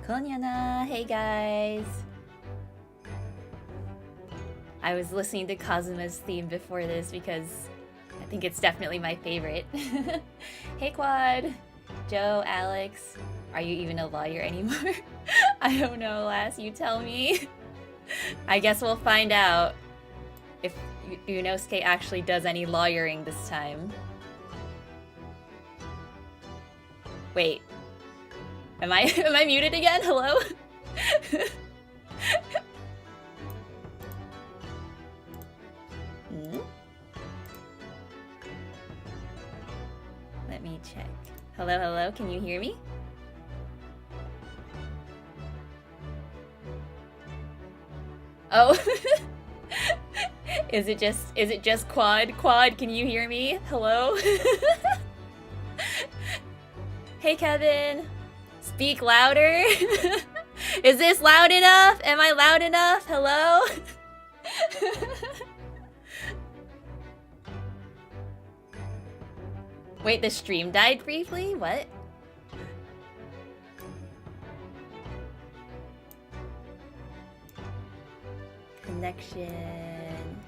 こんやな. Hey guys. I was listening to Kazuma's theme before this because I think it's definitely my favorite. Hey Quad, Joe, Alex. Are you even a lawyer anymore? I don't know, lass. You tell me. I guess we'll find out if Yunosuke actually does any lawyering this time. Wait. Am I muted again? Hello? Let me check. Hello, hello, can you hear me? Oh. Is it just Quad? Quad, can you hear me? Hello? Hey Kevin. Speak louder. Is this loud enough? Am I loud enough? Hello? Wait, the stream died briefly? What? Connection.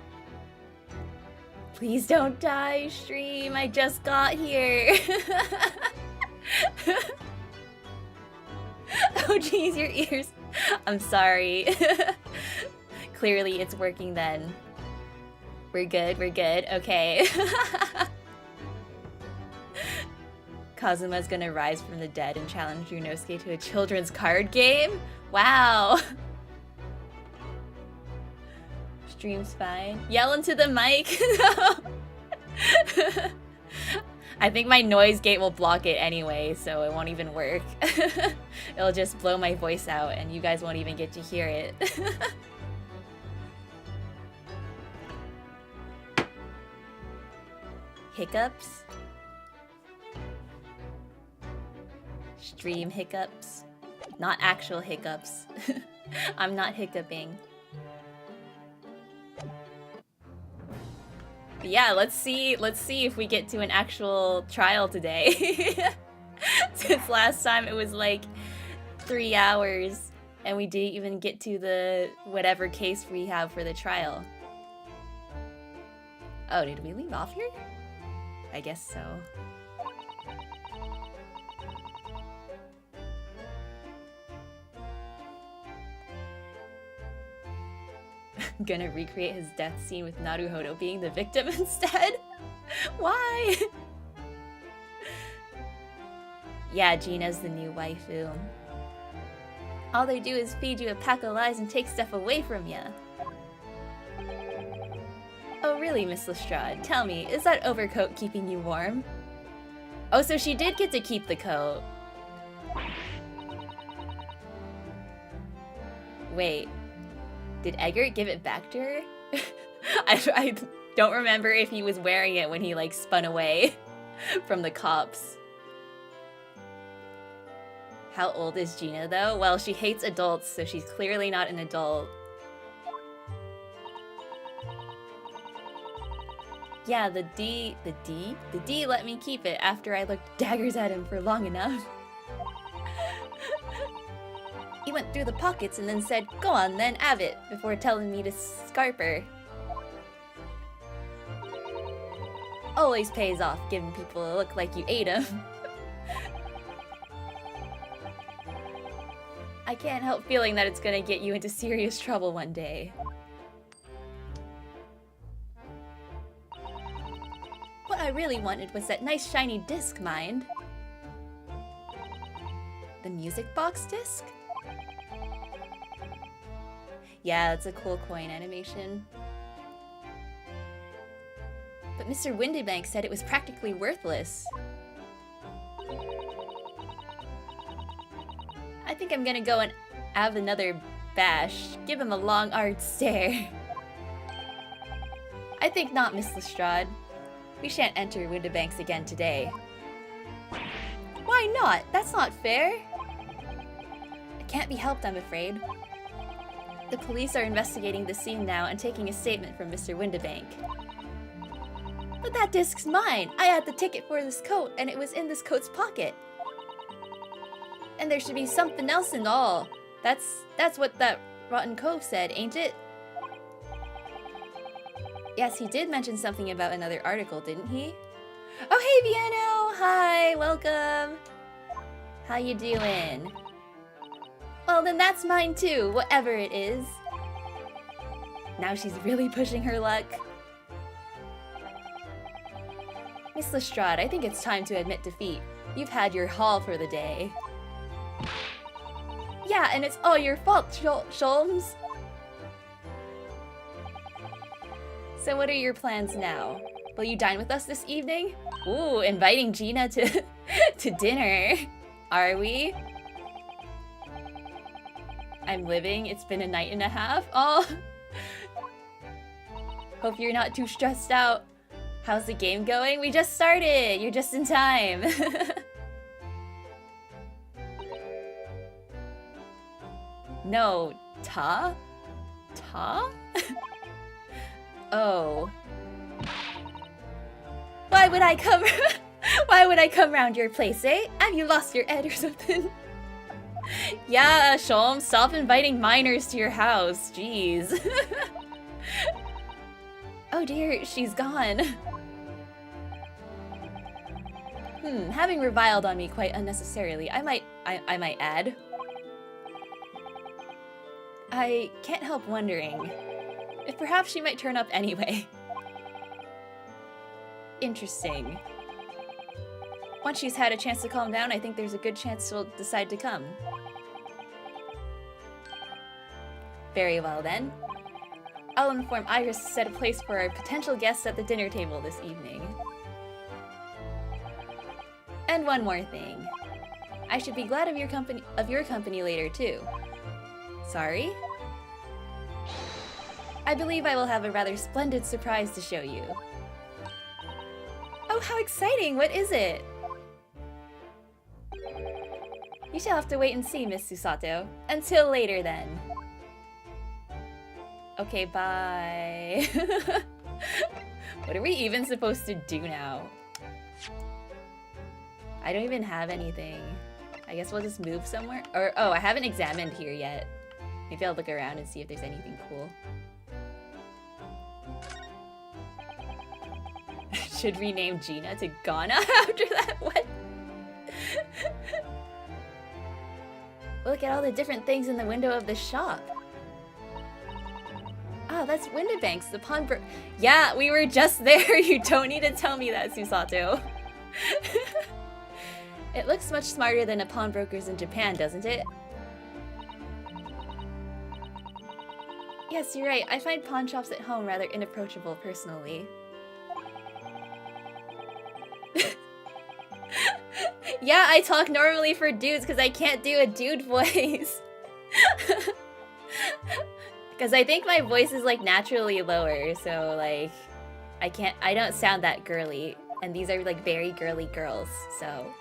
Please don't die, stream. I just got here. Oh geez, your ears. I'm sorry. Clearly it's working then. We're good, okay. Kazuma's gonna rise from the dead and challenge Yunosuke to a children's card game? Wow. Stream's fine. Yell into the mic. No. I think my noise gate will block it anyway, so it won't even work. It'll just blow my voice out and you guys won't even get to hear it. Hiccups? Stream hiccups? Not actual hiccups. I'm not hiccuping. But yeah, let's see if we get to an actual trial today. Since last time it was like 3 hours and we didn't even get to the whatever case we have for the trial. Oh, did we leave off here? I guess so. Gonna recreate his death scene with Naruhodo being the victim instead? Why? Yeah, Gina's the new waifu. All they do is feed you a pack of lies and take stuff away from ya. Oh really, Miss Lestrade? Tell me, is that overcoat keeping you warm? Oh, so she did get to keep the coat. Wait. Did Eggert give it back to her? I don't remember if he was wearing it when he like spun away from the cops. How old is Gina though? Well, she hates adults, so she's clearly not an adult. Yeah, the D let me keep it after I looked daggers at him for long enough. He went through the pockets and then said, "Go on then, have it," before telling me to scarp her. Always pays off giving people a look like you ate them. I can't help feeling that it's gonna get you into serious trouble one day. What I really wanted was that nice shiny disc, mind. The music box disc? Yeah, it's a cool coin animation. But Mr. Windybank said it was practically worthless. I think I'm gonna go and have another bash. Give him a long, hard stare. I think not, Miss Lestrade. We shan't enter Windybanks again today. Why not? That's not fair. It can't be helped, I'm afraid. The police are investigating the scene now and taking a statement from Mr. Windybank. But that disc's mine! I had the ticket for this coat, and it was in this coat's pocket. And there should be something else and all. That's what that rotten cove said, ain't it? Yes, he did mention something about another article, didn't he? Oh, hey, Viano! Hi, welcome! How you doing? Well, then that's mine too, whatever it is. Now she's really pushing her luck. Miss Lestrade, I think it's time to admit defeat. You've had your haul for the day. Yeah, and it's all your fault, Sholmes. So what are your plans now? Will you dine with us this evening? Ooh, inviting Gina to to dinner. Are we? I'm living. It's been a night and a half. Oh. Hope you're not too stressed out. How's the game going? We just started. You're just in time. No, Ta? Oh. Why would I come round your place, eh? Have you lost your head or something? Yeah, Sholm, stop inviting minors to your house. Jeez. Oh dear, she's gone. Having reviled on me quite unnecessarily, I might add. I can't help wondering if perhaps she might turn up anyway. Interesting. Once she's had a chance to calm down, I think there's a good chance she'll decide to come. Very well then. I'll inform Iris to set a place for our potential guests at the dinner table this evening. And one more thing. I should be glad of your company later too. Sorry? I believe I will have a rather splendid surprise to show you. Oh, how exciting! What is it? You shall have to wait and see, Miss Susato. Until later, then. Okay, bye. What are we even supposed to do now? I don't even have anything. I guess we'll just move somewhere? Or, oh, I haven't examined here yet. Maybe I'll look around and see if there's anything cool. Should rename Gina to Ghana after that? What? Look at all the different things in the window of the shop. Ah, that's Windibanks, the pawnbroker. Yeah, we were just there. You don't need to tell me that, Susato. It looks much smarter than a pawnbroker's in Japan, doesn't it? Yes, you're right. I find pawn shops at home rather inapproachable, personally. Yeah, I talk normally for dudes because I can't do a dude voice. Because I think my voice is like naturally lower, so like I don't sound that girly. And these are like very girly girls, so.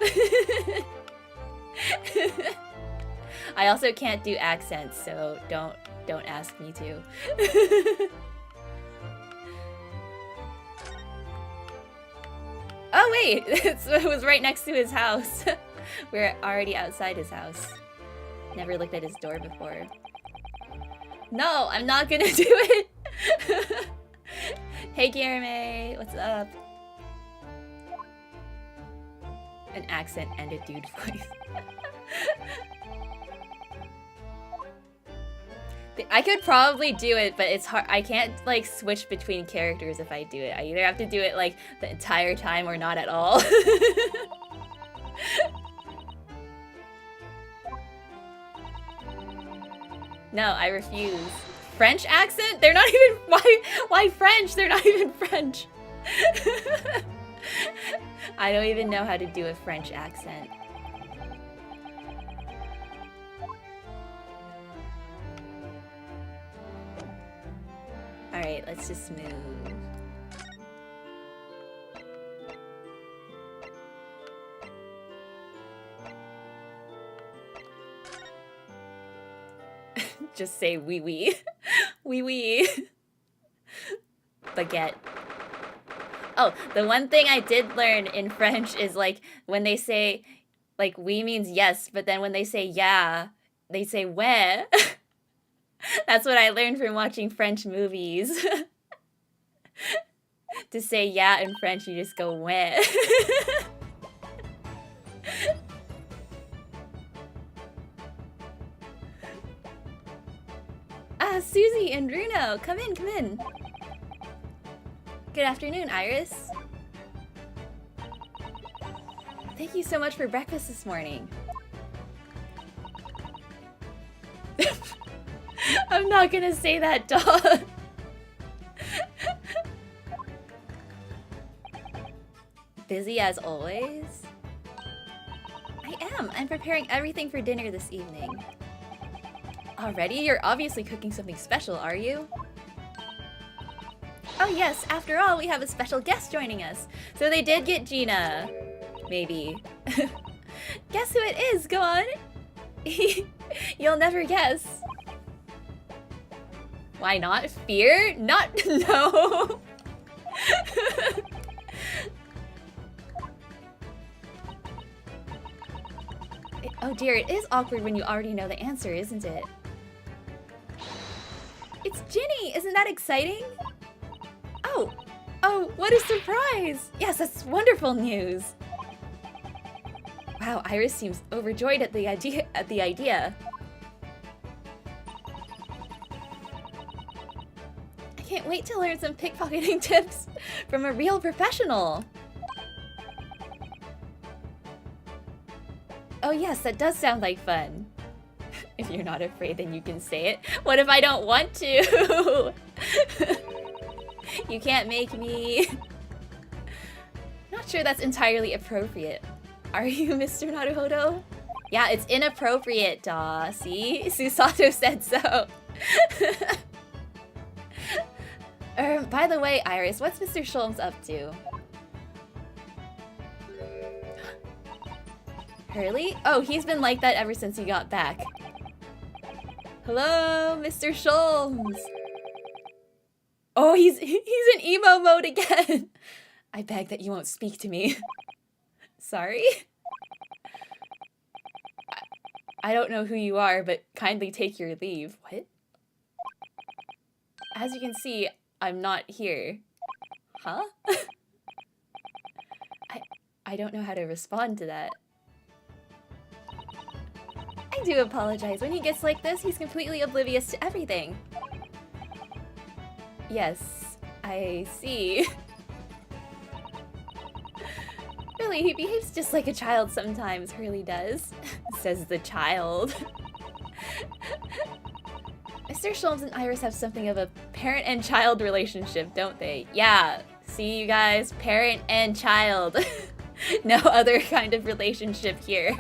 I also can't do accents, so don't ask me to. Oh wait, it was right next to his house. We're already outside his house. Never looked at his door before. No, I'm not gonna do it. Hey Guillerme, what's up? An accent and a dude voice. I could probably do it, but it's hard. I can't like switch between characters if I do it. I either have to do it like the entire time or not at all. No, I refuse. French accent? They're not even why French? They're not even French. I don't even know how to do a French accent. Alright, let's just move. Just say oui oui. Oui oui. Baguette. Oh, the one thing I did learn in French is like when they say Like, we means yes, but then when they say yeah, they say ouais. That's what I learned from watching French movies. To say yeah in French, you just go ouais. Ah, Susie and Bruno, come in, come in. Good afternoon, Iris. Thank you so much for breakfast this morning. I'm not gonna say that, dog. Busy as always? I am. I'm preparing everything for dinner this evening. Already? You're obviously cooking something special, are you? Oh yes, after all, we have a special guest joining us. So they did get Gina. Maybe. Guess who it is? Go on. You'll never guess. Why not? Fear? Not... No. Oh dear, it is awkward when you already know the answer, isn't it? It's Ginny! Isn't that exciting? Oh, what a surprise! Yes, that's wonderful news. Wow, Iris seems overjoyed at the idea. I can't wait to learn some pickpocketing tips from a real professional. Oh yes, that does sound like fun. If you're not afraid, then you can say it. What if I don't want to? You can't make me. Not sure that's entirely appropriate. Are you, Mr. Naruhodo? Yeah, it's inappropriate, duh. See? Susato said so. By the way, Iris, what's Mr. Sholmes up to? Hurley? Oh, he's been like that ever since he got back. Hello, Mr. Sholmes. Oh, he's in emo mode again. I beg that you won't speak to me. Sorry? I don't know who you are, but kindly take your leave. What? As you can see, I'm not here. Huh? I don't know how to respond to that. I do apologize. When he gets like this, he's completely oblivious to everything. Yes, I see. Really, he behaves just like a child sometimes, Hurley does. Says the child. Mr. Sholmes and Iris have something of a parent and child relationship, don't they? Yeah, see you guys, parent and child. No other kind of relationship here.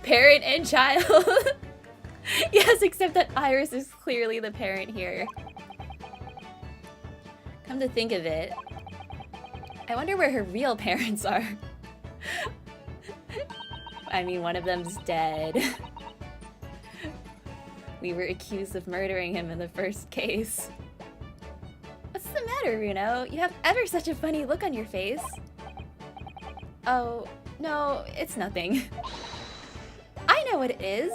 Parent and child. Yes, except that Iris is clearly the parent here. Come to think of it, I wonder where her real parents are. I mean, one of them's dead. We were accused of murdering him in the first case. What's the matter, Runo? You have ever such a funny look on your face. Oh, no, it's nothing. I know what it is.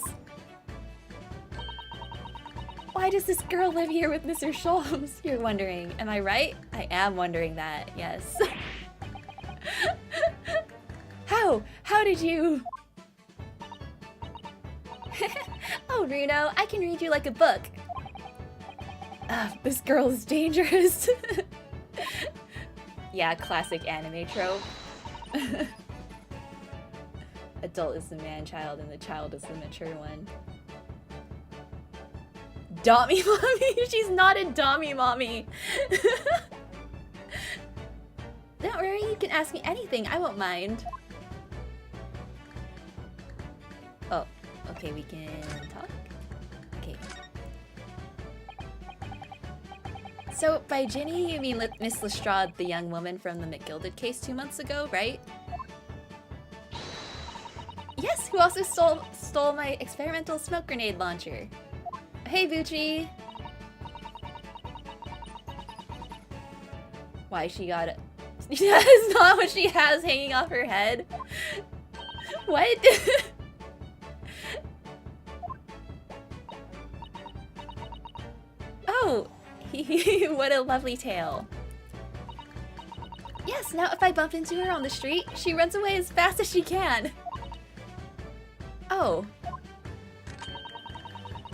Why does this girl live here with Mr. Sholmes? You're wondering, am I right? I am wondering that, yes. How did you? Oh, Runo, I can read you like a book. This girl is dangerous. Yeah, classic anime trope. Adult is the man-child and the child is the mature one. Dommy mommy? She's not a dommy mommy. Don't worry, you can ask me anything. I won't mind. Oh, okay, we can talk. Okay. So, by Ginny, you mean Miss Lestrade, the young woman from the McGilded case 2 months ago, right? Yes, who also stole my experimental smoke grenade launcher. Hey, Bucci! Why she got it? That is not what she has hanging off her head. What? Oh, what a lovely tale. Yes, now if I bump into her on the street, she runs away as fast as she can. Oh.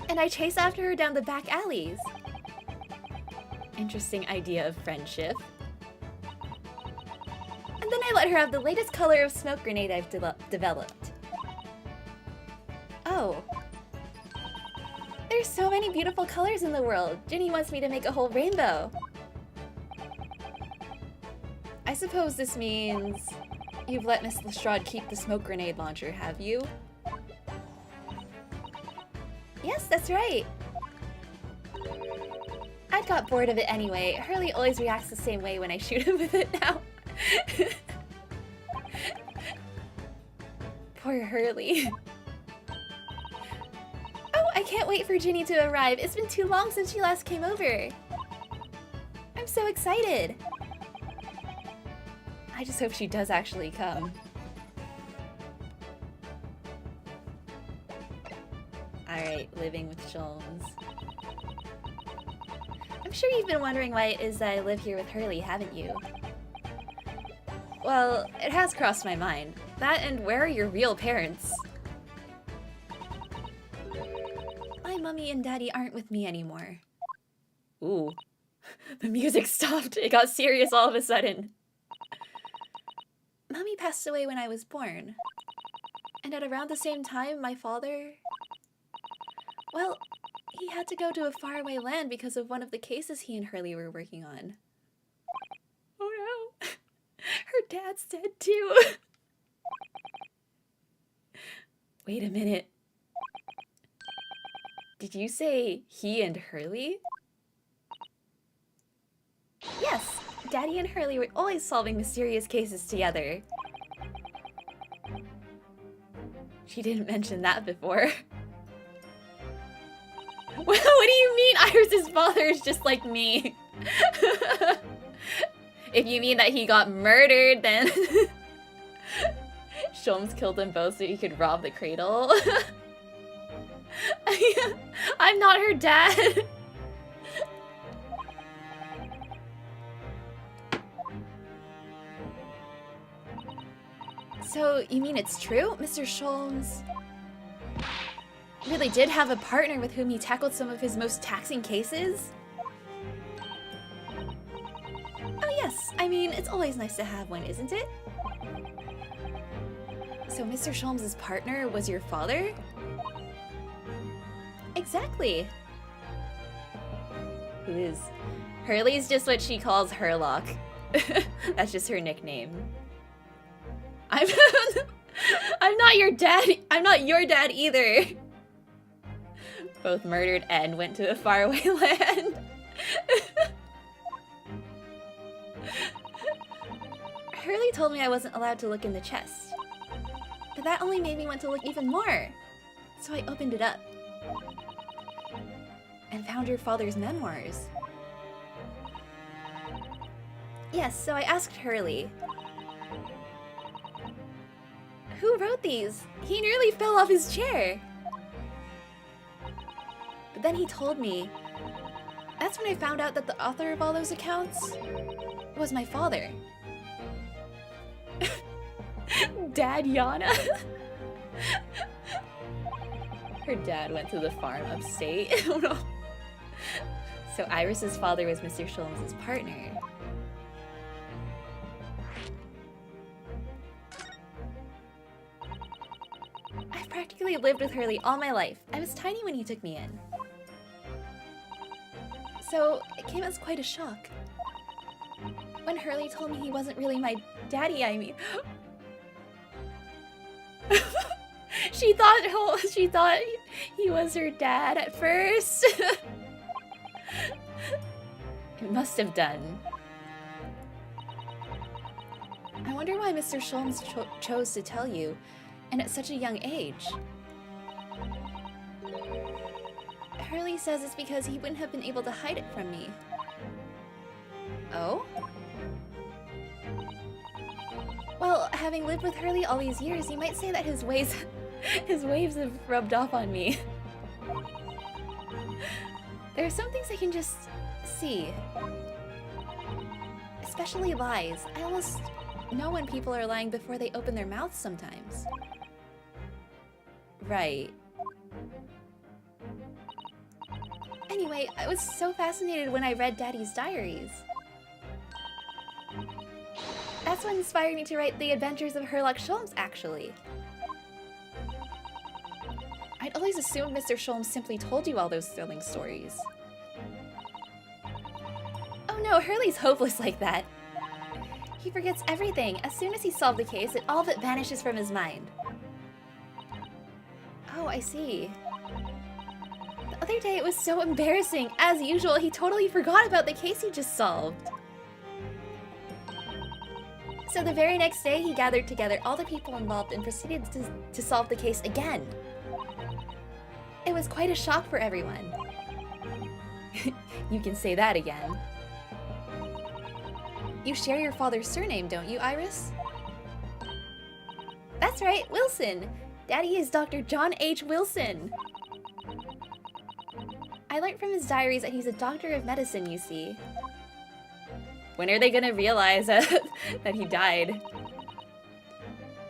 And I chase after her down the back alleys. Interesting idea of friendship. And then I let her have the latest color of smoke grenade I've developed. Oh. There's so many beautiful colors in the world. Ginny wants me to make a whole rainbow. I suppose this means you've let Miss Lestrade keep the smoke grenade launcher, have you? Yes, that's right. I got bored of it anyway. Hurley always reacts the same way when I shoot him with it now. Poor Hurley. Oh, I can't wait for Ginny to arrive. It's been too long since she last came over. I'm so excited. I just hope she does actually come. Alright, living with Sholmes. I'm sure you've been wondering why it is that I live here with Hurley, haven't you? Well, it has crossed my mind. That and where are your real parents? My mummy and daddy aren't with me anymore. Ooh. The music stopped. It got serious all of a sudden. Mummy passed away when I was born. And at around the same time, my father... Well, he had to go to a faraway land because of one of the cases he and Hurley were working on. Oh no. Her dad's dead too. Wait a minute. Did you say he and Hurley? Yes, Daddy and Hurley were always solving mysterious cases together. She didn't mention that before. What do you mean Iris's father is just like me? If you mean that he got murdered, then... Sholmes killed them both so he could rob the cradle. I'm not her dad. So, you mean it's true? Mr. Sholmes really did have a partner with whom he tackled some of his most taxing cases? Oh yes, I mean, it's always nice to have one, isn't it? So Mr. Sholmes' partner was your father? Exactly. Who is? Hurley's just what she calls Herlock. That's just her nickname. I'm not your dad. I'm not your dad either. Both murdered and went to a faraway land. Hurley told me I wasn't allowed to look in the chest. But that only made me want to look even more. So I opened it up. And found your father's memoirs. Yes, so I asked Hurley. Who wrote these? He nearly fell off his chair. But then he told me. That's when I found out that the author of all those accounts was my father. Dad Yana? Her dad went to the farm upstate. Oh no. So Iris's father was Mr. Sholmes' partner. I've practically lived with Hurley all my life. I was tiny when he took me in. So it came as quite a shock. When Hurley told me he wasn't really my daddy, I mean... She thought he was her dad at first. It must have done. I wonder why Mr. Sholmes chose to tell you, and at such a young age. Hurley says it's because he wouldn't have been able to hide it from me. Oh? Well, having lived with Hurley all these years, you might say that his ways have rubbed off on me. There are some things I can just see. Especially lies. I almost know when people are lying before they open their mouths sometimes. Right. Anyway, I was so fascinated when I read Daddy's diaries. That's what inspired me to write The Adventures of Herlock Sholmes, actually. I'd always assumed Mr. Sholmes simply told you all those thrilling stories. Oh no, Hurley's hopeless like that. He forgets everything. As soon as he solved the case, it all but vanishes from his mind. Oh, I see. The other day it was so embarrassing. As usual, he totally forgot about the case he just solved. So the very next day, he gathered together all the people involved and proceeded to solve the case again. It was quite a shock for everyone. You can say that again. You share your father's surname, don't you, Iris? That's right, Wilson! Daddy is Dr. John H. Wilson! I learned from his diaries that he's a doctor of medicine, you see. When are they gonna realize that he died?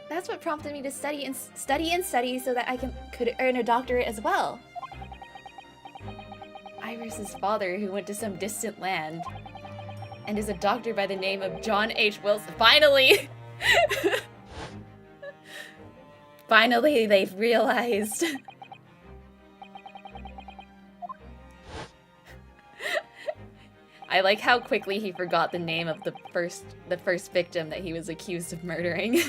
That's what prompted me to study and study so that I could earn a doctorate as well. Iris's father, who went to some distant land, and is a doctor by the name of John H. Wilson. Finally! Finally, they've realized. I like how quickly he forgot the name of the first victim that he was accused of murdering.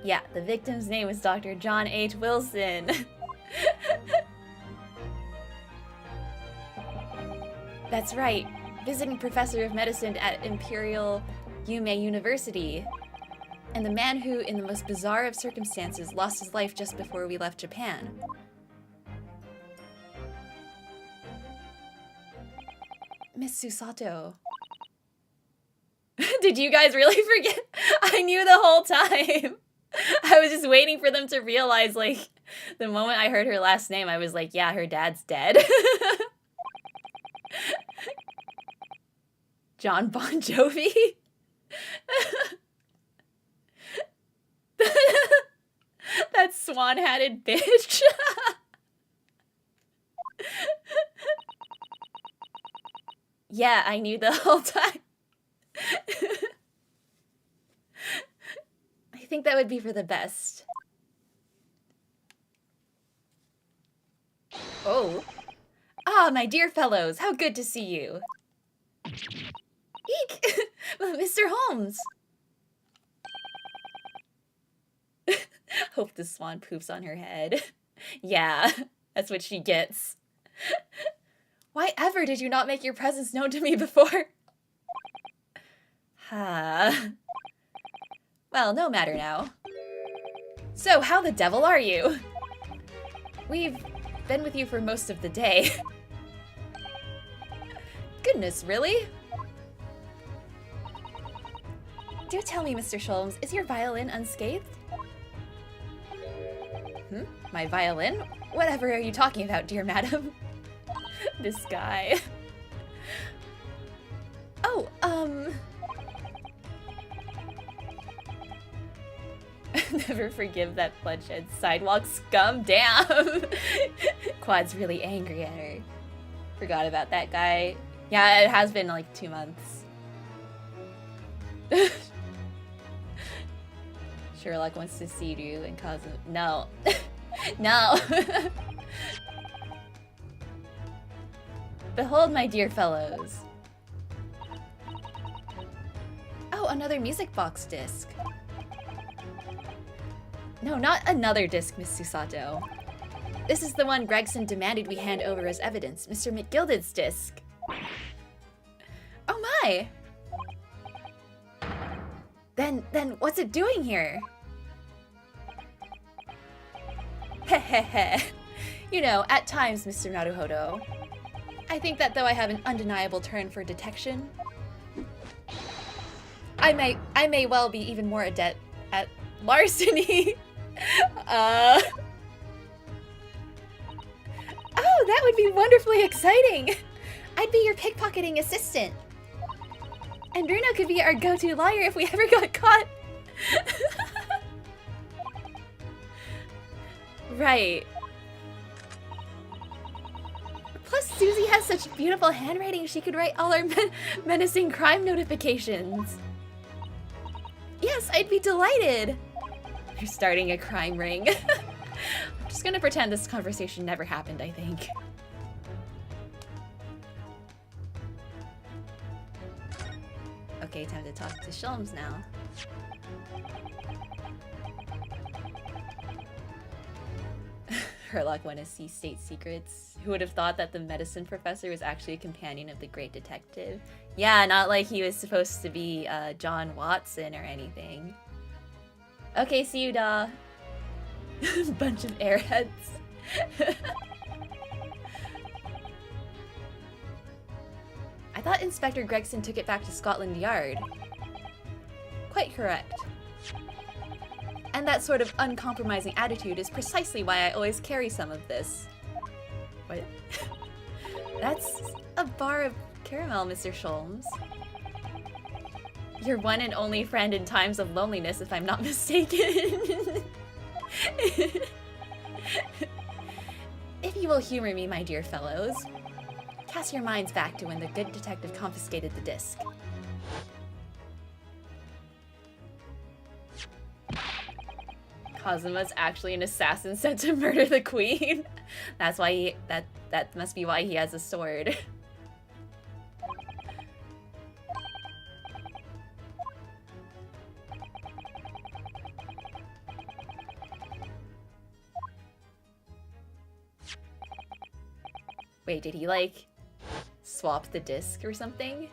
Yeah, the victim's name was Dr. John H. Wilson. That's right, visiting professor of medicine at Imperial Yume University. And the man who, in the most bizarre of circumstances, lost his life just before we left Japan. Miss Susato. Did you guys really forget? I knew the whole time. I was just waiting for them to realize, like, the moment I heard her last name, I was like, yeah, her dad's dead. John Bon Jovi? That swan-hatted bitch. Yeah, I knew the whole time. I think that would be for the best. Oh. Ah, my dear fellows, how good to see you. Eek! Mr. Holmes! Hope the swan poops on her head. Yeah, that's what she gets. Why ever did you not make your presence known to me before? Well, no matter now. So, how the devil are you? We've been with you for most of the day. Goodness, really? Do tell me, Mr. Sholmes, is your violin unscathed? My violin? Whatever are you talking about, dear madam? This guy. Oh, never forgive that bloodshed sidewalk scum. Damn. Quad's really angry at her. Forgot about that guy. Yeah, it has been like 2 months. Sherlock wants to see you and cause him. No. No. Behold, my dear fellows. Oh, another music box disc. No, not another disc, Miss Susato. This is the one Gregson demanded we hand over as evidence, Mr. McGilded's disc. Oh my! Then what's it doing here? Hehehe. You know, at times, Mr. Naruhodo, I think that though I have an undeniable turn for detection, I may well be even more adept at larceny. Oh, that would be wonderfully exciting. I'd be your pickpocketing assistant. And Bruno could be our go-to lawyer if we ever got caught. Right. Plus, Susie has such beautiful handwriting, she could write all our menacing crime notifications. Yes, I'd be delighted. You're starting a crime ring. I'm just gonna pretend this conversation never happened, I think. Okay, time to talk to Sholmes now. Herlock want to see state secrets. Who would have thought that the medicine professor was actually a companion of the great detective? Yeah, not like he was supposed to be John Watson or anything. Okay, see you, Da. Bunch of airheads. I thought Inspector Gregson took it back to Scotland Yard. Quite correct. And that sort of uncompromising attitude is precisely why I always carry some of this. What? That's a bar of caramel, Mr. Sholmes. Your one and only friend in times of loneliness, if I'm not mistaken. If you will humor me, my dear fellows, cast your minds back to when the good detective confiscated the disc. Kazuma's actually an assassin sent to murder the queen. That's why he, that must be why he has a sword. Wait, did he like swap the disc or something?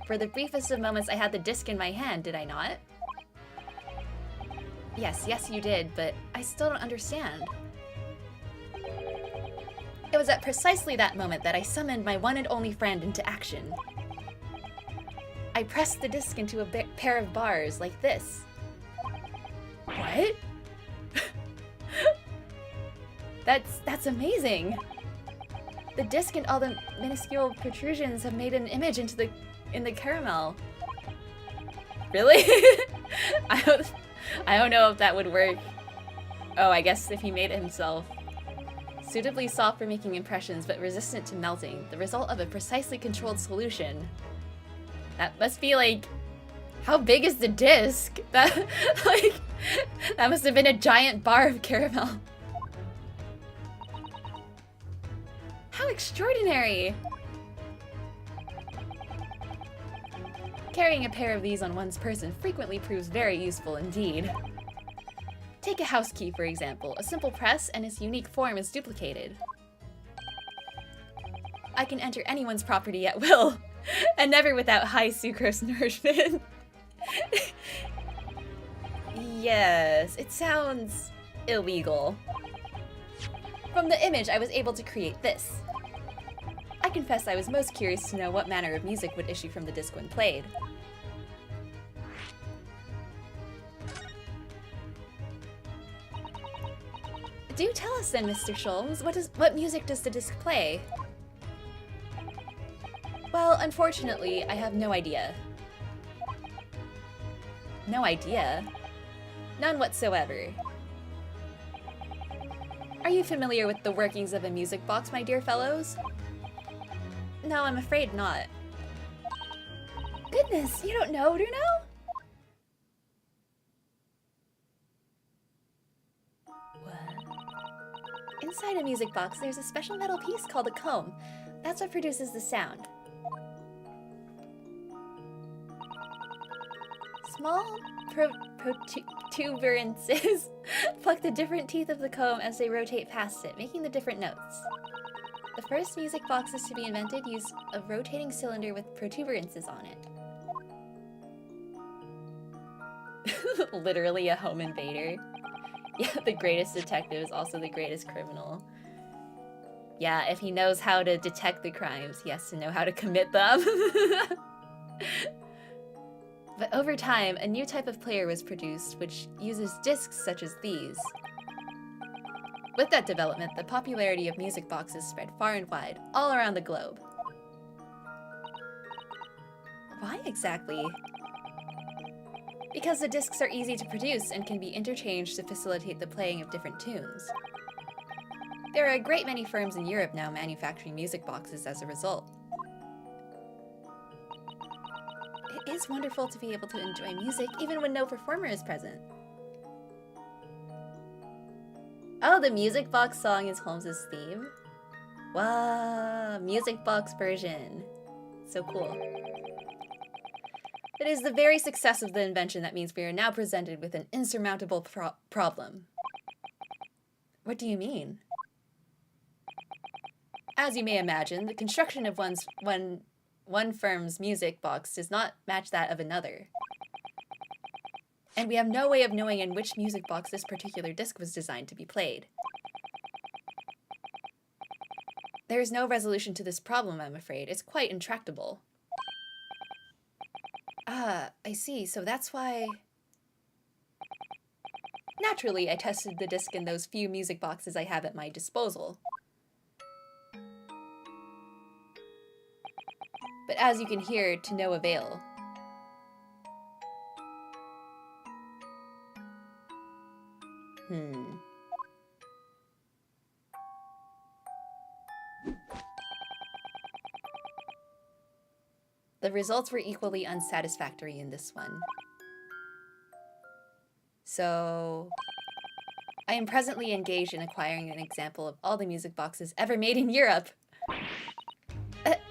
For the briefest of moments I had the disc in my hand, did I not? Yes, you did, but I still don't understand. It was at precisely that moment that I summoned my one and only friend into action. I pressed the disc into a pair of bars like this. What? That's amazing. The disc and all the minuscule protrusions have made an image in the caramel. Really? I don't know if that would work. Oh, I guess if he made it himself. Suitably soft for making impressions, but resistant to melting. The result of a precisely controlled solution. That must be like... How big is the disc? That must have been a giant bar of caramel. How extraordinary! Carrying a pair of these on one's person frequently proves very useful indeed. Take a house key, for example. A simple press and its unique form is duplicated. I can enter anyone's property at will, and never without high sucrose nourishment. Yes, it sounds illegal. From the image, I was able to create this. I confess I was most curious to know what manner of music would issue from the disc when played. Do tell us then, Mr. Sholmes, what music does the disc play? Well, unfortunately, I have no idea. No idea? None whatsoever. Are you familiar with the workings of a music box, my dear fellows? No, I'm afraid not. Goodness, you don't know, Bruno? What? Inside a music box, there's a special metal piece called a comb. That's what produces the sound. Small protuberances pluck the different teeth of the comb as they rotate past it, making the different notes. The first music boxes to be invented used a rotating cylinder with protuberances on it. Literally a home invader. Yeah, the greatest detective is also the greatest criminal. Yeah, if he knows how to detect the crimes, he has to know how to commit them. But over time, a new type of player was produced which uses discs such as these. With that development, the popularity of music boxes spread far and wide, all around the globe. Why exactly? Because the discs are easy to produce and can be interchanged to facilitate the playing of different tunes. There are a great many firms in Europe now manufacturing music boxes as a result. It is wonderful to be able to enjoy music even when no performer is present. Oh, the music box song is Holmes's theme? Wow, music box version. So cool. It is the very success of the invention that means we are now presented with an insurmountable problem. What do you mean? As you may imagine, the construction of one firm's music box does not match that of another. And we have no way of knowing in which music box this particular disc was designed to be played. There is no resolution to this problem, I'm afraid. It's quite intractable. Ah, I see. So that's why... Naturally, I tested the disc in those few music boxes I have at my disposal. But as you can hear, to no avail. The results were equally unsatisfactory in this one. So, I am presently engaged in acquiring an example of all the music boxes ever made in Europe.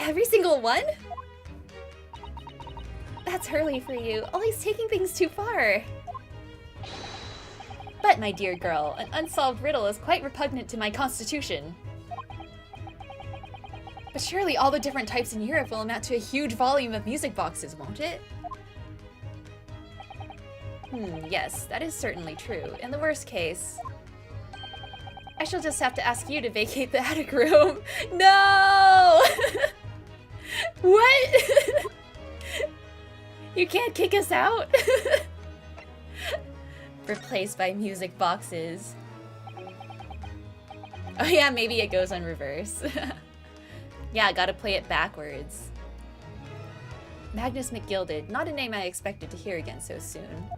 Every single one? That's Hurley for you, always taking things too far. But, my dear girl, an unsolved riddle is quite repugnant to my constitution. But surely all the different types in Europe will amount to a huge volume of music boxes, won't it? Yes, that is certainly true. In the worst case, I shall just have to ask you to vacate the attic room. No! What? You can't kick us out? Replaced by music boxes. Oh yeah, maybe it goes on reverse. Yeah, I gotta play it backwards. Magnus McGilded, not a name I expected to hear again so soon.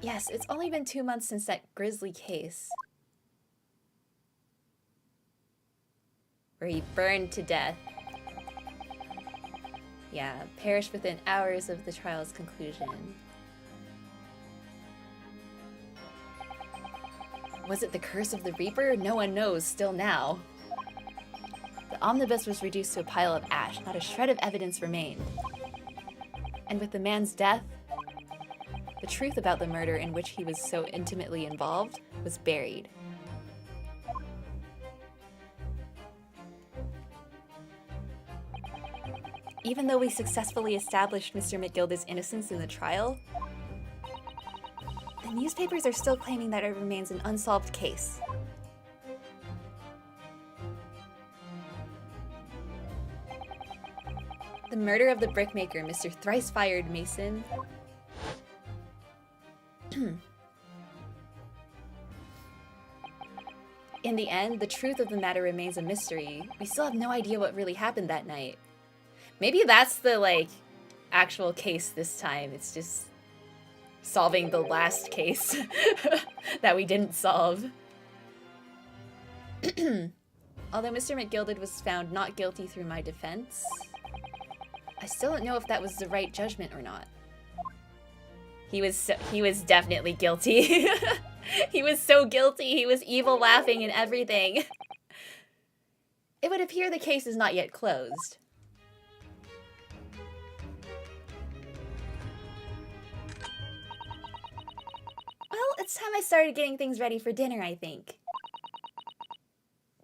Yes, it's only been 2 months since that grisly case. Where he burned to death. Yeah, perished within hours of the trial's conclusion. Was it the curse of the Reaper? No one knows, still now. The omnibus was reduced to a pile of ash, not a shred of evidence remained. And with the man's death, the truth about the murder in which he was so intimately involved was buried. Even though we successfully established Mr. McGilded's innocence in the trial, the newspapers are still claiming that it remains an unsolved case. The murder of the brickmaker, Mr. Thrice-Fired Mason. In the end, the truth of the matter remains a mystery. We still have no idea what really happened that night. Maybe that's the, actual case this time. It's just solving the last case that we didn't solve. Although Mr. McGilded was found not guilty through my defense, I still don't know if that was the right judgment or not. He was definitely guilty. He was so guilty. He was evil laughing and everything. It would appear the case is not yet closed. Well, it's time I started getting things ready for dinner, I think.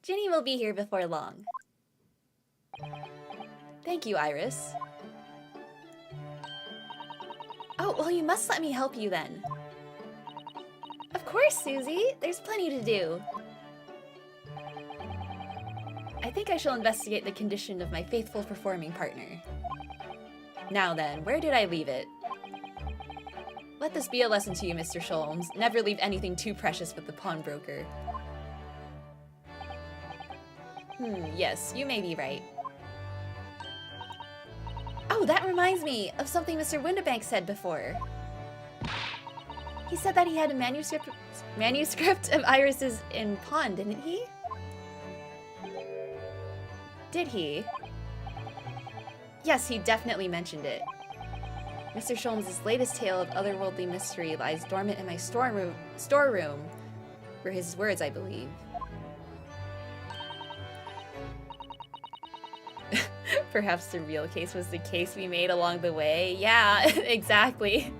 Ginny will be here before long. Thank you, Iris. Oh, well, you must let me help you then. Of course, Susie. There's plenty to do. I think I shall investigate the condition of my faithful performing partner. Now then, where did I leave it? Let this be a lesson to you, Mr. Sholmes. Never leave anything too precious with the pawnbroker. Yes, you may be right. Oh, that reminds me of something Mr. Windibank said before. He said that he had a manuscript of Iris's in pawn, didn't he? Did he? Yes, he definitely mentioned it. Mr. Sholmes' latest tale of otherworldly mystery lies dormant in my storeroom, were his words, I believe. Perhaps the real case was the case we made along the way. Yeah, exactly.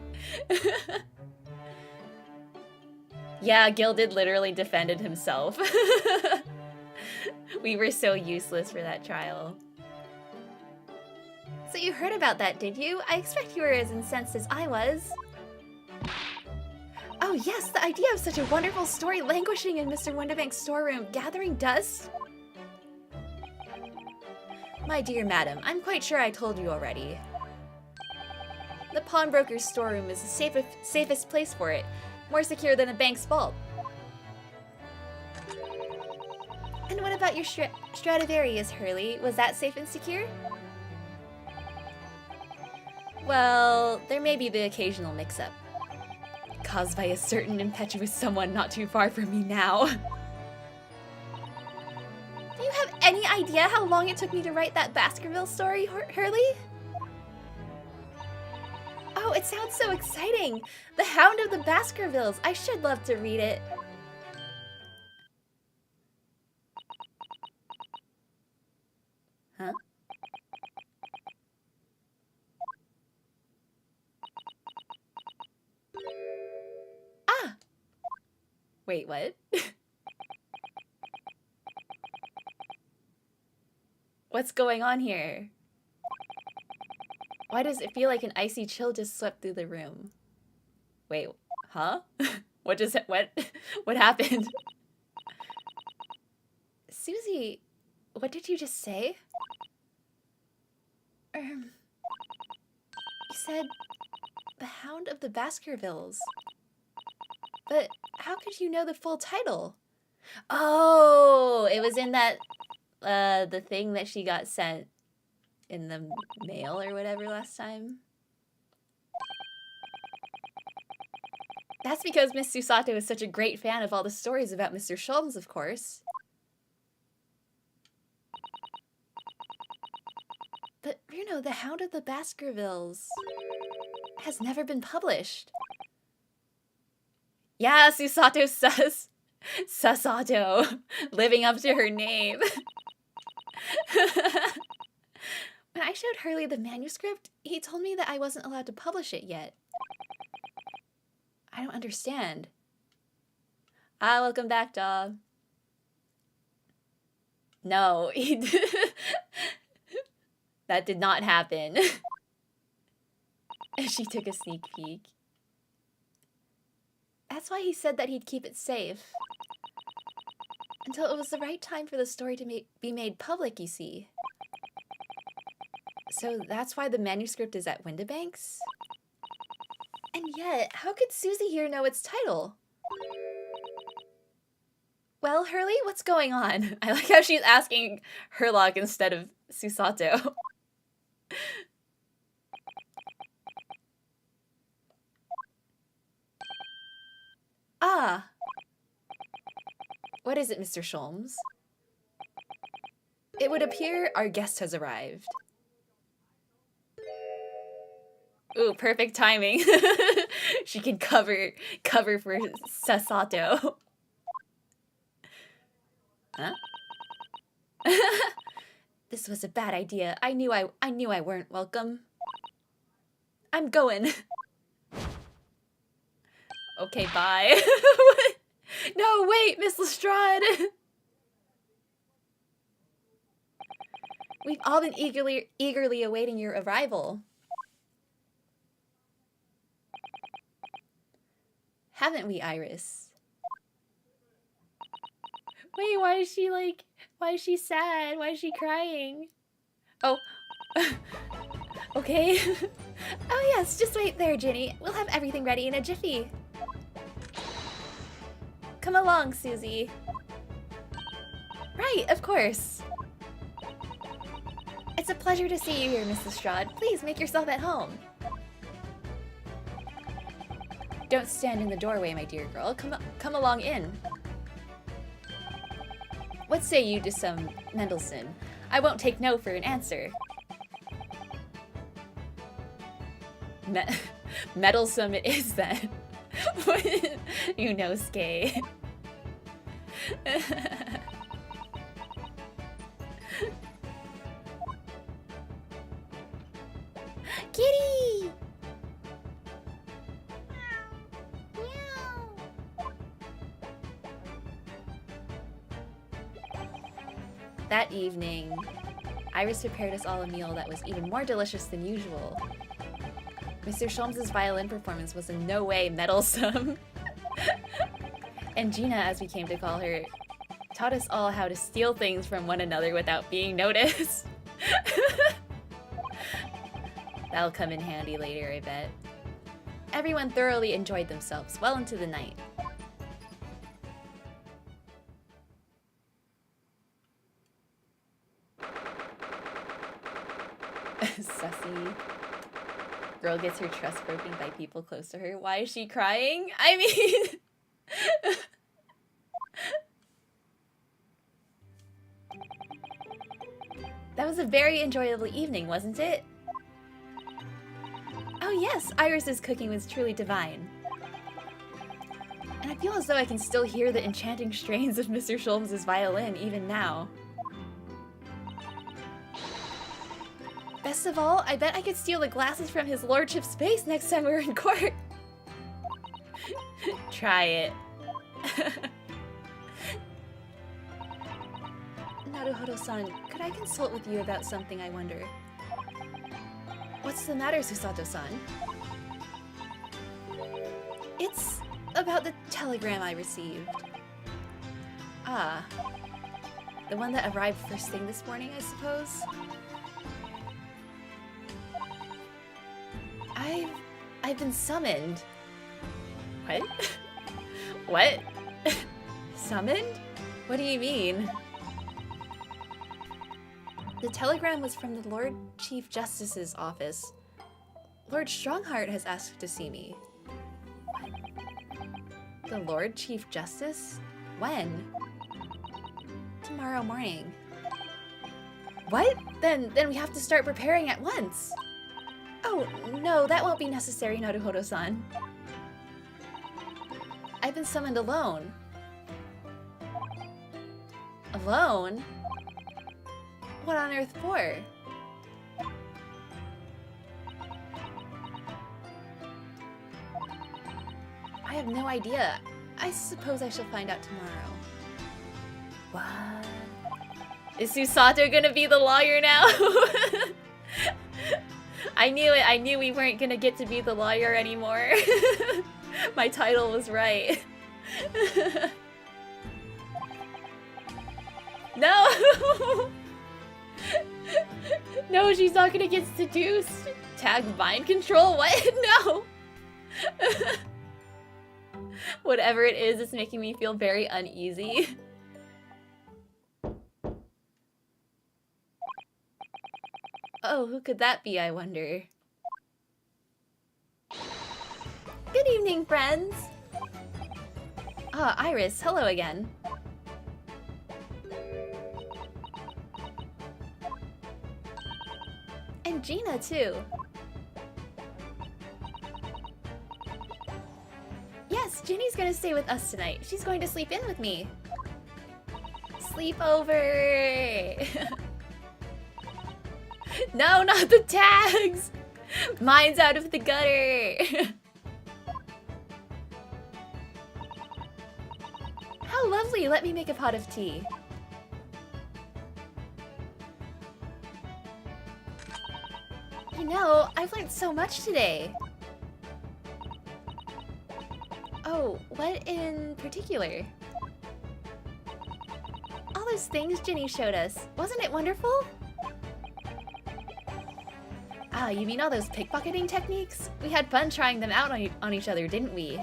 Yeah, Gil did literally defended himself. We were so useless for that trial. So you heard about that, did you? I expect you were as incensed as I was. Oh yes, the idea of such a wonderful story languishing in Mr. Windibank's storeroom, gathering dust. My dear madam, I'm quite sure I told you already. The pawnbroker's storeroom is the safest place for it, more secure than a bank's vault. And what about your Stradivarius, Hurley? Was that safe and secure? Well, there may be the occasional mix-up, caused by a certain impetuous someone not too far from me now. Do you have any idea how long it took me to write that Baskerville story, Hurley? Oh, it sounds so exciting! The Hound of the Baskervilles! I should love to read it. Huh? Ah! Wait, what? What's going on here? Why does it feel like an icy chill just swept through the room? Wait, huh? What happened? Susie, what did you just say? You said the Hound of the Baskervilles. But how could you know the full title? Oh, it was in that, the thing that she got sent in the mail or whatever last time. That's because Miss Susato is such a great fan of all the stories about Mr. Sholmes, of course. But, Bruno, the Hound of the Baskervilles has never been published. Yeah, Susato sus. Susato. Living up to her name. When I showed Hurley the manuscript, he told me that I wasn't allowed to publish it yet. I don't understand. Ah, welcome back, dog. No, that did not happen. She took a sneak peek. That's why he said that he'd keep it safe. Until it was the right time for the story to be made public, you see. So that's why the manuscript is at Windibank's? And yet, how could Susie here know its title? Well, Hurley, what's going on? I like how she's asking Herlock instead of Susato. Ah. What is it, Mr. Sholmes? It would appear our guest has arrived. Ooh, perfect timing. She can cover for Susato. Huh? This was a bad idea. I knew I weren't welcome. I'm going. Okay, bye. No, wait, Miss Lestrade. We've all been eagerly awaiting your arrival. Haven't we, Iris? Wait, why is she sad? Why is she crying? Oh. Okay. Oh yes, just wait there, Ginny. We'll have everything ready in a jiffy. Come along, Susie. Right, of course. It's a pleasure to see you here, Mrs. Strahd. Please make yourself at home. Don't stand in the doorway, my dear girl. Come along in. What say you to some Mendelssohn? I won't take no for an answer. Meddlesome it is then. You know, Skay. Kitty! That evening, Iris prepared us all a meal that was even more delicious than usual. Mr. Sholmes's violin performance was in no way meddlesome. And Gina, as we came to call her, taught us all how to steal things from one another without being noticed. That'll come in handy later, I bet. Everyone thoroughly enjoyed themselves well into the night. Sussy. Girl gets her trust broken by people close to her. Why is she crying? I mean... That was a very enjoyable evening, wasn't it? Oh yes, Iris's cooking was truly divine. And I feel as though I can still hear the enchanting strains of Mr. Sholmes's violin even now. Best of all, I bet I could steal the glasses from his lordship's face next time we're in court. Try it. Naruhodo-san, could I consult with you about something, I wonder? What's the matter, Susato-san? It's about the telegram I received. Ah. The one that arrived first thing this morning, I suppose? I've been summoned. What? What? Summoned? What do you mean? The telegram was from the Lord Chief Justice's office. Lord Strongheart has asked to see me. What? The Lord Chief Justice? When? Tomorrow morning. What? Then we have to start preparing at once. Oh, no, that won't be necessary, Naruhodo-san. I've been summoned alone. Alone? What on earth for? I have no idea. I suppose I shall find out tomorrow. What? Is Susato gonna be the lawyer now? I knew it. I knew we weren't gonna get to be the lawyer anymore. My title was right. No! No, she's not gonna get seduced. Tag mind control? What? No! Whatever it is, it's making me feel very uneasy. Oh, who could that be, I wonder? Good evening, friends! Ah, Iris, hello again. And Gina, too. Yes, Ginny's gonna stay with us tonight. She's going to sleep in with me. Sleepover! No, not the tags! Mine's out of the gutter! How lovely! Let me make a pot of tea. You know, I've learned so much today. Oh, what in particular? All those things Ginny showed us. Wasn't it wonderful? Ah, you mean all those pickpocketing techniques? We had fun trying them out on each other, didn't we?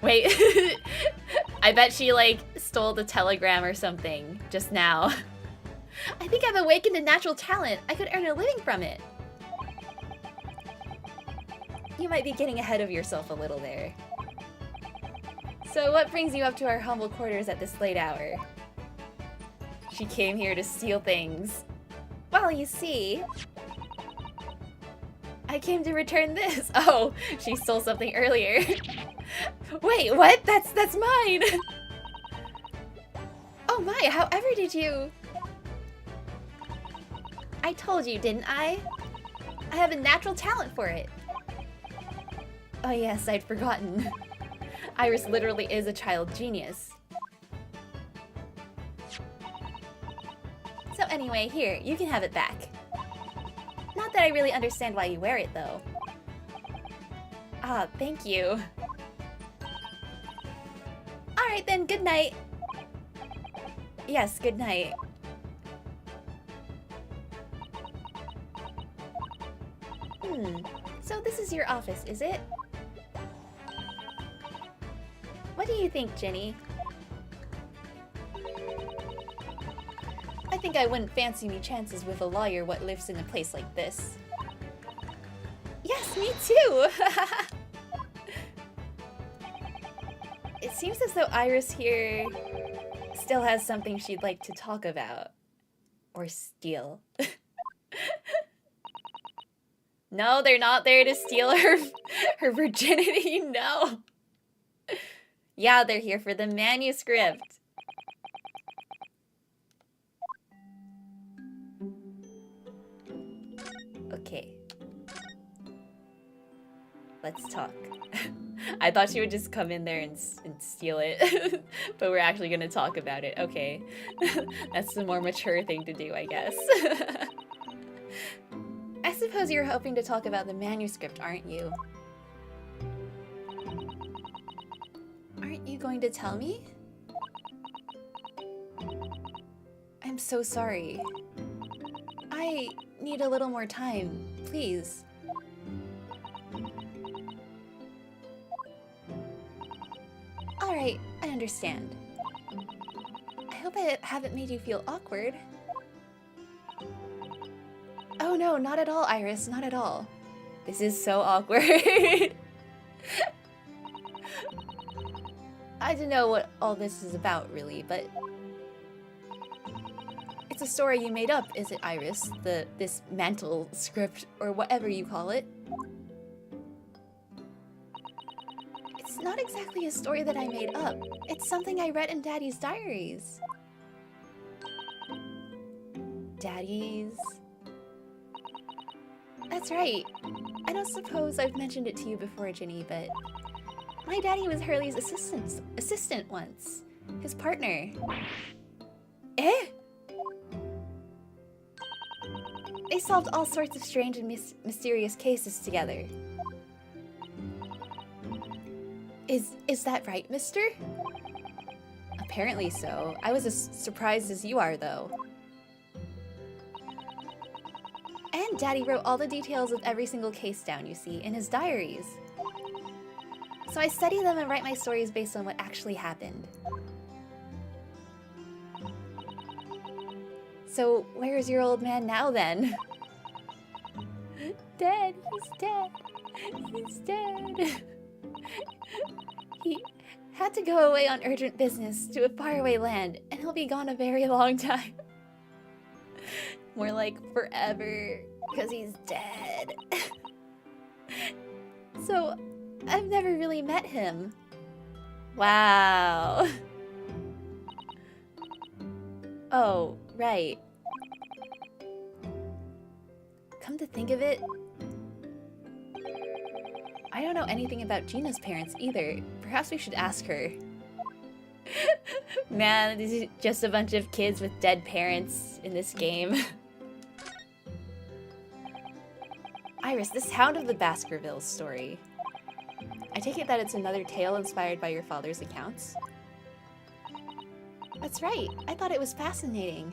Wait, I bet she like stole the telegram or something just now. I think I've awakened a natural talent. I could earn a living from it. You might be getting ahead of yourself a little there. So what brings you up to our humble quarters at this late hour? She came here to steal things. Well, you see, I came to return this. Oh, she stole something earlier. Wait, what? That's mine. Oh my, however did you... I told you, didn't I? I have a natural talent for it. Oh yes, I'd forgotten. Iris literally is a child genius. So anyway, here, you can have it back. Not that I really understand why you wear it, though. Ah, thank you. Alright then, good night. Yes, good night. So this is your office, is it? What do you think, Jenny? I think I wouldn't fancy me chances with a lawyer what lives in a place like this. Yes, me too! It seems as though Iris here still has something she'd like to talk about. Or steal. No, they're not there to steal her virginity, no! Yeah, they're here for the manuscript. Okay. Let's talk. I thought she would just come in there and steal it, but we're actually gonna talk about it. Okay. That's the more mature thing to do, I guess. I suppose you're hoping to talk about the manuscript, aren't you? Aren't you going to tell me? I'm so sorry. I need a little more time, please. Alright, I understand. I hope I haven't made you feel awkward. Oh no, not at all, Iris, not at all. This is so awkward. I don't know what all this is about, really, but... It's a story you made up, is it, Iris? This mantle script, or whatever you call it. It's not exactly a story that I made up. It's something I read in Daddy's diaries. Daddy's... That's right. I don't suppose I've mentioned it to you before, Ginny, but... My daddy was Hurley's assistant once. His partner. Eh? They solved all sorts of strange and mysterious cases together. Is that right, mister? Apparently so. I was as surprised as you are, though. And Daddy wrote all the details of every single case down, you see, in his diaries. So I study them and write my stories based on what actually happened. So where's your old man now, then? Dead. He's dead. He's dead. He had to go away on urgent business to a faraway land, and he'll be gone a very long time. More like forever, because he's dead. So, I've never really met him. Wow. Oh, right. Come to think of it, I don't know anything about Gina's parents either. Perhaps we should ask her. Man, this is just a bunch of kids with dead parents in this game. Iris, this Hound of the Baskervilles story. I take it that it's another tale inspired by your father's accounts? That's right. I thought it was fascinating.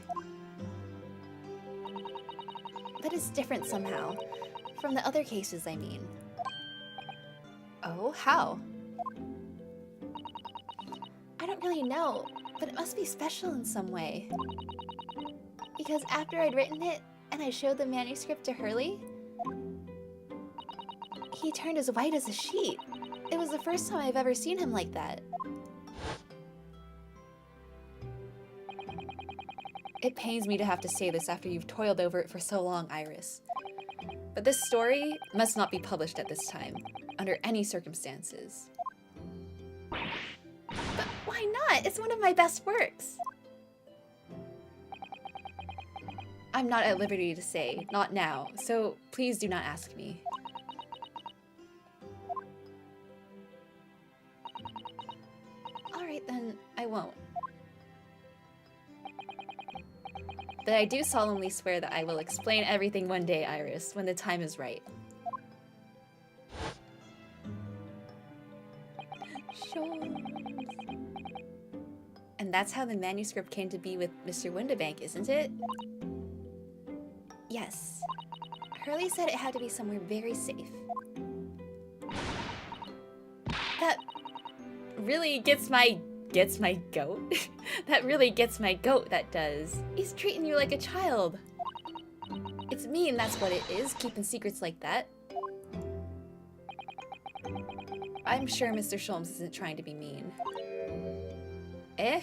that is different somehow. From the other cases, I mean. Oh, how? I don't really know, but it must be special in some way. Because after I'd written it, and I showed the manuscript to Hurley, he turned as white as a sheet. It was the first time I've ever seen him like that. It pains me to have to say this after you've toiled over it for so long, Iris. But this story must not be published at this time, under any circumstances. But why not? It's one of my best works. I'm not at liberty to say, not now, so please do not ask me. Alright then, I won't. But I do solemnly swear that I will explain everything one day, Iris, when the time is right. And that's how the manuscript came to be with Mr. Windibank, isn't it? Yes. Hurley said it had to be somewhere very safe. That really gets my goat. That really gets my goat, that does. He's treating you like a child. It's mean, that's what it is, keeping secrets like that. I'm sure Mr. Sholmes isn't trying to be mean. Eh?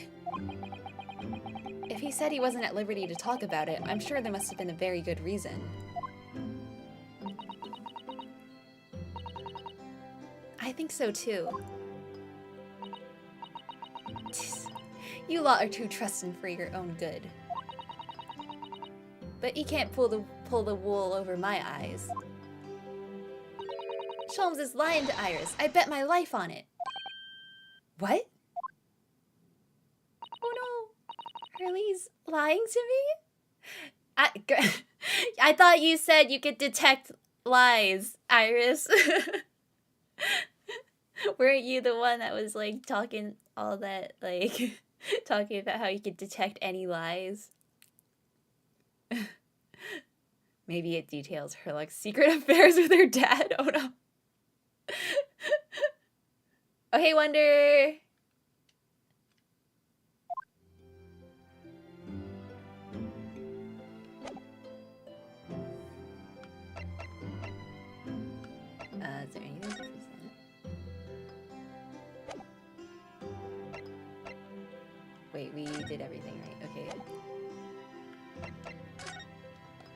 If he said he wasn't at liberty to talk about it, I'm sure there must have been a very good reason. I think so too. You lot are too trusting for your own good. But you can't pull the wool over my eyes. Sholmes is lying to Iris. I bet my life on it. What? Oh no. Hurley's lying to me? I thought you said you could detect lies, Iris. Weren't you the one that was like talking all that, like talking about how you could detect any lies? Maybe it details her like secret affairs with her dad. Oh no. Oh hey Wonder. Is there anything to present? Wait, we did everything right. Okay.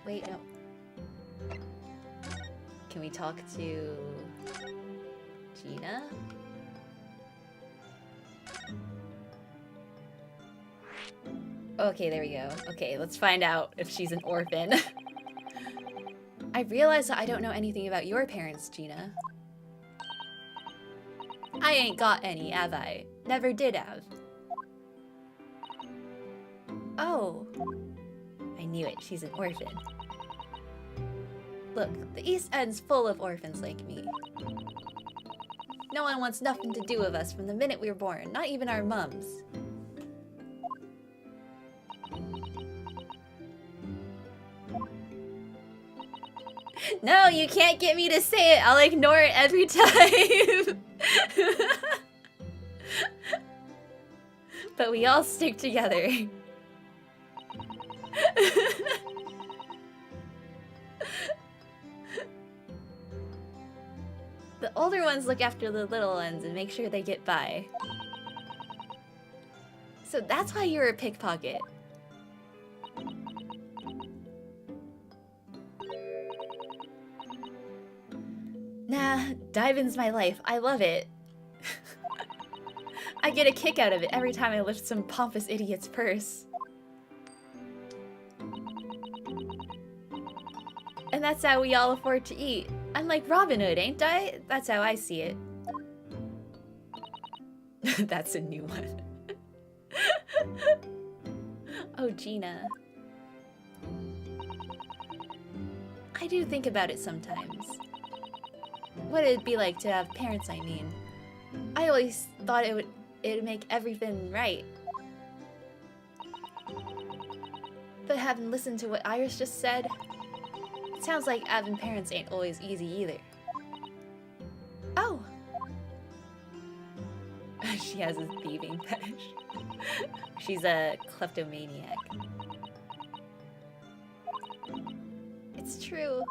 Wait, no. Can we talk to Gina? Okay, there we go. Okay, let's find out if she's an orphan. I realize that I don't know anything about your parents, Gina. I ain't got any, have I? Never did have. Oh. I knew it, she's an orphan. Look, the East End's full of orphans like me. No one wants nothing to do with us from the minute we were born, not even our mums. No, you can't get me to say it. I'll ignore it every time. But we all stick together. The older ones look after the little ones and make sure they get by. So that's why you're a pickpocket. Nah, diving's my life. I love it. I get a kick out of it every time I lift some pompous idiot's purse. And that's how we all afford to eat. I'm like Robin Hood, ain't I? That's how I see it. That's a new one. Oh, Gina. I do think about it sometimes. What it'd be like to have parents, I mean. I always thought it'd make everything right. But having listened to what Iris just said, Sounds like having parents ain't always easy either. Oh! She has a thieving fetish. She's a kleptomaniac. It's true.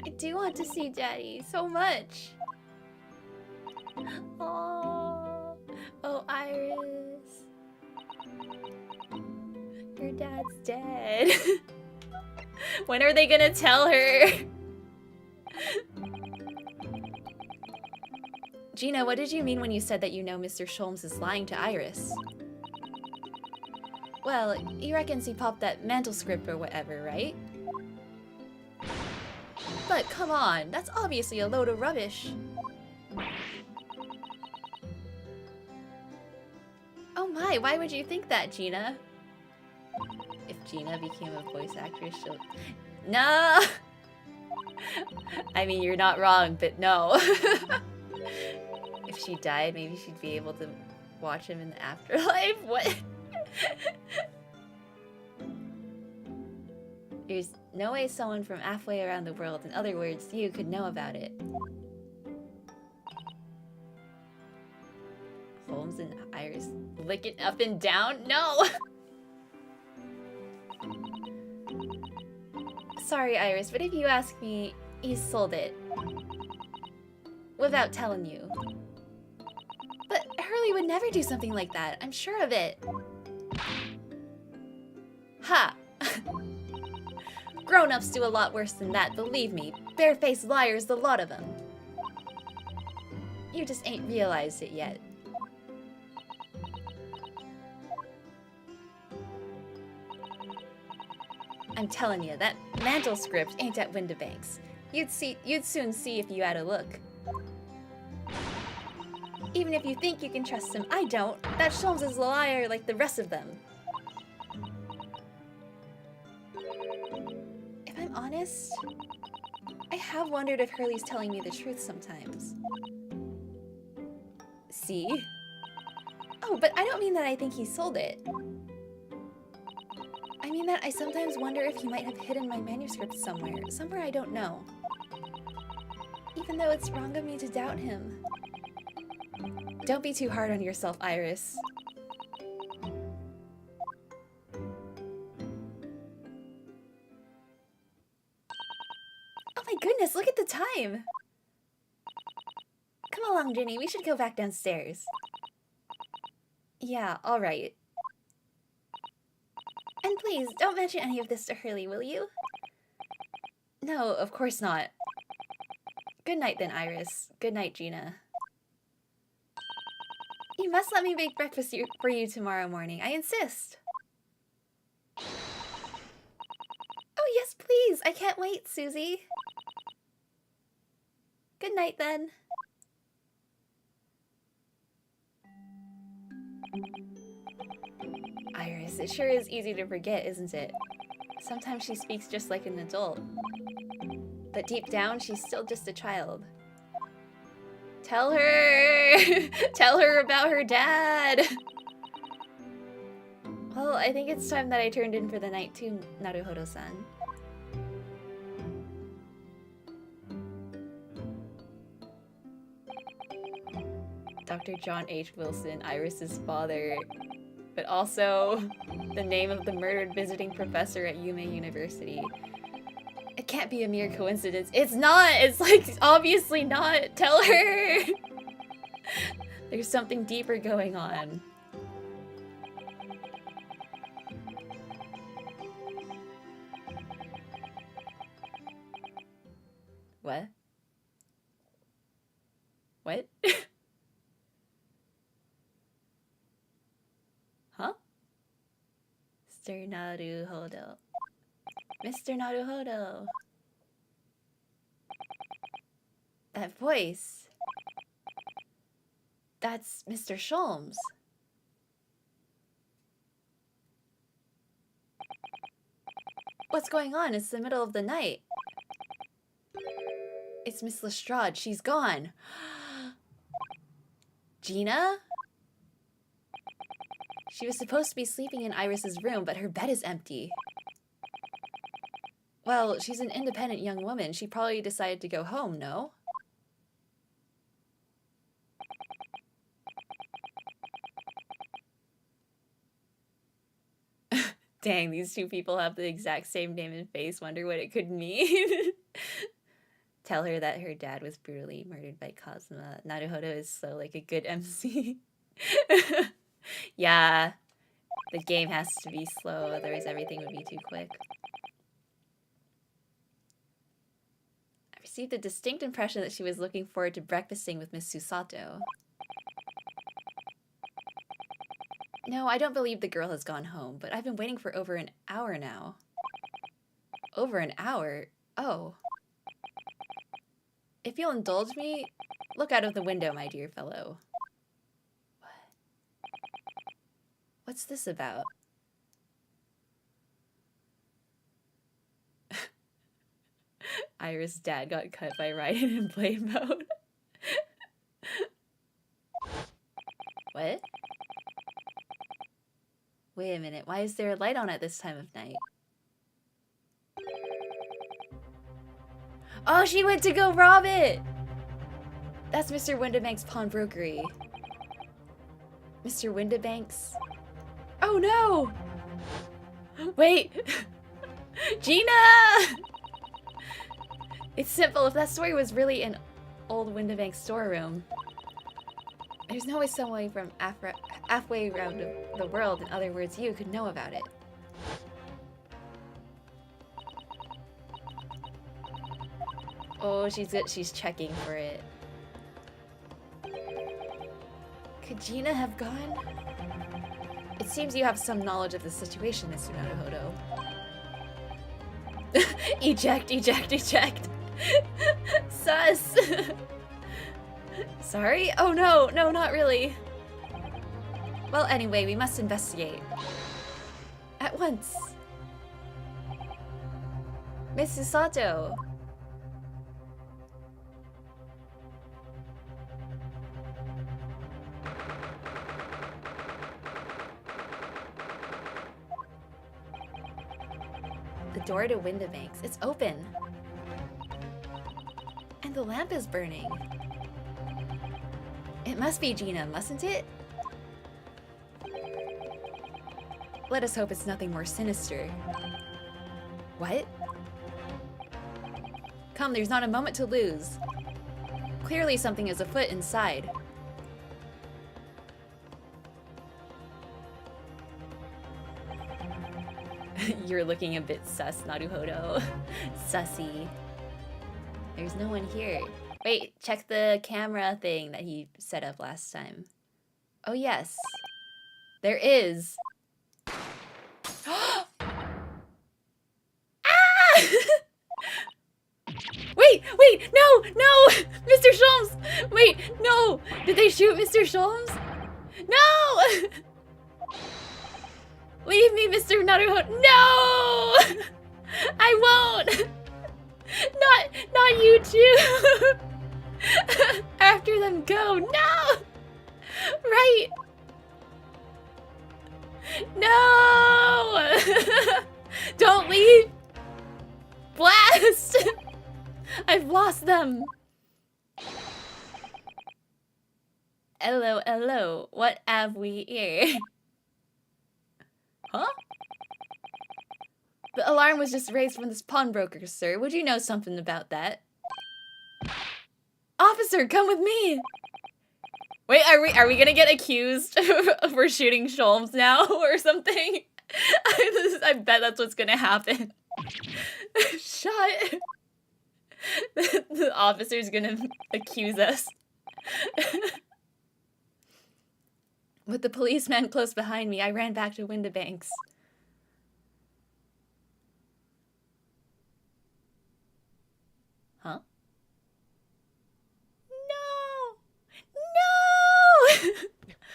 I do want to see Daddy so much. Oh, oh, Iris. Your dad's dead. When are they gonna tell her? Gina, what did you mean when you said that you know Mr. Sholmes is lying to Iris? Well, he reckons he popped that manuscript or whatever, right? But come on, that's obviously a load of rubbish. Oh my, why would you think that, Gina? If Gina became a voice actress, she'll... No! I mean, you're not wrong, but no. If she died, maybe she'd be able to watch him in the afterlife? What? There's no way someone from halfway around the world, in other words, you, could know about it. Holmes and Iris lick it up and down? No! Sorry, Iris, but if you ask me, he's sold it. Without telling you. But Hurley would never do something like that. I'm sure of it. Ha! Grown-ups do a lot worse than that, believe me. Barefaced liars, the lot of them. You just ain't realized it yet. I'm telling you, that mantle script ain't at Windibanks. You'd soon see if you had a look. Even if you think you can trust him, I don't. That Sholmes is a liar like the rest of them. If I'm honest, I have wondered if Hurley's telling me the truth sometimes. See? Oh, but I don't mean that I think he sold it. I mean that I sometimes wonder if he might have hidden my manuscript somewhere I don't know. Even though it's wrong of me to doubt him. Don't be too hard on yourself, Iris. Oh my goodness, look at the time! Come along, Ginny, we should go back downstairs. Yeah, alright. And please, don't mention any of this to Hurley, will you? No, of course not. Good night then, Iris. Good night, Gina. You must let me make breakfast for you tomorrow morning. I insist. Oh, yes, please. I can't wait, Susie. Good night, then. Iris, it sure is easy to forget, isn't it? Sometimes she speaks just like an adult. But deep down, she's still just a child. Tell her! Tell her about her dad! Well, I think it's time that I turned in for the night too, Naruhodo-san. Dr. John H. Wilson, Iris's father, but also the name of the murdered visiting professor at Yume University. It can't be a mere coincidence. It's not! It's like, obviously not! Tell her! There's something deeper going on. What? What? Huh? Mr. Naruhodo. Mr. Naruhodo. That voice. That's Mr. Sholmes. What's going on? It's the middle of the night. It's Miss Lestrade. She's gone. Gina? She was supposed to be sleeping in Iris's room, but her bed is empty. Well, she's an independent young woman. She probably decided to go home, no? Dang, these two people have the exact same name and face. Wonder what it could mean. Tell her that her dad was brutally murdered by Kazuma. Naruhodo is so like a good MC. Yeah, the game has to be slow, otherwise everything would be too quick. I received a distinct impression that she was looking forward to breakfasting with Miss Susato. No, I don't believe the girl has gone home, but I've been waiting for over an hour now. Over an hour? Oh. If you'll indulge me, look out of the window, my dear fellow. What? What's this about? Iris' dad got cut by Raiden in blade mode. What? Wait a minute, why is there a light on at this time of night? Oh, she went to go rob it! That's Mr. Windibank's pawnbrokery. Mr. Windibank's? Oh no! Wait! Gina! It's simple, if that story was really an old Windibank storeroom, there's no way someone from halfway around the world, in other words you, could know about it. Oh, she's checking for it. Could Gina have gone? It seems you have some knowledge of the situation, Mr. Naruhodo. Eject, eject, eject. Sus. Sorry? Oh no, no, not really. Well, anyway, we must investigate. At once. Miss Susato. The door to Windibank's. It's open. And the lamp is burning. It must be Gina, mustn't it? Let us hope it's nothing more sinister. What? Come, there's not a moment to lose. Clearly something is afoot inside. You're looking a bit sus, Naruhodo. Sussy. There's no one here. Wait, check the camera thing that he set up last time. Oh yes. There is. Ah! Wait, no! Mr. Sholmes! Wait, no! Did they shoot Mr. Sholmes? No! Leave me, Mr. Naruhodo. No! I won't! Not you too! After them go, no! Right! No! Don't leave! Blast! I've lost them! Hello, what have we here? Huh? The alarm was just raised from this pawnbroker, sir. Would you know something about that? Officer, come with me! Wait, are we gonna get accused for shooting Sholmes now or something? I bet that's what's gonna happen. Shut. The officer's gonna accuse us. With the policeman close behind me, I ran back to Windibank's. Huh? No!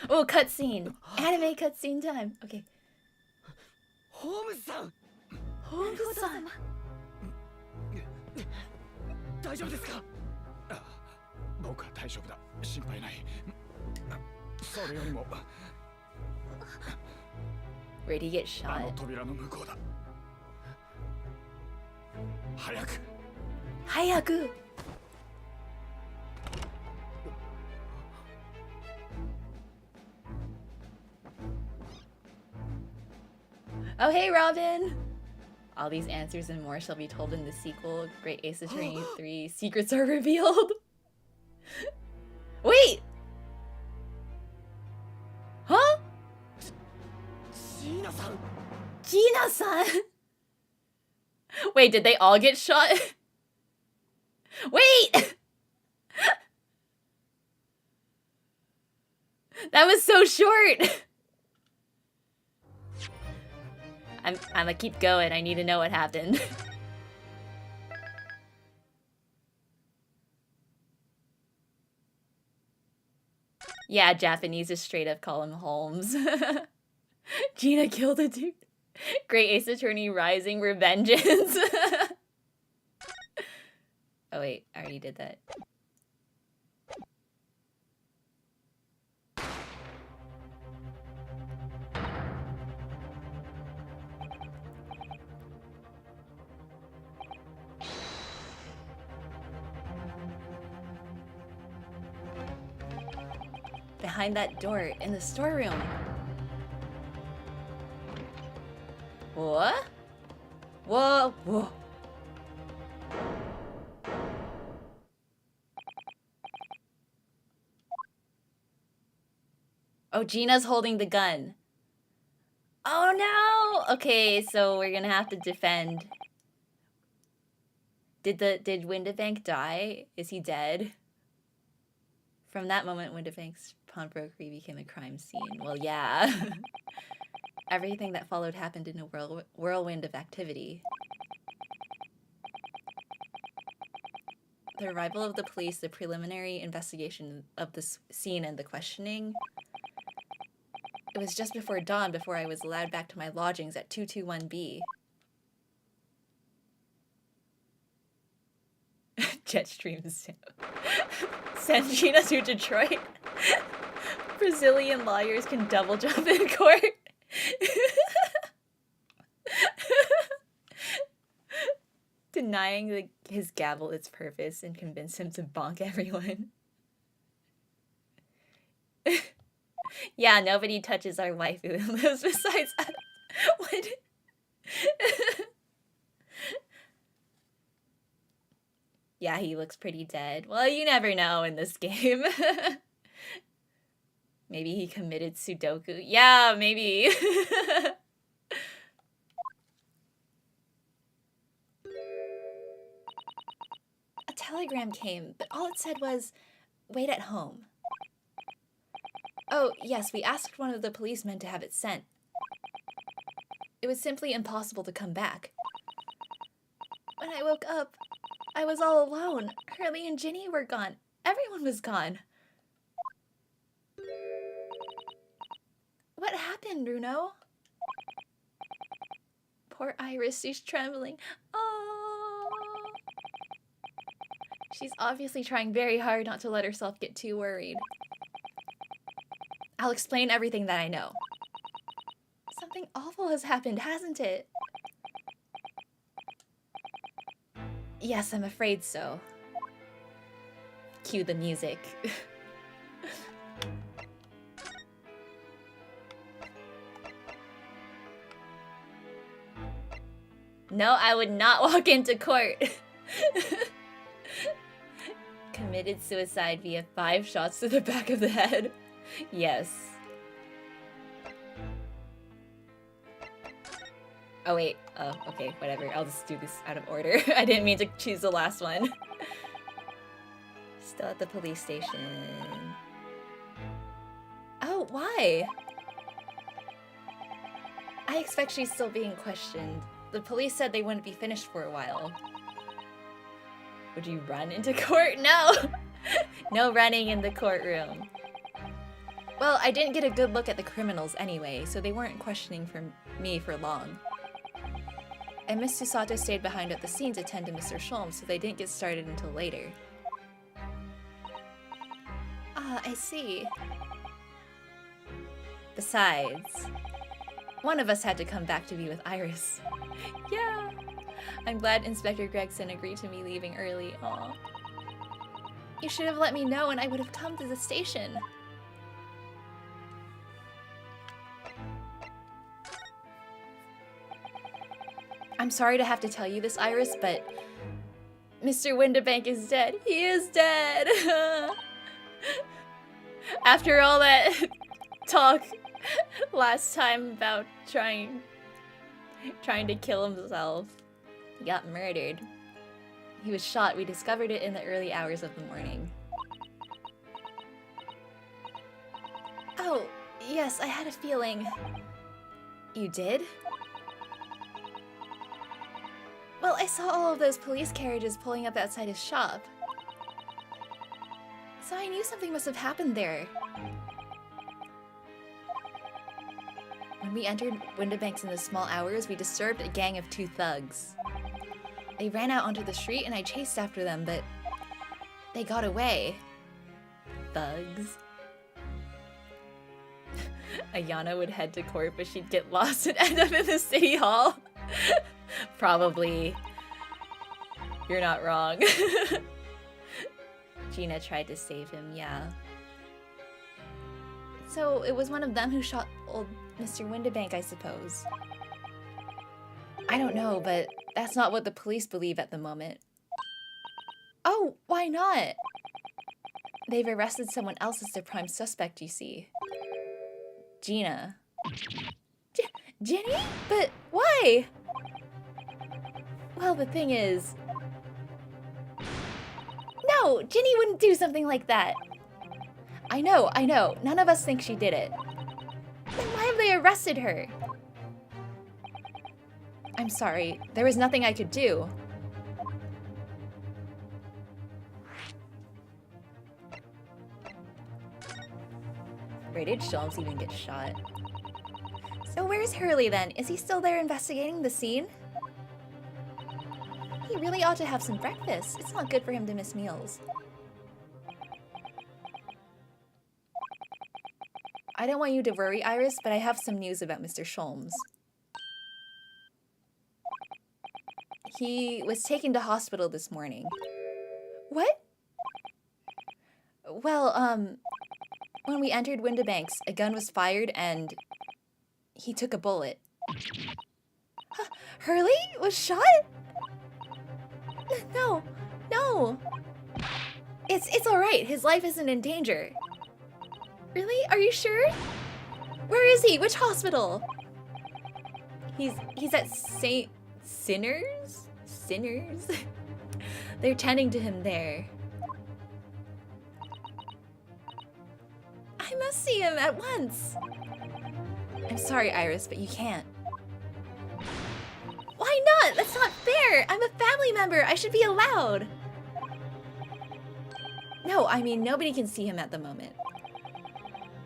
Oh, cutscene. Anime cutscene time. Okay. Holmes-san! Holmes-san! 大丈夫ですか？僕は大丈夫だ。心配ない。それよりも Where'd he get あ shot? の扉の向こうだ。早く。早く! Oh, hey, Robin! All these answers and more shall be told in the sequel. Great Ace Attorney 3 secrets are revealed. Wait! Huh? Gina-san! Gina-san! Wait, did they all get shot? Wait! That was so short! I'm gonna keep going. I need to know what happened. Yeah, Japanese is straight up call him Holmes. Gina killed a dude. Great Ace Attorney Rising Revengeance. Oh wait, I already did that. Behind that door in the storeroom. What? Whoa, whoa. Oh, Gina's holding the gun. Oh no! Okay, so we're gonna have to defend. Did Windibank die? Is he dead? From that moment, Windibank's pawnbrokery became a crime scene. Well, yeah. Everything that followed happened in a whirlwind of activity. The arrival of the police, the preliminary investigation of the scene and the questioning. It was just before dawn before I was allowed back to my lodgings at 221B. Jetstream send Gina to Detroit. Brazilian lawyers can double jump in court. Denying his gavel its purpose and convince him to bonk everyone. Yeah, nobody touches our waifu who lives besides us. What? Yeah, he looks pretty dead. Well, you never know in this game. Maybe he committed Sudoku. Yeah, maybe. A telegram came, but all it said was, "Wait at home." Oh, yes, we asked one of the policemen to have it sent. It was simply impossible to come back. When I woke up, I was all alone. Hurley and Ginny were gone. Everyone was gone. What happened, Bruno? Poor Iris, she's trembling. Oh. She's obviously trying very hard not to let herself get too worried. I'll explain everything that I know. Something awful has happened, hasn't it? Yes, I'm afraid so. Cue the music. No, I would not walk into court. Committed suicide via 5 shots to the back of the head. Yes. Oh wait, oh, okay, whatever. I'll just do this out of order. I didn't mean to choose the last one. Still at the police station. Oh, why? I expect she's still being questioned. The police said they wouldn't be finished for a while. Would you run into court? No! No running in the courtroom. Well, I didn't get a good look at the criminals anyway, so they weren't questioning me for long. And Miss Susato stayed behind at the scene to tend to Mr. Sholmes, so they didn't get started until later. Ah, I see. Besides, one of us had to come back to be with Iris. Yeah. I'm glad Inspector Gregson agreed to me leaving early. Aw. You should have let me know and I would have come to the station. I'm sorry to have to tell you this, Iris, but Mr. Windibank is dead. He is dead! After all that talk last time about trying to kill himself, he got murdered. He was shot. We discovered it in the early hours of the morning. Oh, yes, I had a feeling. You did? Well, I saw all of those police carriages pulling up outside his shop. So I knew something must have happened there. When we entered Windibanks in the small hours, we disturbed a gang of 2 thugs. They ran out onto the street and I chased after them, but they got away. Thugs. Ayana would head to court, but she'd get lost and end up in the city hall. Probably. You're not wrong. Gina tried to save him, yeah. So it was one of them who shot old Mr. Windibank, I suppose. I don't know, but that's not what the police believe at the moment. Oh, why not? They've arrested someone else as the prime suspect, you see. Gina. Jenny? But why? Well, the thing is... No, Ginny wouldn't do something like that. I know. None of us think she did it. Then why have they arrested her? I'm sorry. There was nothing I could do. Where did Sholmes even get shot? So where's Hurley then? Is he still there investigating the scene? He really ought to have some breakfast. It's not good for him to miss meals. I don't want you to worry, Iris, but I have some news about Mr. Sholmes. He was taken to hospital this morning. What? Well, when we entered Windibanks, a gun was fired and he took a bullet. Huh, Hurley was shot? No. It's all right. His life isn't in danger. Really? Are you sure? Where is he? Which hospital? He's at St. Sinners? They're tending to him there. I must see him at once. I'm sorry, Iris, but you can't. Why not? That's not fair. I'm a family member. I should be allowed. No, I mean, nobody can see him at the moment.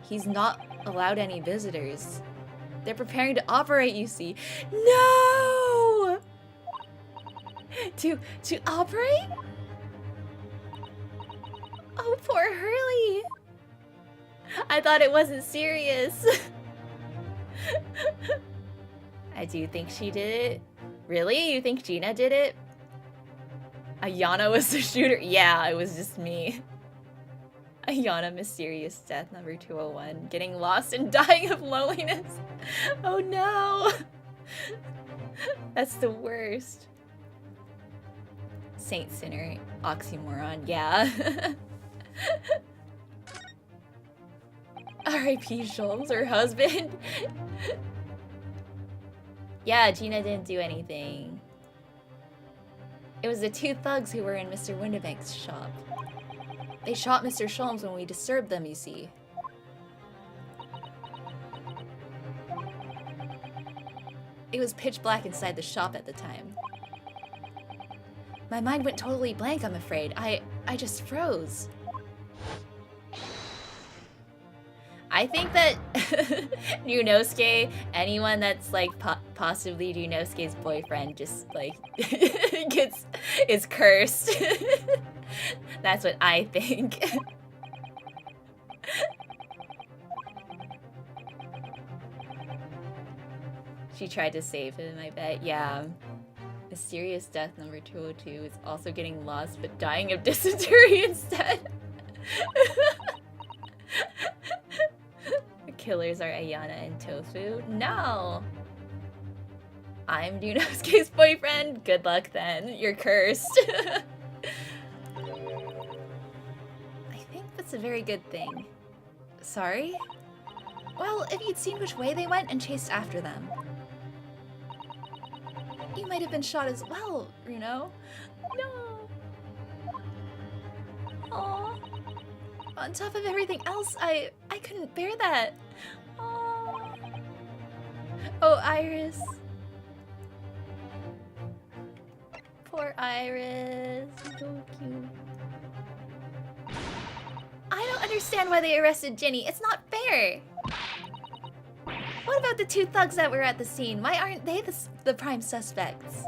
He's not allowed any visitors. They're preparing to operate, you see. No! To operate? Oh, poor Hurley. I thought it wasn't serious. I do think she did it. Really? You think Gina did it? Ayana was the shooter? Yeah, it was just me. Ayana, mysterious death number 201. Getting lost and dying of loneliness. Oh no. That's the worst. Saint Sinner, oxymoron, yeah. R.I.P. Sholmes, her husband. Yeah, Gina didn't do anything. It was the 2 thugs who were in Mr. Windibank's shop. They shot Mr. Sholmes when we disturbed them, you see. It was pitch black inside the shop at the time. My mind went totally blank, I'm afraid. I just froze. I think that Ryunosuke, anyone that's like possibly Ryunosuke's boyfriend, just like is cursed. That's what I think. She tried to save him, I bet. Yeah. Mysterious death number 202 is also getting lost but dying of dysentery instead. The killers are Ayana and Tofu. No! I'm Dunosuke's boyfriend. Good luck then. You're cursed. I think that's a very good thing. Sorry? Well, if you'd seen which way they went and chased after them. You might have been shot as well, Runo. No. Aww. On top of everything else, I couldn't bear that. Aww. Oh, Iris. Poor Iris. So cute. I don't understand why they arrested Ginny. It's not fair. What about the two thugs that were at the scene? Why aren't they the prime suspects?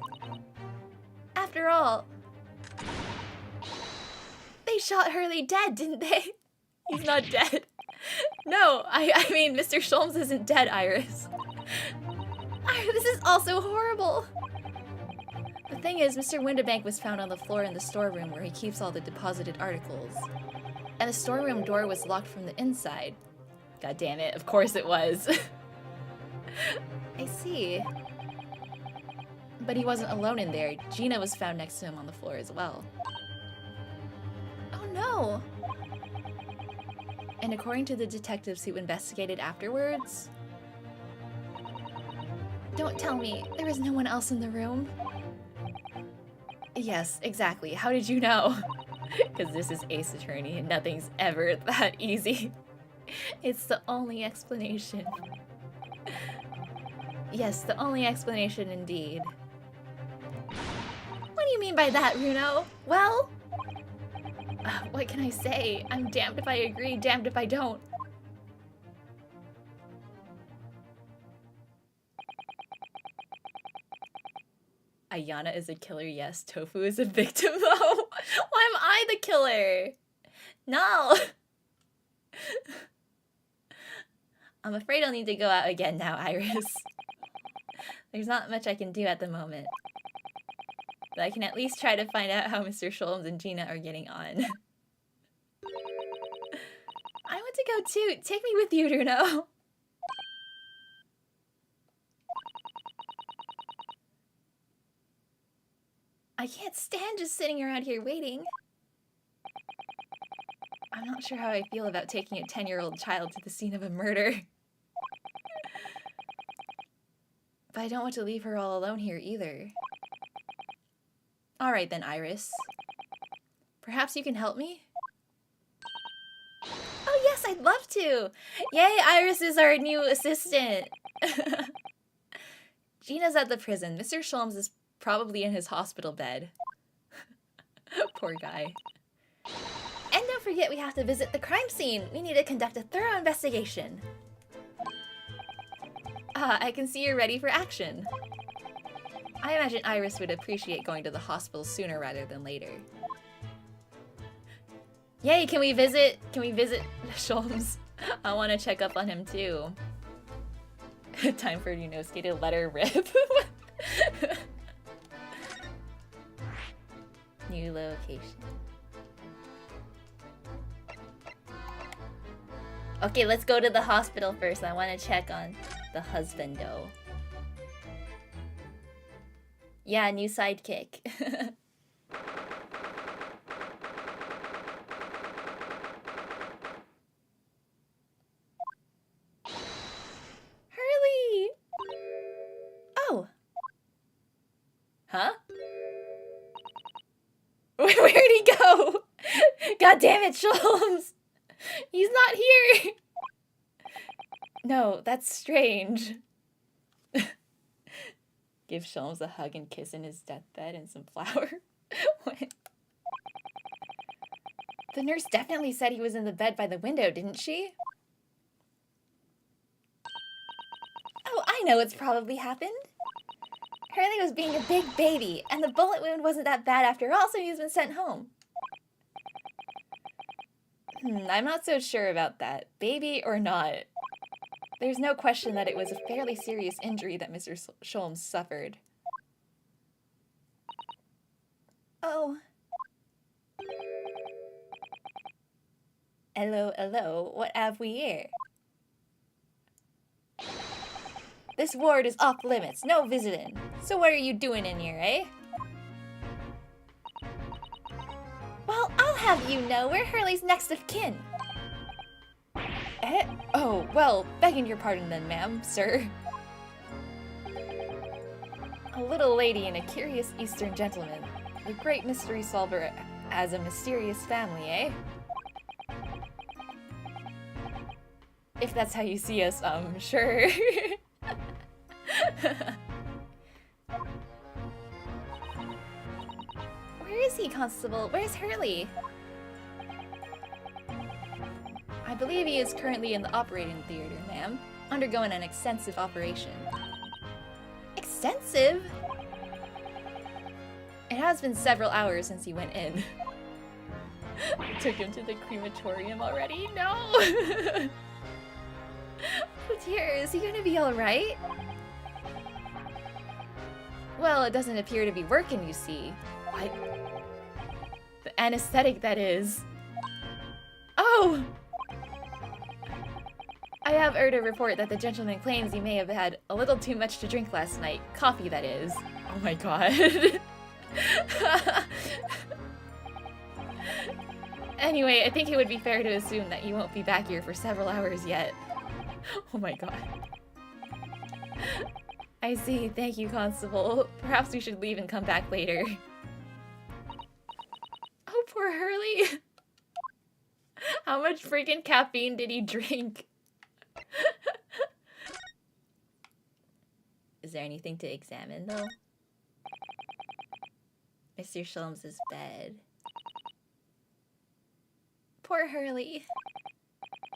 After all, they shot Hurley dead, didn't they? He's not dead. No, I mean, Mr. Sholmes isn't dead, Iris. This is also horrible. The thing is, Mr. Windibank was found on the floor in the storeroom where he keeps all the deposited articles. And the storeroom door was locked from the inside. God damn it, of course it was. I see. But he wasn't alone in there. Gina was found next to him on the floor as well. Oh no! And according to the detectives who investigated afterwards... Don't tell me, there was no one else in the room? Yes, exactly. How did you know? Because this is Ace Attorney and nothing's ever that easy. It's the only explanation. Yes, the only explanation indeed. What do you mean by that, Runo? Well, what can I say? I'm damned if I agree, damned if I don't. Ayana is a killer, yes. Tofu is a victim, though. Why am I the killer? No! I'm afraid I'll need to go out again now, Iris. There's not much I can do at the moment. But I can at least try to find out how Mr. Sholmes and Gina are getting on. I want to go too. Take me with you, Runo. I can't stand just sitting around here waiting. I'm not sure how I feel about taking a 10-year-old child to the scene of a murder. But I don't want to leave her all alone here either. Alright then, Iris. Perhaps you can help me? Oh yes, I'd love to! Yay, Iris is our new assistant! Gina's at the prison. Mr. Sholmes is probably in his hospital bed. Poor guy. And don't forget we have to visit the crime scene. We need to conduct a thorough investigation. I can see you're ready for action. I imagine Iris would appreciate going to the hospital sooner rather than later. Yay, can we visit Sholmes? I want to check up on him too. Time for Yunosuke to let her rip. New location. Okay, let's go to the hospital first. I want to check on the husbando. Yeah, new sidekick. Hurley! Oh! Huh? Where'd he go? God damn it, Sholmes! He's not here! No, that's strange. Give Sholmes a hug and kiss in his deathbed and some flour. What? The nurse definitely said he was in the bed by the window, didn't she? Oh, I know what's probably happened. Hurley was being a big baby, and the bullet wound wasn't that bad after all, so he's been sent home. I'm not so sure about that. Baby or not. There's no question that it was a fairly serious injury that Mr. Sholmes suffered. Oh. Hello, hello. What have we here? This ward is off limits. No visiting. So what are you doing in here, eh? Well, I'll have you know we're Hurley's next of kin. Eh? Oh, well, begging your pardon then, ma'am, sir. A little lady and a curious Eastern gentleman. A great mystery solver as a mysterious family, eh? If that's how you see us, sure. Where is he, Constable? Where's Hurley? I believe he is currently in the operating theater, ma'am, undergoing an extensive operation. Extensive? It has been several hours since he went in. Took him to the crematorium already? No! Oh dear, is he gonna be alright? Well, it doesn't appear to be working, you see. What? The anesthetic, that is. Oh! I have heard a report that the gentleman claims he may have had a little too much to drink last night. Coffee, that is. Oh my god. Anyway, I think it would be fair to assume that you won't be back here for several hours yet. Oh my god. I see. Thank you, Constable. Perhaps we should leave and come back later. Oh, poor Hurley. How much freaking caffeine did he drink? Is there anything to examine, though? Mr. Sholmes' bed. Poor Hurley.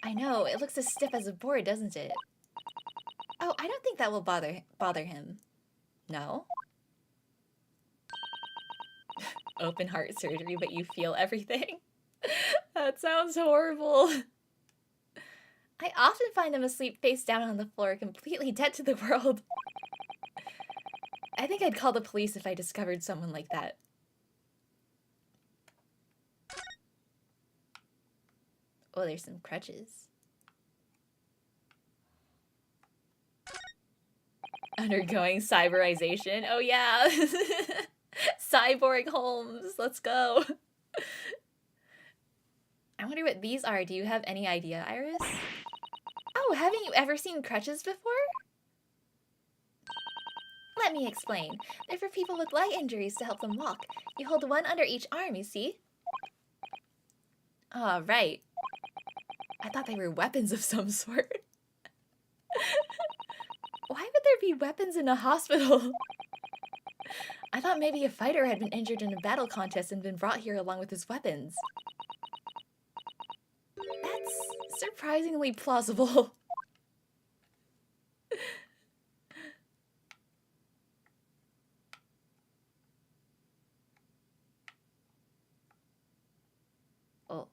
I know, it looks as stiff as a board, doesn't it? Oh, I don't think that will bother him. No? Open heart surgery, but you feel everything? That sounds horrible. I often find him asleep face down on the floor, completely dead to the world. I think I'd call the police if I discovered someone like that. Oh, there's some crutches. Undergoing cyberization. Oh yeah. Cyborg Holmes. Let's go. I wonder what these are. Do you have any idea, Iris? Oh, haven't you ever seen crutches before? Let me explain. They're for people with leg injuries to help them walk. You hold one under each arm, you see? Ah, right. I thought they were weapons of some sort. Why would there be weapons in a hospital? I thought maybe a fighter had been injured in a battle contest and been brought here along with his weapons. That's surprisingly plausible. Oh.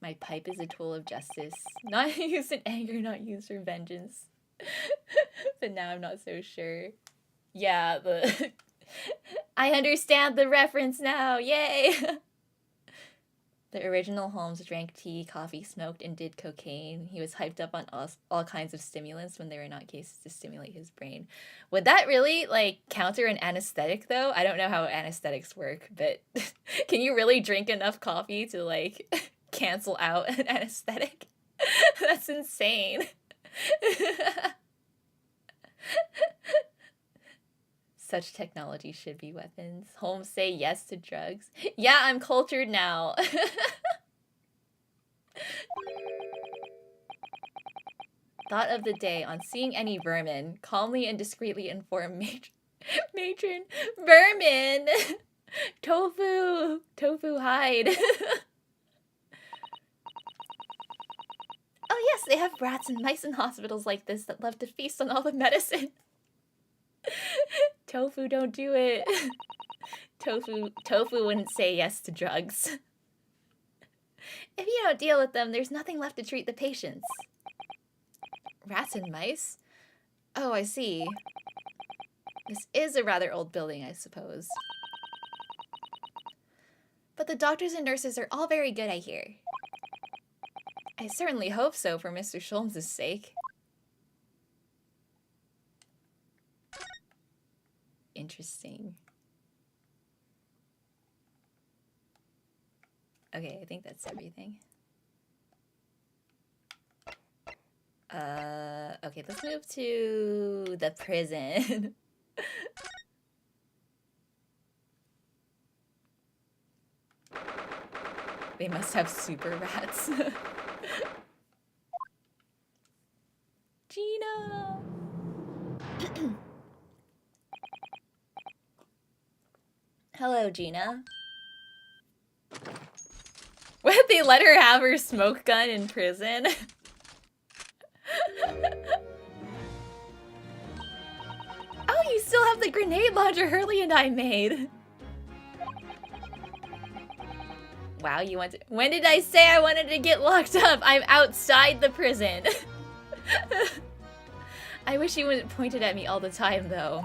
My pipe is a tool of justice. Not used in anger, not used for vengeance. But now I'm not so sure. Yeah, I understand the reference now. Yay! The original Holmes drank tea, coffee, smoked, and did cocaine. He was hyped up on all kinds of stimulants when they were not cases to stimulate his brain. Would that really, like, counter an anesthetic, though? I don't know how anesthetics work, but can you really drink enough coffee to, like, cancel out an anesthetic? That's insane. Such technology should be weapons. Holmes say yes to drugs. Yeah, I'm cultured now. Thought of the day on seeing any vermin. Calmly and discreetly inform matron. Vermin! Tofu! Tofu hide. Oh yes, they have rats and mice in hospitals like this that love to feast on all the medicine. Tofu, don't do it. Tofu wouldn't say yes to drugs. If you don't deal with them, there's nothing left to treat the patients. Rats and mice? Oh, I see. This is a rather old building, I suppose. But the doctors and nurses are all very good, I hear. I certainly hope so for Mr. Sholmes' sake. Interesting. Okay, I think that's everything. Okay, let's move to the prison. They must have super rats. Gina! Hello, Gina. What, they let her have her smoke gun in prison? Oh, you still have the grenade launcher Hurley and I made. Wow, you want to— when did I say I wanted to get locked up? I'm outside the prison. I wish you wouldn't point it at me all the time, though.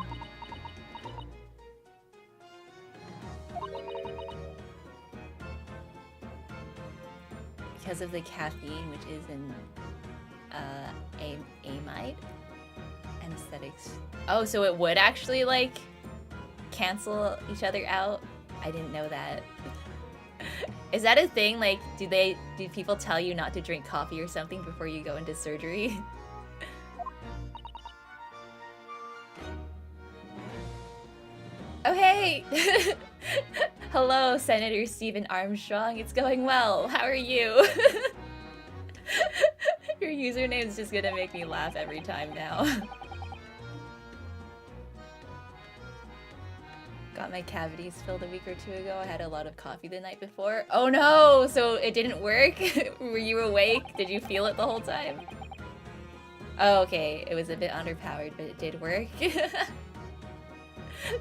Because of the caffeine, which is an amide anesthetics. Oh, so it would actually like cancel each other out? I didn't know that. Is that a thing? Like, do people tell you not to drink coffee or something before you go into surgery? Oh, hey! Hello, Senator Stephen Armstrong. It's going well. How are you? Your username is just gonna make me laugh every time now. Got my cavities filled a week or two ago. I had a lot of coffee the night before. Oh no! So it didn't work? Were you awake? Did you feel it the whole time? Oh, okay. It was a bit underpowered, but it did work.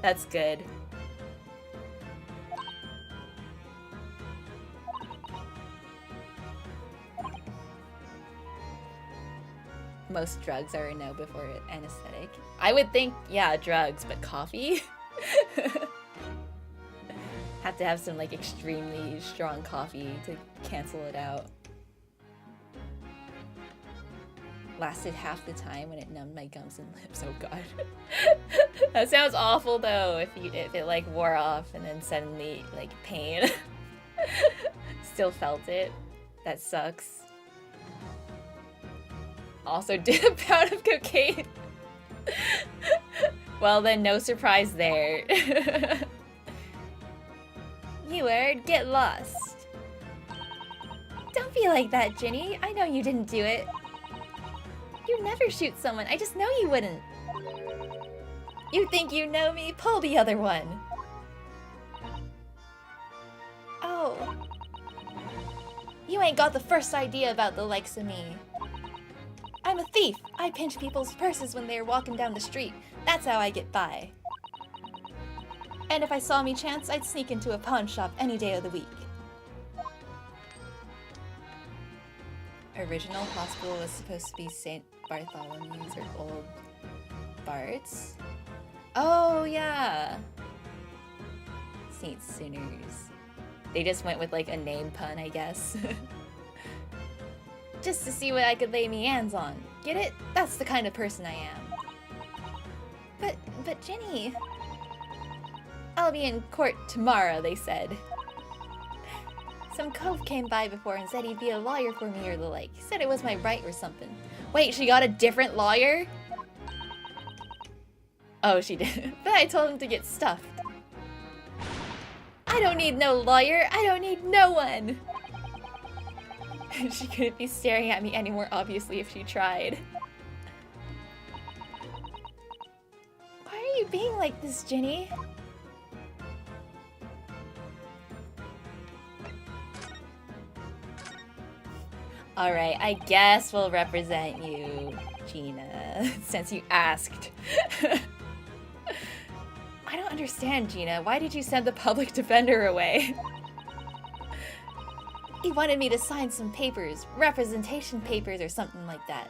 That's good. Most drugs are a no before anesthetic. I would think, yeah, drugs, but coffee? Have to have some like extremely strong coffee to cancel it out. Lasted half the time when it numbed my gums and lips. Oh god. That sounds awful though, if it like wore off and then suddenly like pain. Still felt it. That sucks. Also did a pound of cocaine. Well then, no surprise there. Eward, get lost. Don't be like that, Ginny. I know you didn't do it. You'd never shoot someone. I just know you wouldn't. You think you know me? Pull the other one. Oh. You ain't got the first idea about the likes of me. I'm a thief. I pinch people's purses when they're walking down the street. That's how I get by. And if I saw me chance, I'd sneak into a pawn shop any day of the week. Original hospital was supposed to be St. Bartholomew's or Old Bart's. Oh, yeah. St. Sinners. They just went with like a name pun, I guess. Just to see what I could lay me hands on. Get it? That's the kind of person I am. But Ginny... I'll be in court tomorrow, they said. Some cove came by before and said he'd be a lawyer for me or the like. He said it was my right or something. Wait, she got a different lawyer? Oh, she did. But I told him to get stuffed. I don't need no lawyer. I don't need no one. She couldn't be staring at me any more obviously if she tried. Why are you being like this, Ginny? Alright, I guess we'll represent you, Gina, since you asked. I don't understand, Gina. Why did you send the public defender away? He wanted me to sign some papers, representation papers or something like that.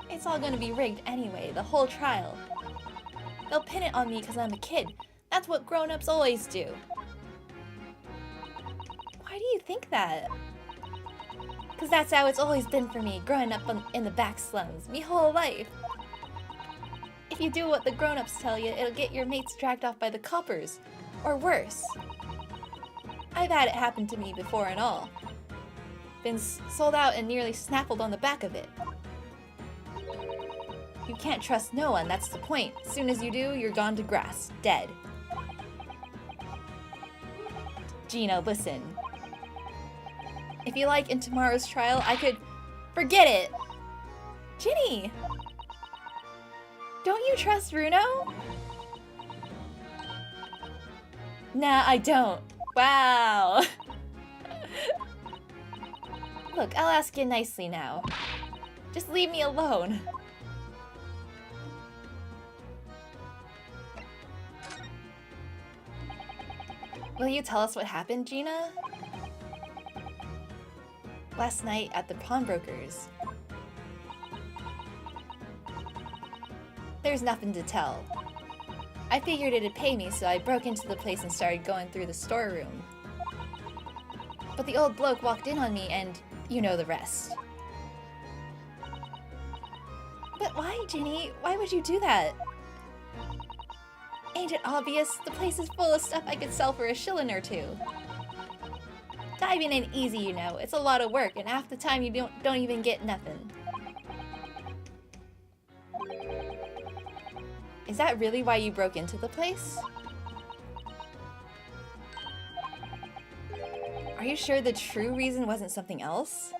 It's all gonna be rigged anyway, the whole trial. They'll pin it on me because I'm a kid. That's what grown-ups always do. Why do you think that? Because that's how it's always been for me, growing up in the back slums, me whole life. If you do what the grown-ups tell you, it'll get your mates dragged off by the coppers. Or worse. I've had it happen to me before and all. Been sold out and nearly snaffled on the back of it. You can't trust no one, that's the point. As soon as you do, you're gone to grass, dead. Gina, listen. If you like in tomorrow's trial, I could... Forget it! Ginny! Don't you trust Runo? Nah, I don't. Wow! Look, I'll ask you nicely now. Just leave me alone. Will you tell us what happened, Gina? Last night at the pawnbroker's. There's nothing to tell. I figured it'd pay me, so I broke into the place and started going through the storeroom. But the old bloke walked in on me and you know the rest. But why, Ginny? Why would you do that? Ain't it obvious? The place is full of stuff I could sell for a shilling or two. Diving in easy, you know. It's a lot of work, and half the time you don't even get nothing. Is that really why you broke into the place? Are you sure the true reason wasn't something else?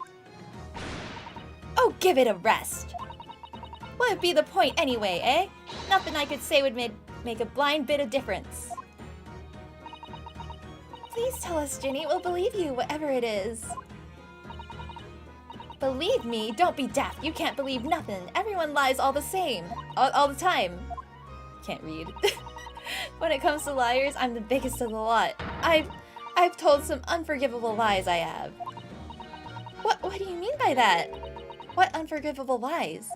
Oh, give it a rest! What would be the point anyway, eh? Nothing I could say would make a blind bit of difference. Please tell us, Ginny. We'll believe you, whatever it is. Believe me? Don't be daft. You can't believe nothing. Everyone lies all the same. All the time. Can't read. When it comes to liars, I'm the biggest of the lot. I've told some unforgivable lies, I have. What do you mean by that? What unforgivable lies?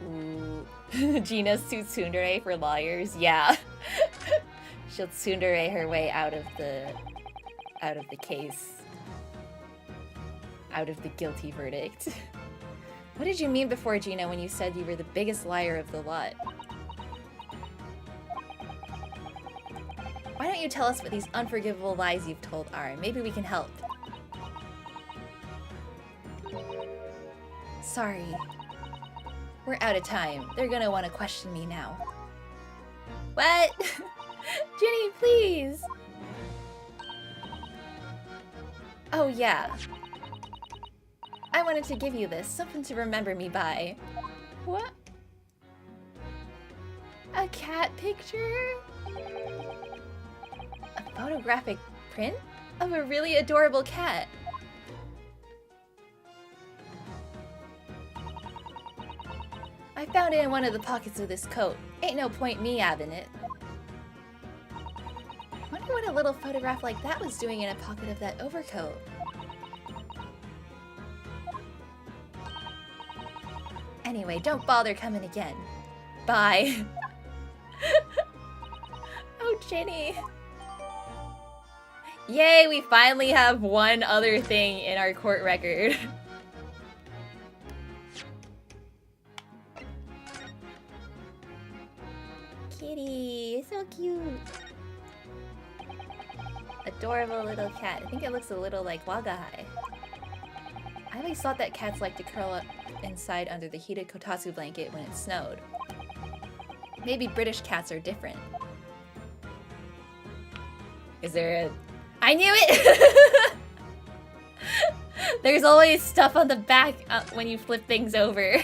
Ooh. Gina's too tsundere for liars. Yeah. She'll tsundere her way out of the case. Out of the guilty verdict. What did you mean before, Gina, when you said you were the biggest liar of the lot? Why don't you tell us what these unforgivable lies you've told are? Maybe we can help. Sorry. We're out of time. They're gonna want to question me now. What? Ginny, please! Oh yeah. I wanted to give you this, something to remember me by. What? A cat picture? A photographic print of a really adorable cat. I found it in one of the pockets of this coat. Ain't no point me having it. I wonder what a little photograph like that was doing in a pocket of that overcoat. Anyway, don't bother coming again. Bye. Oh, Ginny. Yay, we finally have one other thing in our court record. Kitty, so cute. Adorable little cat. I think it looks a little like Wagahai. I always thought that cats like to curl up inside under the heated kotatsu blanket when it snowed. Maybe British cats are different. Is there a... I knew it! There's always stuff on the back when you flip things over.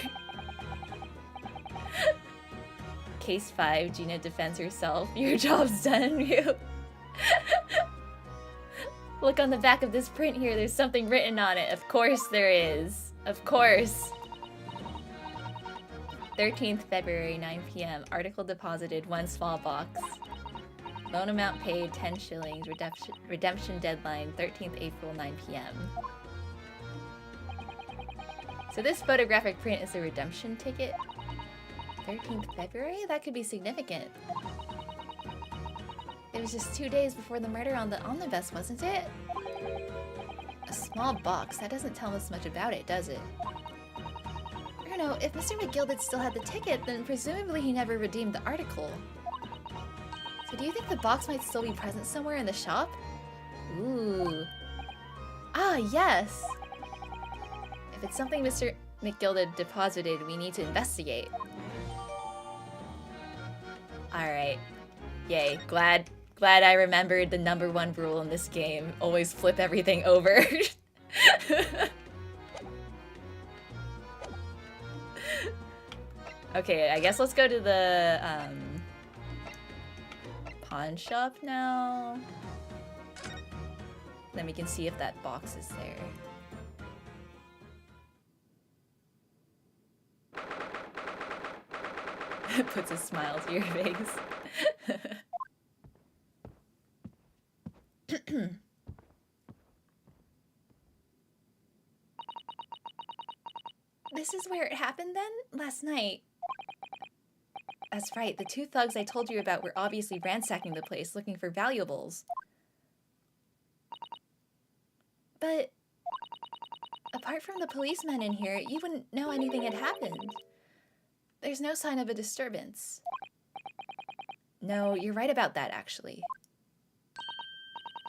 Case 5, Gina defends herself. Your job's done, Ryu. Look on the back of this print here, there's something written on it. Of course there is. Of course. 13th February, 9 p.m. Article deposited, 1 small box. Loan amount paid, 10 shillings. Redemption deadline, 13th April, 9 p.m. So this photographic print is a redemption ticket? 13th February? That could be significant. It was just 2 days before the murder on the omnibus, wasn't it? A small box. That doesn't tell us much about it, does it? I don't know. If Mr. McGilded still had the ticket, then presumably he never redeemed the article. So do you think the box might still be present somewhere in the shop? Ooh. Ah, yes! If it's something Mr. McGilded deposited, we need to investigate. Alright. Yay. Glad I remembered the #1 rule in this game. Always flip everything over. Okay, I guess let's go to the pawn shop now. Then we can see if that box is there. Puts a smile to your face. This is where it happened then? Last night. That's right, the 2 thugs I told you about were obviously ransacking the place looking for valuables. But apart from the policemen in here, you wouldn't know anything had happened. There's no sign of a disturbance. No, you're right about that, actually.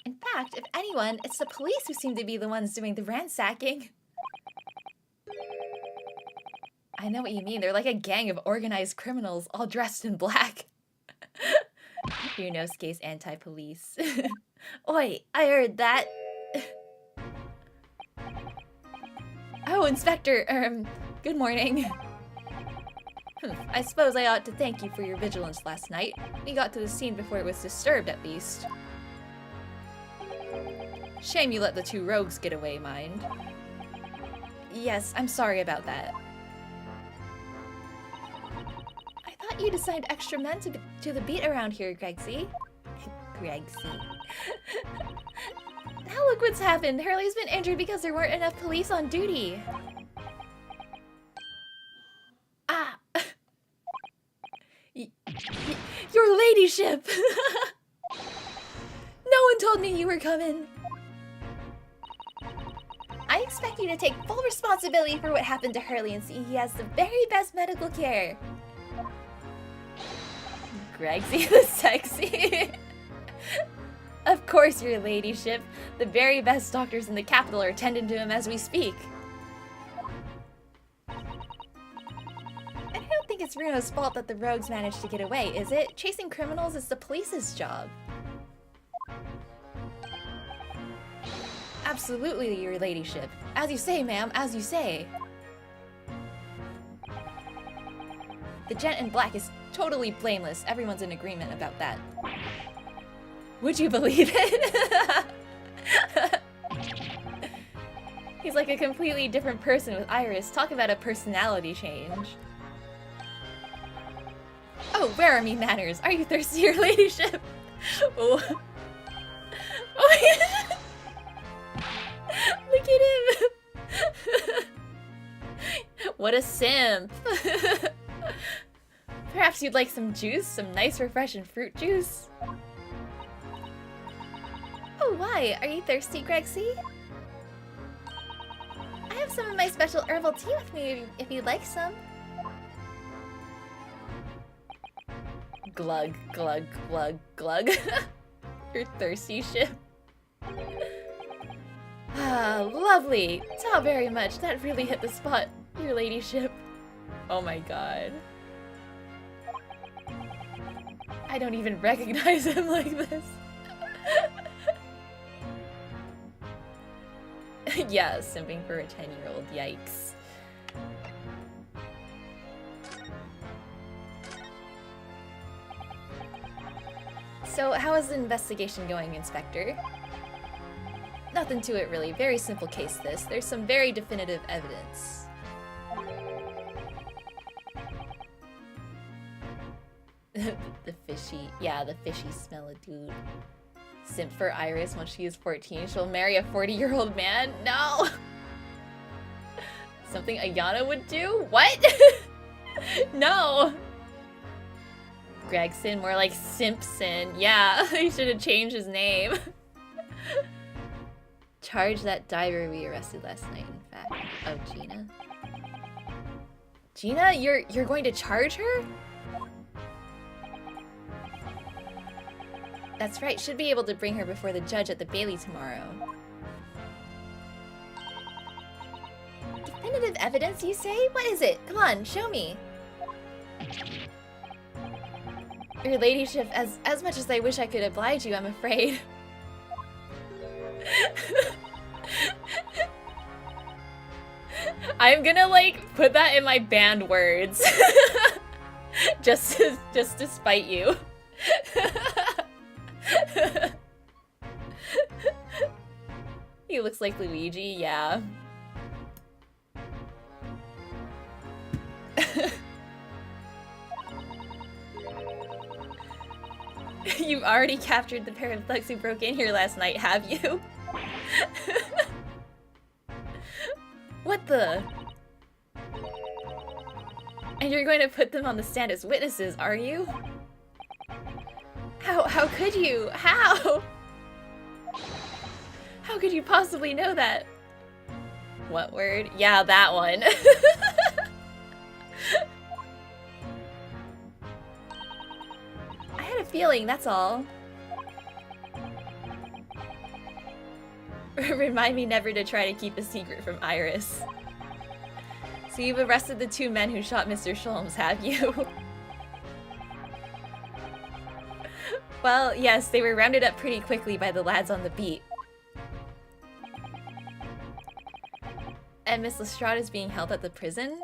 In fact, if anyone, it's the police who seem to be the ones doing the ransacking. I know what you mean. They're like a gang of organized criminals, all dressed in black. Yunosuke's anti-police. Oi, I heard that. Oh, Inspector, good morning. I suppose I ought to thank you for your vigilance last night. We got to the scene before it was disturbed, at least. Shame you let the 2 rogues get away, mind. Yes, I'm sorry about that. I thought you'd assigned extra men to the beat around here, Gregsy. Gregsy. Now look what's happened. Hurley's been injured because there weren't enough police on duty. Ah! Your ladyship! No one told me you were coming. I expect you to take full responsibility for what happened to Hurley and see he has the very best medical care. Gregsy the sexy. Of course, your ladyship. The very best doctors in the capital are tending to him as we speak. I don't think it's Runo's fault that the rogues managed to get away, is it? Chasing criminals is the police's job. Absolutely, your ladyship. As you say, ma'am, as you say. The gent in black is totally blameless. Everyone's in agreement about that. Would you believe it? He's like a completely different person with Iris. Talk about a personality change. Oh, where are me manners? Are you thirsty, your ladyship? Oh. Oh, yeah. Look at him! What a simp! Perhaps you'd like some juice? Some nice refreshing fruit juice? Oh, why? Are you thirsty, Gregsy? I have some of my special herbal tea with me if you'd like some. Glug, glug, glug, glug. Your thirsty ship. Ah, lovely! Tau very much. That really hit the spot, your ladyship. Oh my god. I don't even recognize him like this. Yeah, simping for a 10-year-old. Yikes. So, how is the investigation going, Inspector? Nothing to it, really. Very simple case, this. There's some very definitive evidence. The fishy, yeah, the fishy smell of dude. Simp for Iris once she is 14. She'll marry a 40-year-old man? No! Something Ayana would do? What? No! Gregson, more like Simpson. Yeah, he should have changed his name. Charge that diver we arrested last night, in fact. Oh, Gina. Gina, you're going to charge her? That's right, should be able to bring her before the judge at the Bailey tomorrow. Definitive evidence, you say? What is it? Come on, show me. Your ladyship, as much as I wish I could oblige you, I'm afraid. I'm gonna, like, put that in my banned words. just to spite you. He looks like Luigi, yeah. You've already captured the pair of thugs who broke in here last night, have you? What the? And you're going to put them on the stand as witnesses, are you? How could you? How? How could you possibly know that? What word? Yeah, that one. I had a feeling, that's all. Remind me never to try to keep a secret from Iris. So you've arrested the two men who shot Mr. Sholmes, have you? Well, yes, they were rounded up pretty quickly by the lads on the beat. And Miss Lestrade is being held at the prison?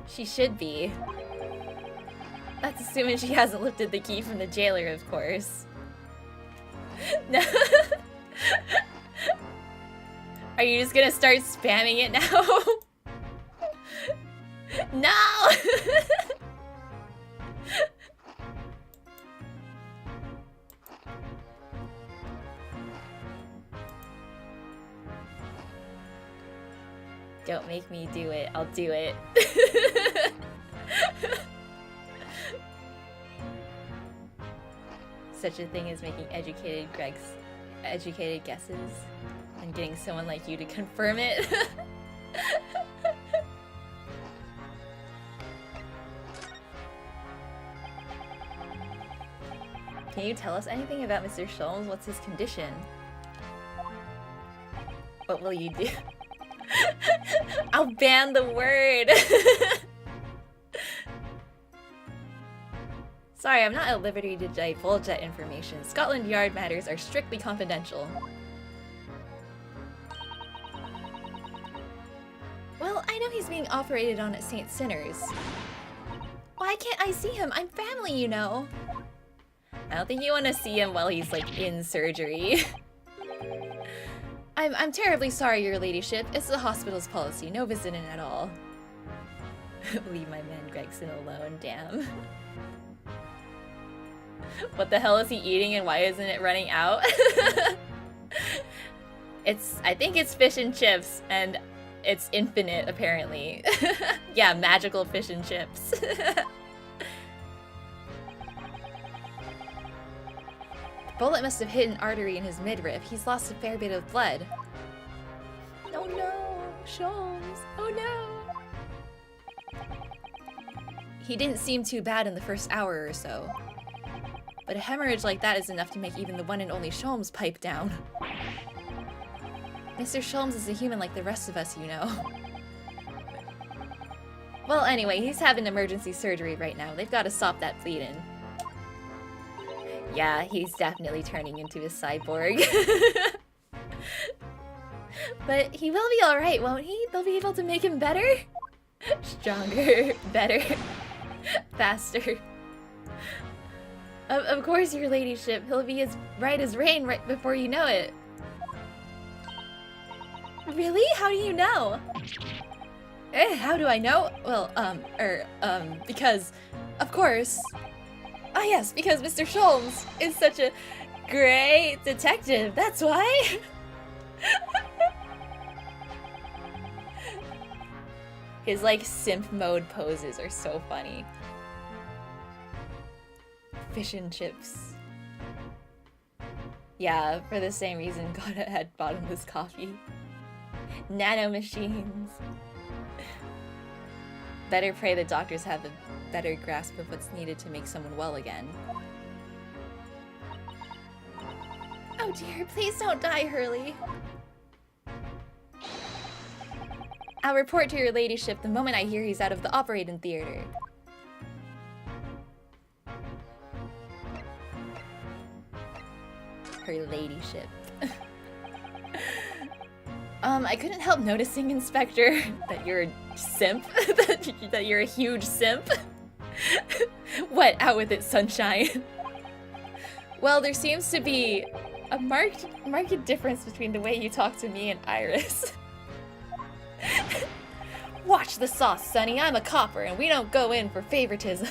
She should be. That's assuming she hasn't lifted the key from the jailer, of course. No. Are you just gonna start spamming it now? No! Don't make me do it. I'll do it. Such a thing as making educated guesses and getting someone like you to confirm it. Can you tell us anything about Mr. Sholmes? What's his condition? What will you do? I'll ban the word! Sorry, I'm not at liberty to divulge that information. Scotland Yard matters are strictly confidential. Well, I know he's being operated on at St. Sinner's. Why can't I see him? I'm family, you know. I don't think you want to see him while he's, like, in surgery. I'm terribly sorry, your ladyship. It's the hospital's policy. No visiting at all. Leave my man Gregson alone, damn. What the hell is he eating and why isn't it running out? I think it's fish and chips, and it's infinite, apparently. Yeah, magical fish and chips. The bullet must have hit an artery in his midriff. He's lost a fair bit of blood. Oh no, Sholmes. Oh no. He didn't seem too bad in the first hour or so. But a hemorrhage like that is enough to make even the one and only Sholmes pipe down. Mr. Sholmes is a human like the rest of us, you know. Well, anyway, he's having emergency surgery right now. They've got to stop that bleeding. Yeah, he's definitely turning into a cyborg. But he will be alright, won't he? They'll be able to make him better? Stronger, better, faster. Of course, your ladyship. He'll be as right as rain right before you know it. Really? How do you know? How do I know? Well, because, of course... Ah, yes, because Mr. Sholmes is such a great detective, that's why! His, like, simp mode poses are so funny. Fish and chips. Yeah, for the same reason God had bottomless coffee. Nano machines. Better pray the doctors have a better grasp of what's needed to make someone well again. Oh dear, please don't die, Hurley. I'll report to your ladyship the moment I hear he's out of the operating theater. Her ladyship. I couldn't help noticing, Inspector, that you're a simp. that you're a huge simp. What? Out with it, sunshine. Well, there seems to be a marked difference between the way you talk to me and Iris. Watch the sauce, Sonny. I'm a copper, and we don't go in for favoritism.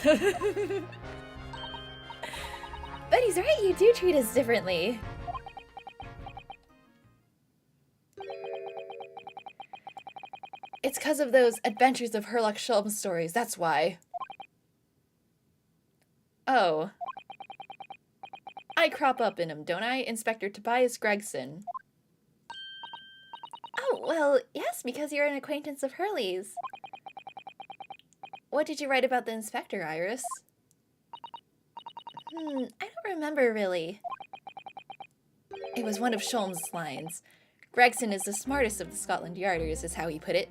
But he's right, you do treat us differently. It's because of those Adventures of Herlock Sholmes stories, that's why. Oh. I crop up in them, don't I, Inspector Tobias Gregson? Oh, well, yes, because you're an acquaintance of Hurley's. What did you write about the Inspector, Iris? I don't remember, really. It was one of Sholmes' lines. Gregson is the smartest of the Scotland Yarders, is how he put it.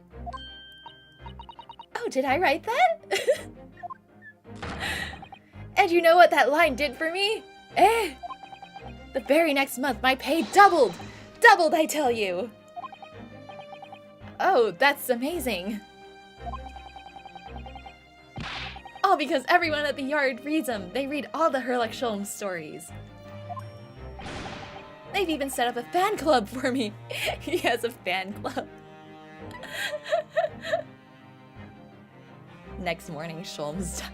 Oh, did I write that? And you know what that line did for me? The very next month, my pay doubled! Doubled, I tell you! Oh, that's amazing. All because everyone at the yard reads them. They read all the Herlock Sholmes stories. They've even set up a fan club for me. He has a fan club. Next morning, Sholmes died.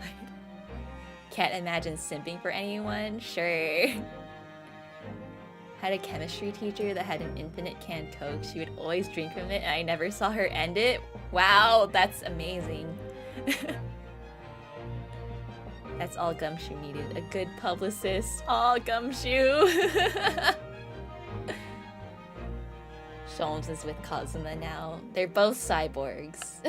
Can't imagine simping for anyone? Sure. Had a chemistry teacher that had an infinite canned Coke. She would always drink from it, and I never saw her end it. Wow, that's amazing. That's all Gumshoe needed. A good publicist. Aw, Gumshoe. Sholmes is with Cosima now. They're both cyborgs.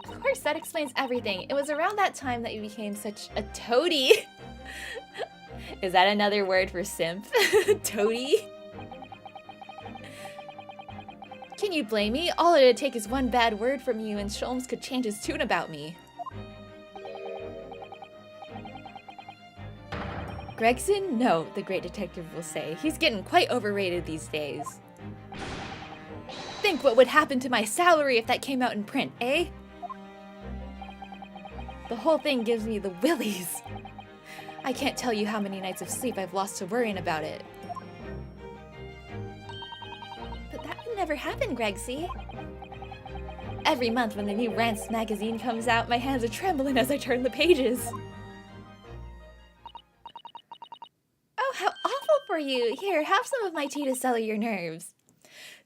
Of course, that explains everything. It was around that time that you became such a toady. Is that another word for simp? Toady? Can you blame me? All it'd take is one bad word from you and Sholmes could change his tune about me. Gregson? No, the great detective will say. He's getting quite overrated these days. Think what would happen to my salary if that came out in print, eh? The whole thing gives me the willies. I can't tell you how many nights of sleep I've lost to worrying about it. But that would never happen, Gregsy. Every month when the new Rants magazine comes out, my hands are trembling as I turn the pages. Oh, how awful for you. Here, have some of my tea to settle your nerves.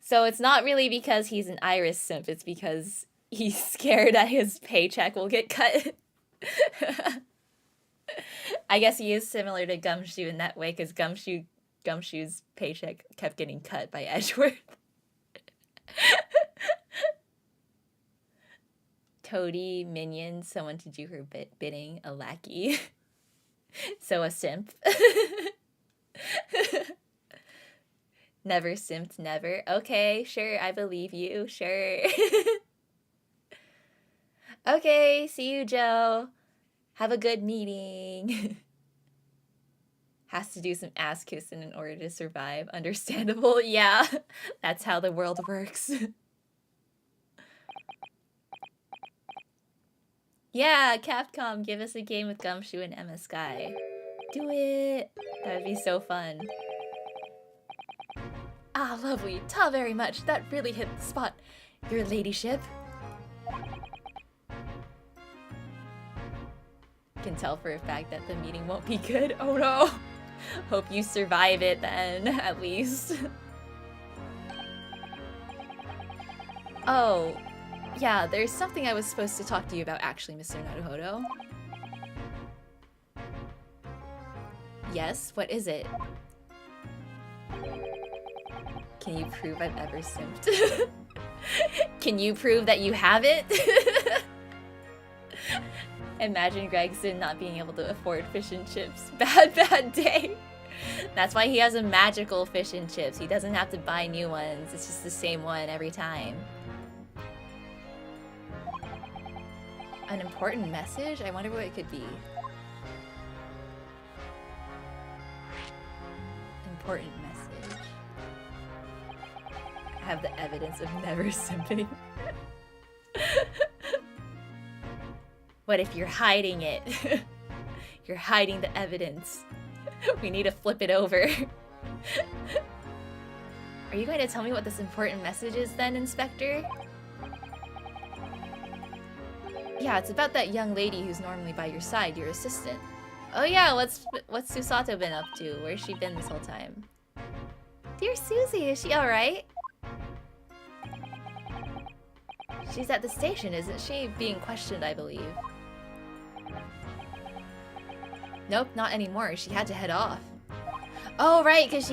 So it's not really because he's an Iris simp, it's because he's scared that his paycheck will get cut. I guess he is similar to Gumshoe in that way, because Gumshoe's paycheck kept getting cut by Edgeworth. Toady, minion, someone to do her bidding, a lackey. So a simp. Never simped, never. Okay, sure, I believe you, sure. Okay, see you, Joe. Have a good meeting. Has to do some ass kissing in order to survive. Understandable, yeah. That's how the world works. Yeah, Capcom, give us a game with Gumshoe and Emma Sky. Do it. That would be so fun. Ah, lovely. Ta very much. That really hit the spot. Your ladyship. Can tell for a fact that the meeting won't be good. Oh no. Hope you survive it then, at least. Oh, yeah, there's something I was supposed to talk to you about actually, Mr. Naruhodo. Yes, what is it? Can you prove I've ever simped? Can you prove that you haven't? Imagine Gregson not being able to afford fish and chips. Bad, bad day. That's why he has a magical fish and chips. He doesn't have to buy new ones. It's just the same one every time. An important message? I wonder what it could be. Important message. I have the evidence of never simping. What if you're hiding it? You're hiding the evidence. We need to flip it over. Are you going to tell me what this important message is then, Inspector? Yeah, it's about that young lady who's normally by your side, your assistant. Oh yeah, what's Susato been up to? Where's she been this whole time? Dear Susie, is she alright? She's at the station, isn't she? Being questioned, I believe. Nope, not anymore. She had to head off. Oh right, because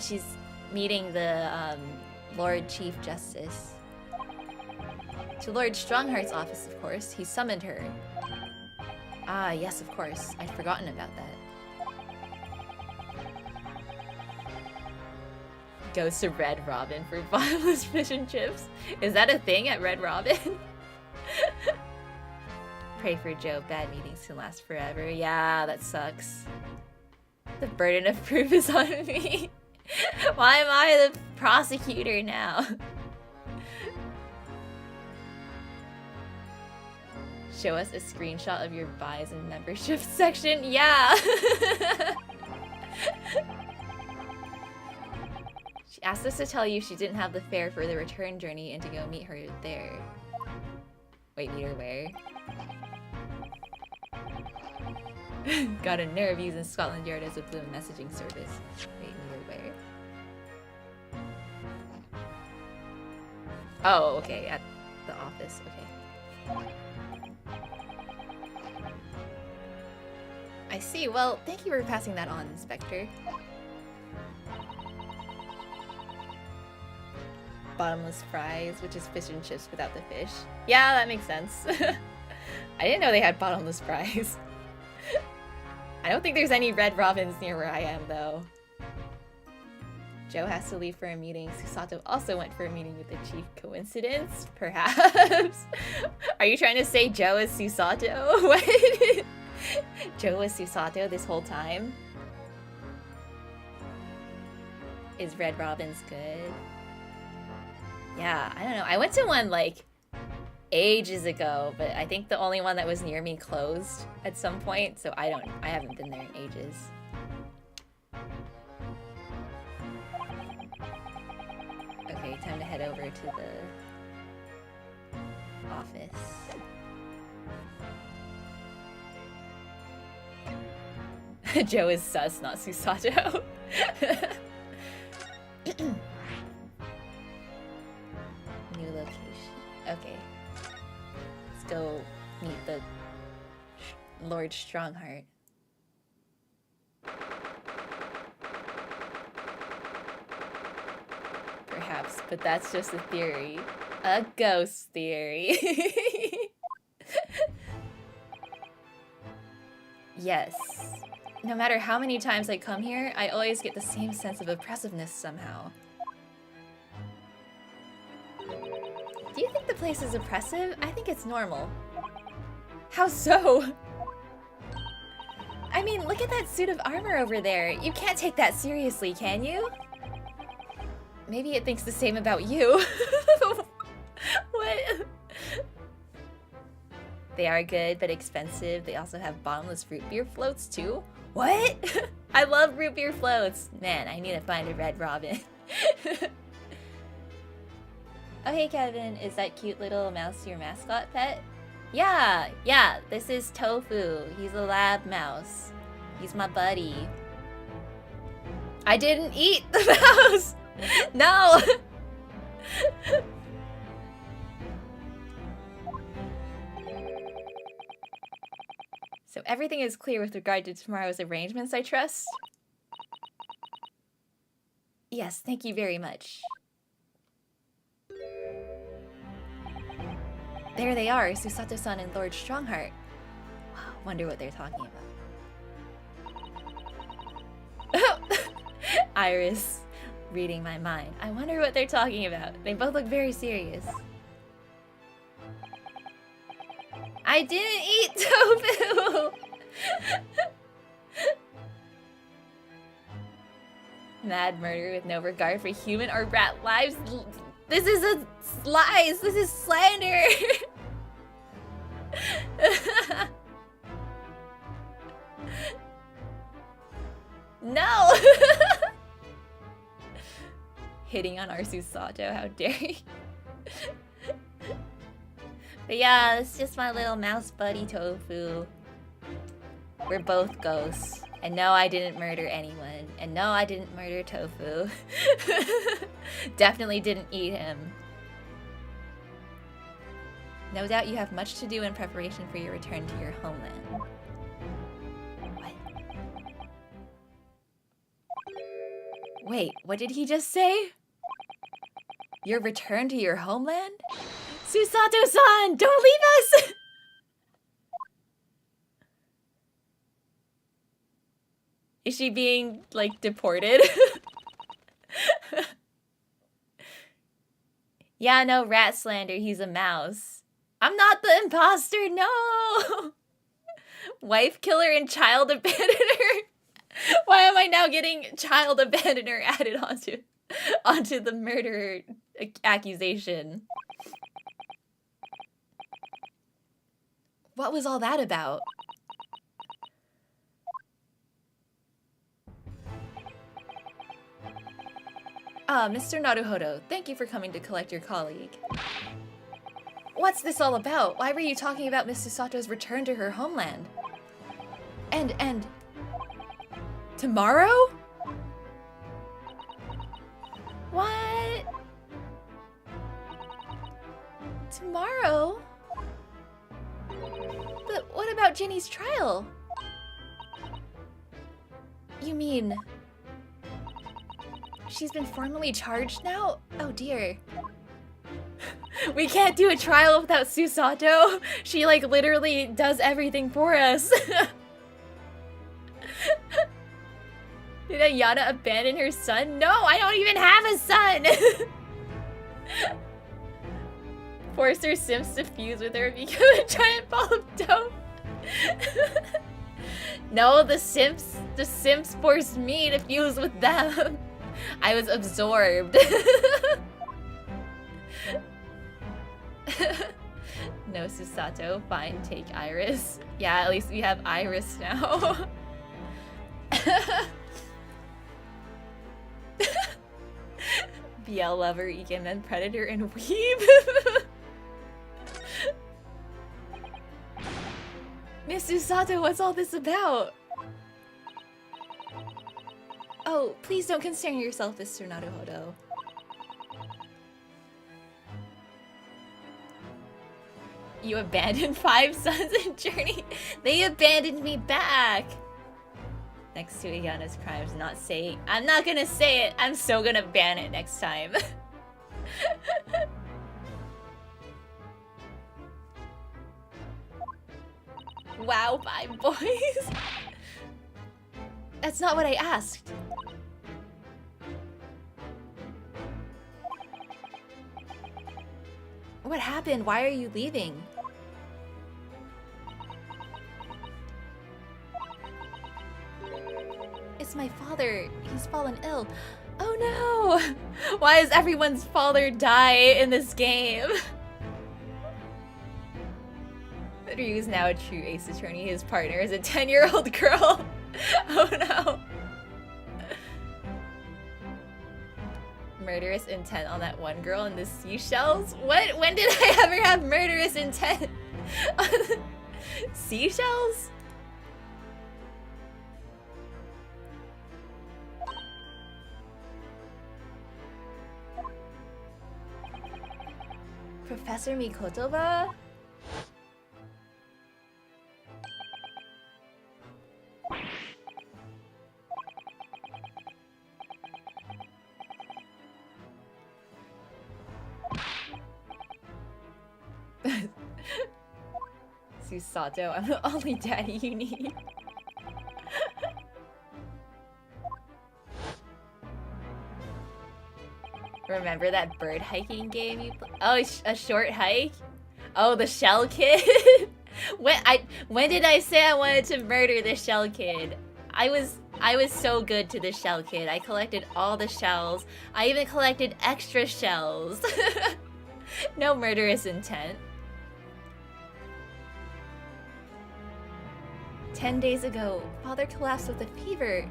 she's meeting the Lord Chief Justice. To Lord Strongheart's office, of course. He summoned her. Ah, yes, of course. I'd forgotten about that. Goes to Red Robin for bottomless fish and chips. Is that a thing at Red Robin? Pray for Joe. Bad meetings can last forever. Yeah, that sucks. The burden of proof is on me. Why am I the prosecutor now? Show us a screenshot of your buys and membership section. Yeah. She asked us to tell you she didn't have the fare for the return journey and to go meet her there. Wait, meet her where? Got a nerve using Scotland Yard as a Bloom messaging service. Wait, meet her where? Oh, okay, at the office, okay. I see. Well, thank you for passing that on, Inspector. Bottomless fries, which is fish and chips without the fish. Yeah, that makes sense. I didn't know they had bottomless fries. I don't think there's any Red Robins near where I am, though. Joe has to leave for a meeting. Susato also went for a meeting with the chief. Coincidence? Perhaps? Are you trying to say Joe is Susato? What? Joe was Susato this whole time? Is Red Robin's good? Yeah, I don't know. I went to one like ages ago, but I think the only one that was near me closed at some point, so I haven't been there in ages. Okay, time to head over to the office. Joe is sus, not Susato. New location. Okay. Let's go meet the Lord Strongheart. Perhaps, but that's just a theory. A ghost theory. Yes. No matter how many times I come here, I always get the same sense of oppressiveness somehow. Do you think the place is oppressive? I think it's normal. How so? I mean, look at that suit of armor over there. You can't take that seriously, can you? Maybe it thinks the same about you. What? They are good, but expensive. They also have bottomless root beer floats, too. What? I love root beer floats. Man, I need to find a Red Robin. Oh, hey, Kevin. Is that cute little mouse your mascot pet? Yeah, this is Tofu. He's a lab mouse. He's my buddy. I didn't eat the mouse! No! So everything is clear with regard to tomorrow's arrangements, I trust? Yes, thank you very much. There they are, Susato-san and Lord Strongheart. Wow, wonder what they're talking about. Iris, reading my mind. I wonder what they're talking about. They both look very serious. I didn't eat tofu! Mad murder with no regard for human or rat lives. This is a lies. This is slander. No. Hitting on our Susato. How dare you? But yeah, it's just my little mouse buddy Tofu. We're both ghosts. And no, I didn't murder anyone. And no, I didn't murder Tofu. Definitely didn't eat him. No doubt you have much to do in preparation for your return to your homeland. What? Wait, what did he just say? Your return to your homeland? Susato-san, don't leave us! Is she being, like, deported? Yeah, no, rat slander, he's a mouse. I'm not the imposter, no! Wife killer and child abandoner? Why am I now getting child abandoner added onto the murder accusation? What was all that about? Ah, Mr. Naruhodo, thank you for coming to collect your colleague. What's this all about? Why were you talking about Miss Susato's return to her homeland? And... tomorrow? What? Tomorrow? But what about Ginny's trial? You mean... she's been formally charged now? Oh dear. We can't do a trial without Susato. She like literally does everything for us. Did Ayana abandon her son? No, I don't even have a son! Force her Sims to fuse with her and become a giant ball of dope. No, the Sims forced me to fuse with them. I was absorbed. No, Susato. Fine, take Iris. Yeah, at least we have Iris now. BL lover, Eggert, predator, and weeb. Miss Susato, what's all this about? Oh, please don't concern yourself, Mr. Naruhodo. You abandoned 5 sons in Journey. They abandoned me back. Next to Ayana's crimes, not saying. I'm not gonna say it. I'm so gonna ban it next time. Wow, 5 boys. That's not what I asked. What happened? Why are you leaving? It's my father. He's fallen ill. Oh no! Why does everyone's father die in this game? Ryu's now a true ace attorney. His partner is a 10-year-old girl. Oh no. murderous intent on that one girl in the seashells? What? When did I ever have murderous intent on seashells? Professor Mikotoba? Susato, I'm the only daddy you need. Remember that bird hiking game you played? Oh, a short hike? Oh, the Shell Kid? When did I say I wanted to murder the Shell Kid? I was so good to the Shell Kid. I collected all the shells. I even collected extra shells. No murderous intent. 10 days ago, father collapsed with a fever.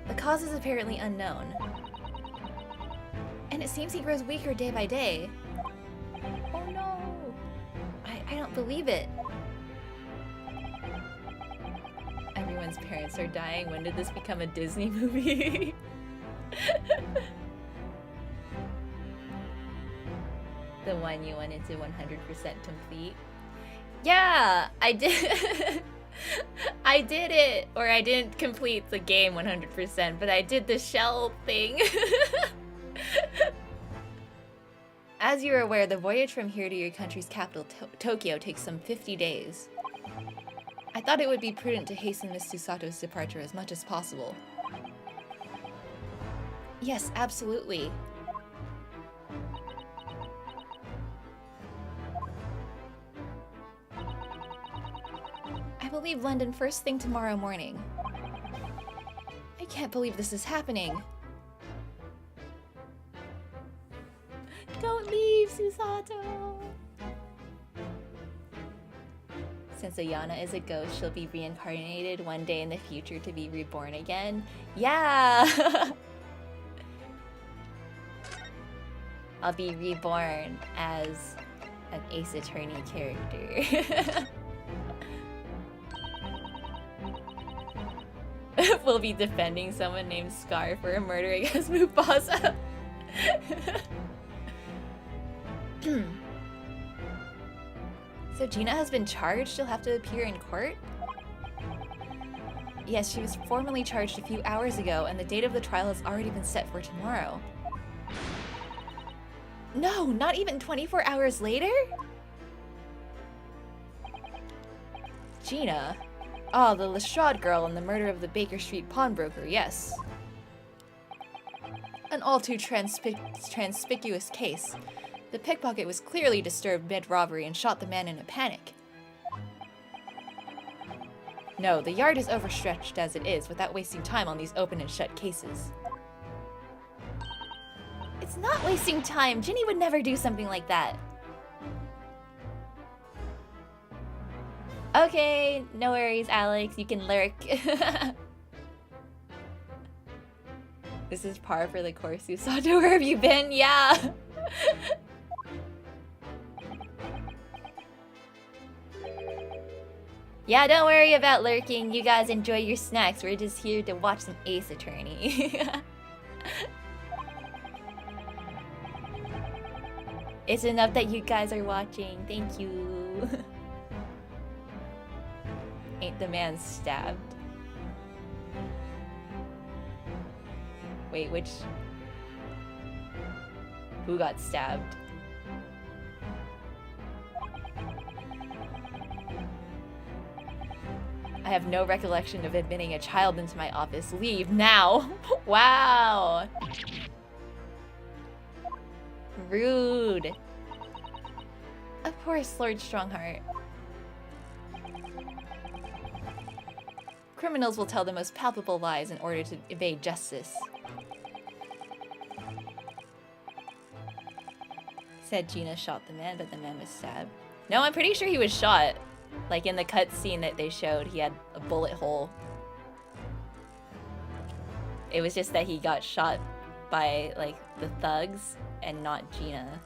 The cause is apparently unknown. And it seems he grows weaker day by day. Oh no! I don't believe it. Everyone's parents are dying. When did this become a Disney movie? The one you wanted to 100% complete? Yeah, I did. I did it! Or I didn't complete the game 100%, but I did the shell thing. As you're aware, the voyage from here to your country's capital, Tokyo, takes some 50 days. I thought it would be prudent to hasten Miss Susato's departure as much as possible. Yes, absolutely. I will leave London first thing tomorrow morning. I can't believe this is happening. Don't leave, Susato! Since Ayana is a ghost, she'll be reincarnated one day in the future to be reborn again. Yeah! I'll be reborn as an Ace Attorney character. We'll be defending someone named Scar for a murder against Mufasa. So Gina has been charged? She'll have to appear in court? Yes, she was formally charged a few hours ago, and the date of the trial has already been set for tomorrow. No, not even 24 hours later? Gina? Oh, the Lestrade girl and the murder of the Baker Street pawnbroker, yes. An all too conspicuous case. The pickpocket was clearly disturbed mid-robbery and shot the man in a panic. No, the yard is overstretched as it is, without wasting time on these open and shut cases. It's not wasting time. Ginny would never do something like that. Okay, no worries, Alex. You can lurk. This is par for the course, Susato. Where have you been? Yeah. Yeah, don't worry about lurking. You guys enjoy your snacks. We're just here to watch some Ace Attorney. It's enough that you guys are watching. Thank you. Ain't the man stabbed? Wait, which... Who got stabbed? I have no recollection of admitting a child into my office. Leave now! Wow! Rude. Of course, Lord Strongheart. Criminals will tell the most palpable lies in order to evade justice. Said Gina shot the man, but the man was stabbed. No, I'm pretty sure he was shot. Like in the cutscene that they showed, he had a bullet hole. It was just that he got shot by, like, the thugs and not Gina.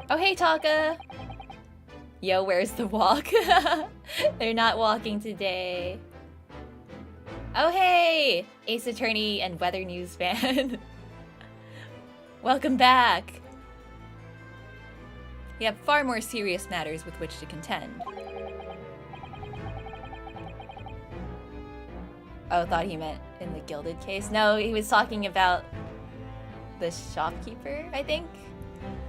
Oh, hey, Taka! Yo, where's the walk? They're not walking today. Oh, hey! Ace Attorney and Weather News fan. Welcome back! You have far more serious matters with which to contend. Oh, thought he meant in the Gilded case. No, he was talking about the shopkeeper, I think?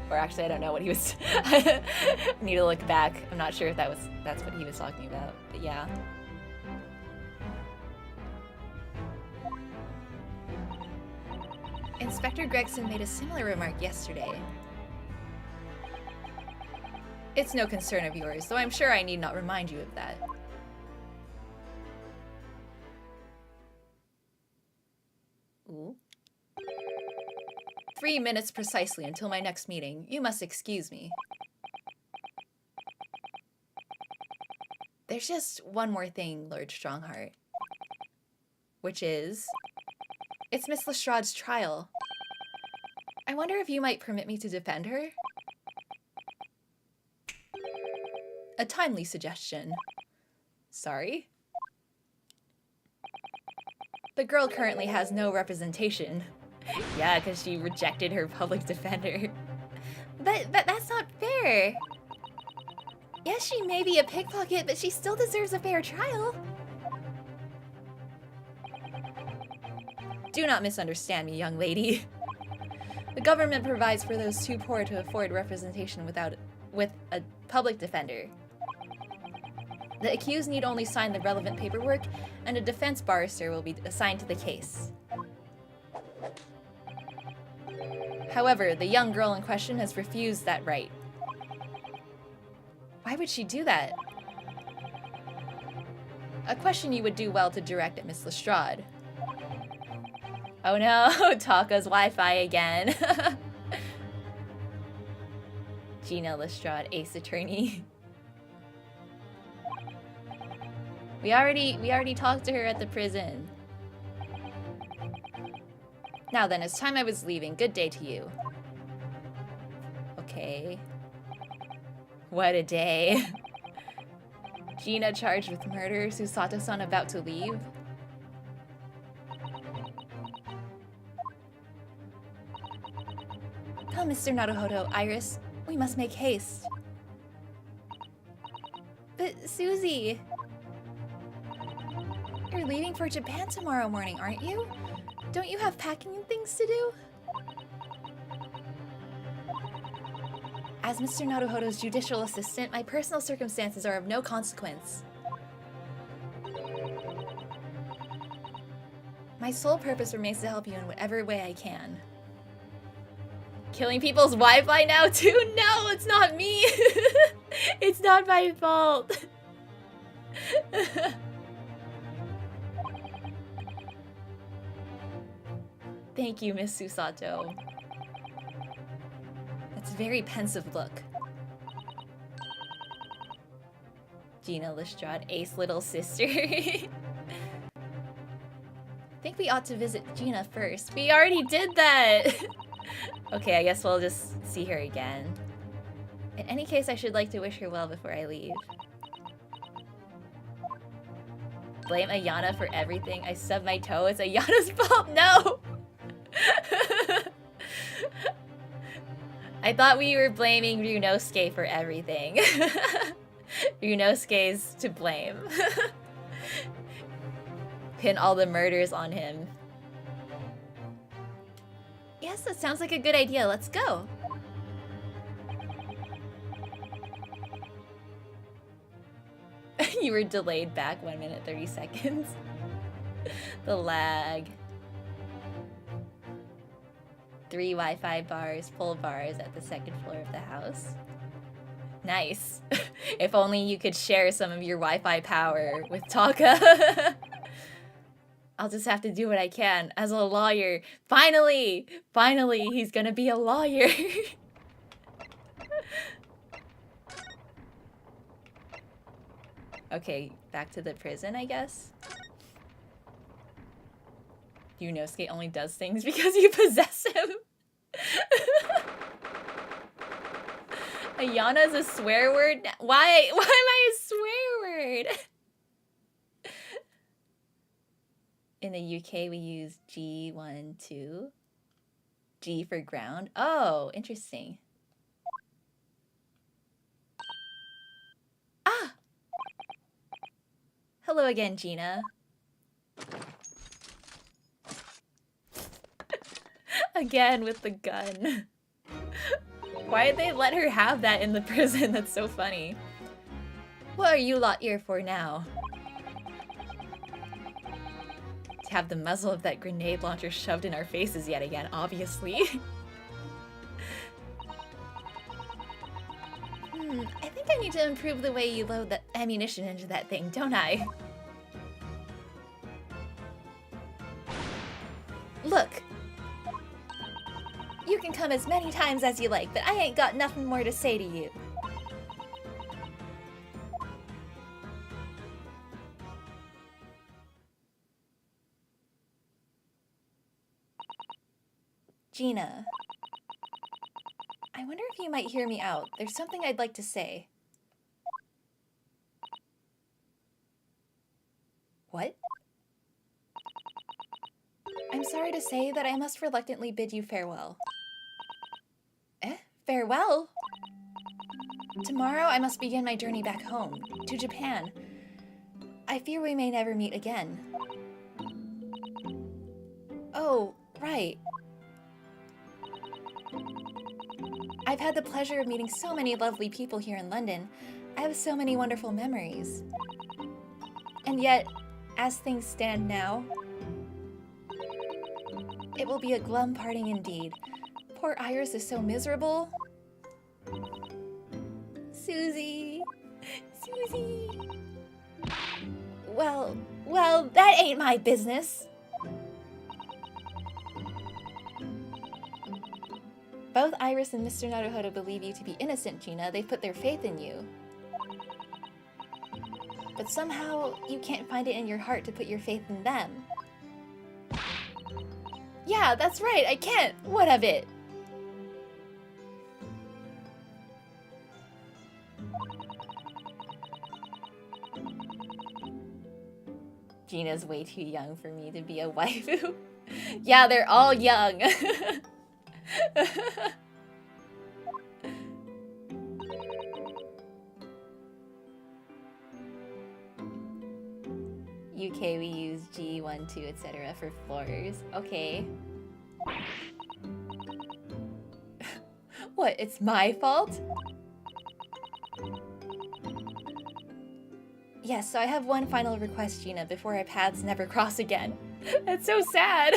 Or actually, I don't know what he was... I need to look back. I'm not sure if that's what he was talking about, but yeah. Inspector Gregson made a similar remark yesterday. It's no concern of yours, though I'm sure I need not remind you of that. Ooh. 3 minutes precisely until my next meeting. You must excuse me. There's just one more thing, Lord Strongheart. Which is... it's Miss Lestrade's trial. I wonder if you might permit me to defend her? A timely suggestion. Sorry? The girl currently has no representation. Yeah, because she rejected her public defender. But that's not fair. Yes, she may be a pickpocket, but she still deserves a fair trial. Do not misunderstand me, young lady. The government provides for those too poor to afford representation with a public defender. The accused need only sign the relevant paperwork, and a defense barrister will be assigned to the case. However, the young girl in question has refused that right. Why would she do that? A question you would do well to direct at Miss Lestrade. Oh no, Taka's Wi-Fi again. Gina Lestrade, Ace Attorney. We already talked to her at the prison. Now then, it's time I was leaving. Good day to you. Okay. What a day. Gina charged with murder, Susato-san about to leave. Come, Mr. Naruhodo, Iris. We must make haste. But, Susie... you're leaving for Japan tomorrow morning, aren't you? Don't you have packing and things to do? As Mr. Naruhodo's judicial assistant, my personal circumstances are of no consequence. My sole purpose remains to help you in whatever way I can. Killing people's Wi-Fi now too? No, it's not me! It's not my fault! Thank you, Miss Susato. That's a very pensive look. Gina Lestrade, Ace little sister. Think we ought to visit Gina first. We already did that! Okay, I guess we'll just see her again. In any case, I should like to wish her well before I leave. Blame Ayana for everything. I stubbed my toe. It's Ayana's fault. No! I thought we were blaming Ryunosuke for everything. Ryunosuke's to blame. Pin all the murders on him. Yes, that sounds like a good idea. Let's go. You were delayed back 1 minute 30 seconds. The lag. 3 Wi-Fi bars, full bars at the second floor of the house. Nice. If only you could share some of your Wi-Fi power with Taka. I'll just have to do what I can as a lawyer. Finally! Finally, he's gonna be a lawyer. Okay, back to the prison, I guess. Yunosuke only does things because you possess him. Ayana's a swear word? Why am I a swear word? In the UK, we use G1, 2. G for ground. Oh, interesting. Ah! Hello again, Gina. Again with the gun. Why did they let her have that in the prison? That's so funny. What are you lot here for now? To have the muzzle of that grenade launcher shoved in our faces yet again, obviously. I think I need to improve the way you load the ammunition into that thing, don't I? Look! You can come as many times as you like, but I ain't got nothing more to say to you. Gina. I wonder if you might hear me out. There's something I'd like to say. What? I'm sorry to say that I must reluctantly bid you farewell. Eh? Farewell? Tomorrow I must begin my journey back home, to Japan. I fear we may never meet again. Oh, right. I've had the pleasure of meeting so many lovely people here in London. I have so many wonderful memories. And yet, as things stand now, it will be a glum parting indeed. Poor Iris is so miserable. Susie. Susie. Well, that ain't my business. Both Iris and Mr. Naruhodo believe you to be innocent, Gina. They've put their faith in you. But somehow, you can't find it in your heart to put your faith in them. Yeah, that's right, I can't! What of it? Gina's way too young for me to be a waifu. Yeah, they're all young. UK we use G1, 2, etc. for floors. Okay. What, it's my fault? Yes, so I have one final request, Gina, before our paths never cross again. That's so sad.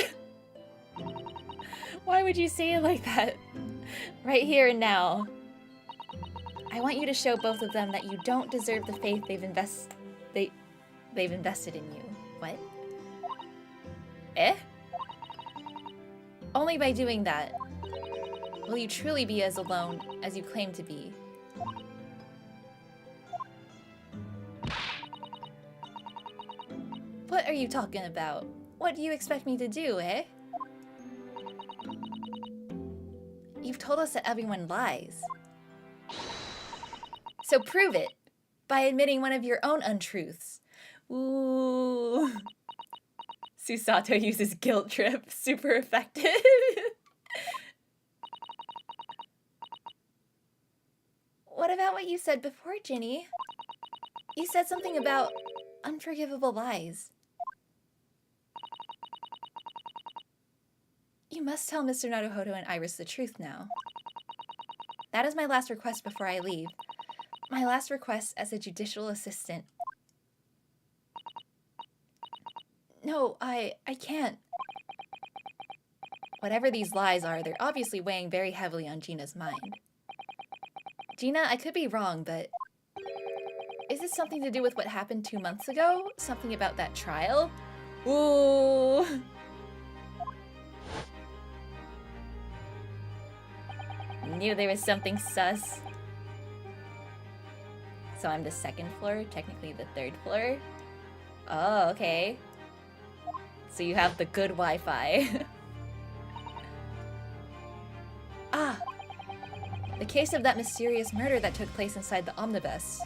Why would you say it like that? Right here and now. I want you to show both of them that you don't deserve the faith they've invested in you. What? Eh? Only by doing that will you truly be as alone as you claim to be. What are you talking about? What do you expect me to do, eh? You've told us that everyone lies. So prove it by admitting one of your own untruths. Ooh. Susato uses guilt trip. Super effective. What about what you said before, Ginny? You said something about unforgivable lies. You must tell Mr. Naruhodo and Iris the truth now. That is my last request before I leave. My last request as a judicial assistant. No, I can't. Whatever these lies are, they're obviously weighing very heavily on Gina's mind. Gina, I could be wrong, but is this something to do with what happened 2 months ago? Something about that trial? Ooh. Knew there was something sus. So I'm the second floor, technically the third floor. Oh, okay. So you have the good Wi-Fi. Ah! The case of that mysterious murder that took place inside the omnibus.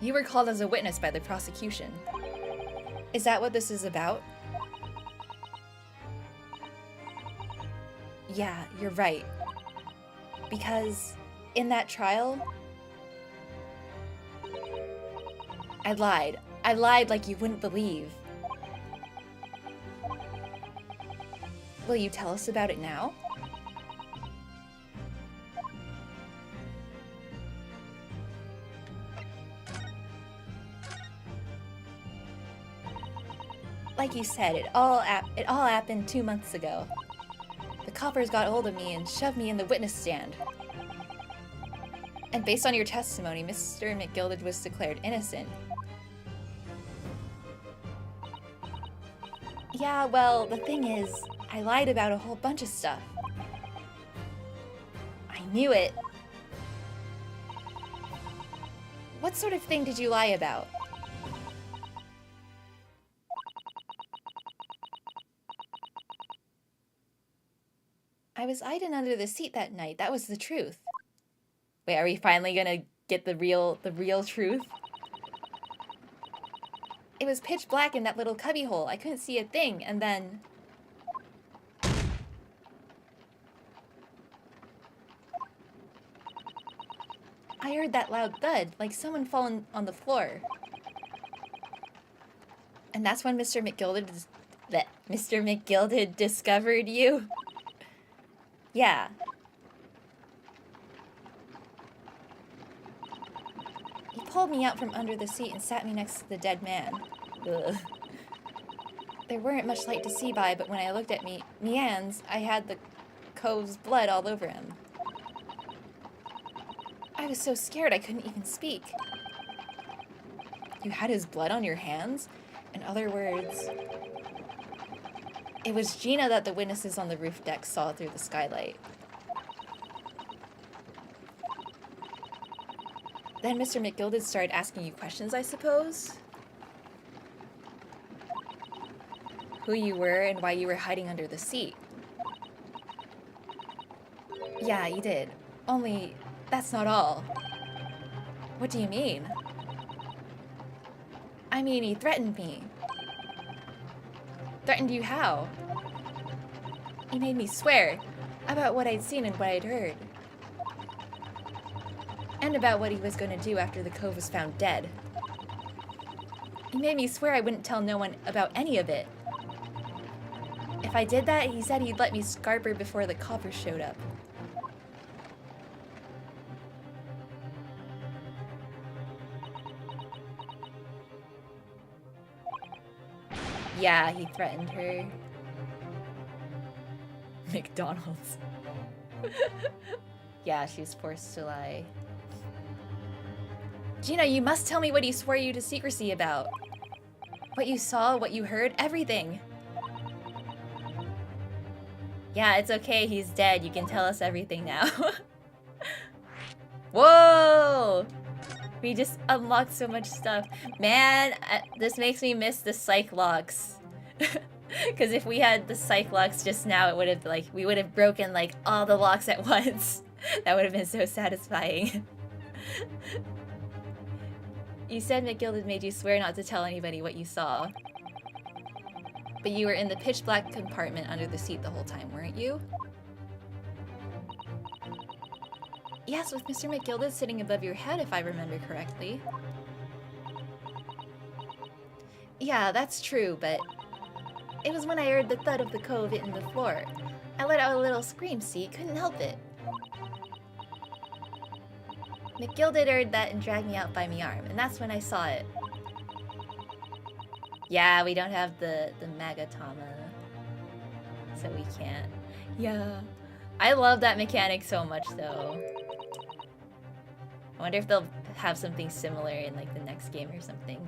You were called as a witness by the prosecution. Is that what this is about? Yeah, you're right. Because in that trial, I lied. I lied like you wouldn't believe. Will you tell us about it now? Like you said, it all happened 2 months ago. The coppers got hold of me and shoved me in the witness stand. And based on your testimony, Mr. McGilded was declared innocent. Yeah, well, the thing is, I lied about a whole bunch of stuff. I knew it. What sort of thing did you lie about? I was hiding under the seat that night. That was the truth. Wait, are we finally gonna get the real truth? It was pitch black in that little cubby hole. I couldn't see a thing, and then... I heard that loud thud, like someone falling on the floor. And that's when Mr. McGilded discovered you? Yeah. He pulled me out from under the seat and sat me next to the dead man. Ugh. There weren't much light to see by, but when I looked at Mian's, I had the cove's blood all over him. I was so scared I couldn't even speak. You had his blood on your hands? In other words... It was Gina that the witnesses on the roof deck saw through the skylight. Then Mr. McGilded started asking you questions, I suppose? Who you were and why you were hiding under the seat. Yeah, he did. Only, that's not all. What do you mean? I mean, he threatened me. Threatened you how? He made me swear about what I'd seen and what I'd heard. And about what he was going to do after the cove was found dead. He made me swear I wouldn't tell no one about any of it. If I did that, he said he'd let me scarper before the coppers showed up. Yeah, he threatened her. McDonald's. Yeah, she's forced to lie. Gina, you must tell me what he swore you to secrecy about. What you saw, what you heard, everything. Yeah, it's okay, he's dead. You can tell us everything now. Whoa! We just unlocked so much stuff. Man, this makes me miss the psych locks. Because if we had the psych locks just now, it would have, like, we would have broken, like, all the locks at once. That would have been so satisfying. You said McGilded made you swear not to tell anybody what you saw. But you were in the pitch black compartment under the seat the whole time, weren't you? Yes, with Mr. McGilded sitting above your head, if I remember correctly. Yeah, that's true, but... It was when I heard the thud of the cove hitting the floor. I let out a little scream, see? Couldn't help it. McGilded heard that and dragged me out by my arm, and that's when I saw it. Yeah, we don't have the Magatama, so we can't. Yeah. I love that mechanic so much, though. I wonder if they'll have something similar in, like, the next game or something.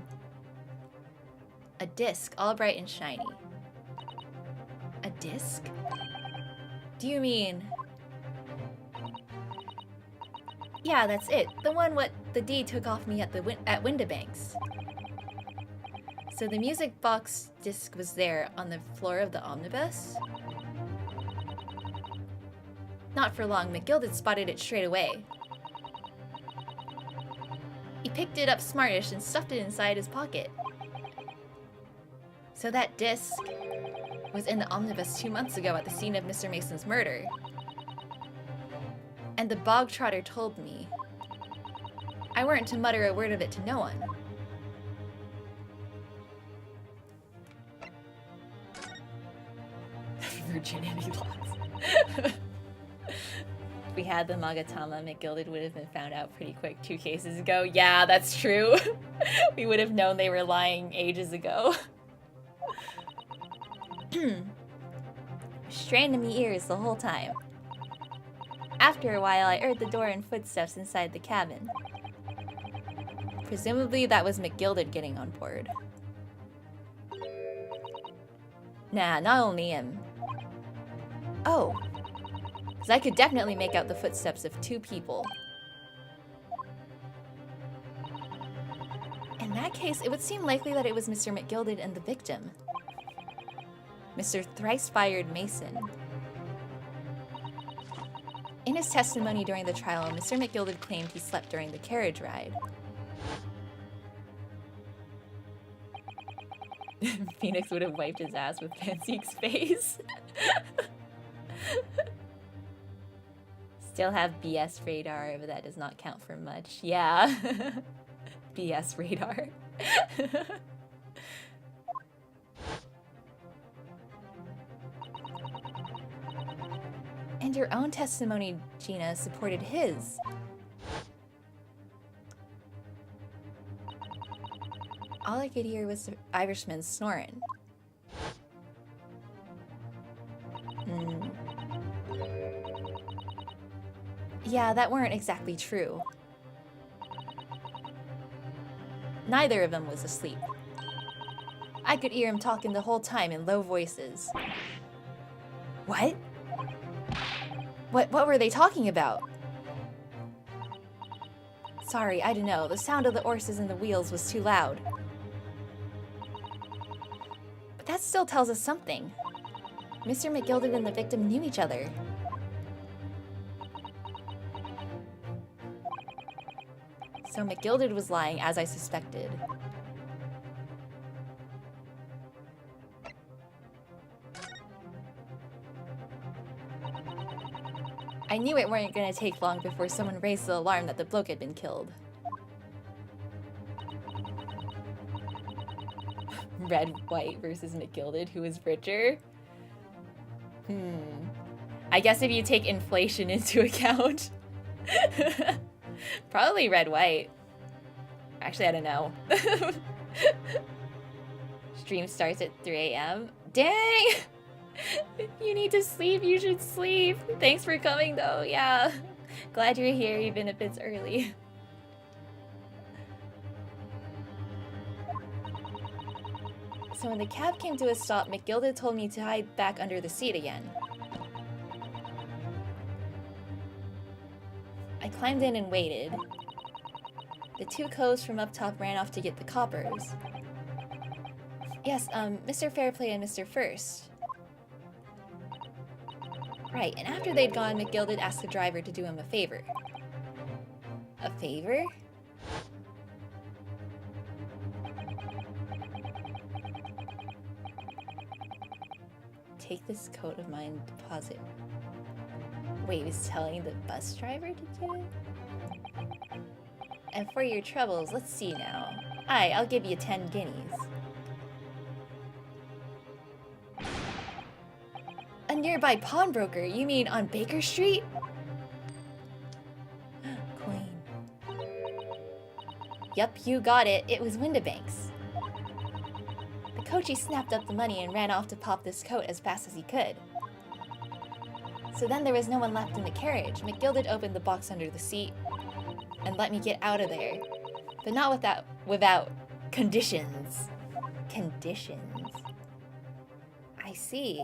A disc, all bright and shiny. A disc? Do you mean... Yeah, that's it. The one what the D took off me at Windibanks. So the music box disc was there on the floor of the omnibus? Not for long, McGilded spotted it straight away. He picked it up smartish and stuffed it inside his pocket. So that disc was in the omnibus 2 months ago at the scene of Mr. Mason's murder. And the bog trotter told me I weren't to mutter a word of it to no one. Virginity loss. If we had the Magatama, McGilded would have been found out pretty quick 2 cases ago. Yeah, that's true. We would have known they were lying ages ago. Strained in me ears the whole time. After a while, I heard the door and footsteps inside the cabin. Presumably, that was McGilded getting on board. Nah, not only him. Oh. Because I could definitely make out the footsteps of 2 people. In that case, it would seem likely that it was Mr. McGilded and the victim. Mr. Thrice-Fired Mason. In his testimony during the trial, Mr. McGilded claimed he slept during the carriage ride. Phoenix would have wiped his ass with Panseek's face. Still have BS radar, but that does not count for much. Yeah. BS radar. And your own testimony, Gina, supported his. All I could hear was the Irishman snoring. Yeah, that weren't exactly true. Neither of them was asleep. I could hear him talking the whole time in low voices. What? What were they talking about? Sorry, I don't know. The sound of the horses and the wheels was too loud. But that still tells us something. Mr. McGilded and the victim knew each other. So McGilded was lying, as I suspected. I knew it weren't gonna take long before someone raised the alarm that the bloke had been killed. Red, white versus McGilded, who is richer? I guess if you take inflation into account. Probably red, white. Actually, I don't know. Stream starts at 3 a.m. Dang! If you need to sleep, you should sleep. Thanks for coming, though. Yeah. Glad you're here, even if it's early. So when the cab came to a stop, McGilded told me to hide back under the seat again. I climbed in and waited. The 2 coves from up top ran off to get the coppers. Yes, Mr. Fairplay and Mr. First. Right, and after they'd gone, McGilded asked the driver to do him a favor. A favor? Take this coat of mine, deposit. Wait, he was telling the bus driver to do it? And for your troubles, let's see now. Aye, I'll give you 10 guineas. A nearby pawnbroker? You mean on Baker Street? Queen. Yup, you got it. It was Windibanks. The coachie snapped up the money and ran off to pop this coat as fast as he could. So then there was no one left in the carriage. McGilded opened the box under the seat and let me get out of there. But not without conditions. Conditions. I see.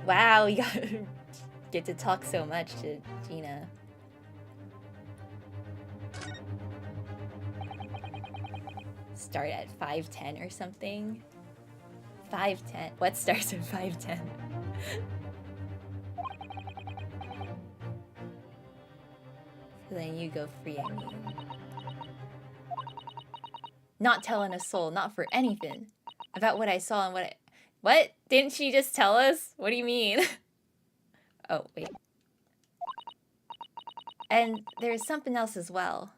Wow, you got get to talk so much to Gina. Start at 5:10 or something. 5:10. What starts at 5:10? So then you go free, I mean. Not telling a soul, not for anything. About what I saw and What? Didn't she just tell us? What do you mean? Oh, wait. And there's something else as well.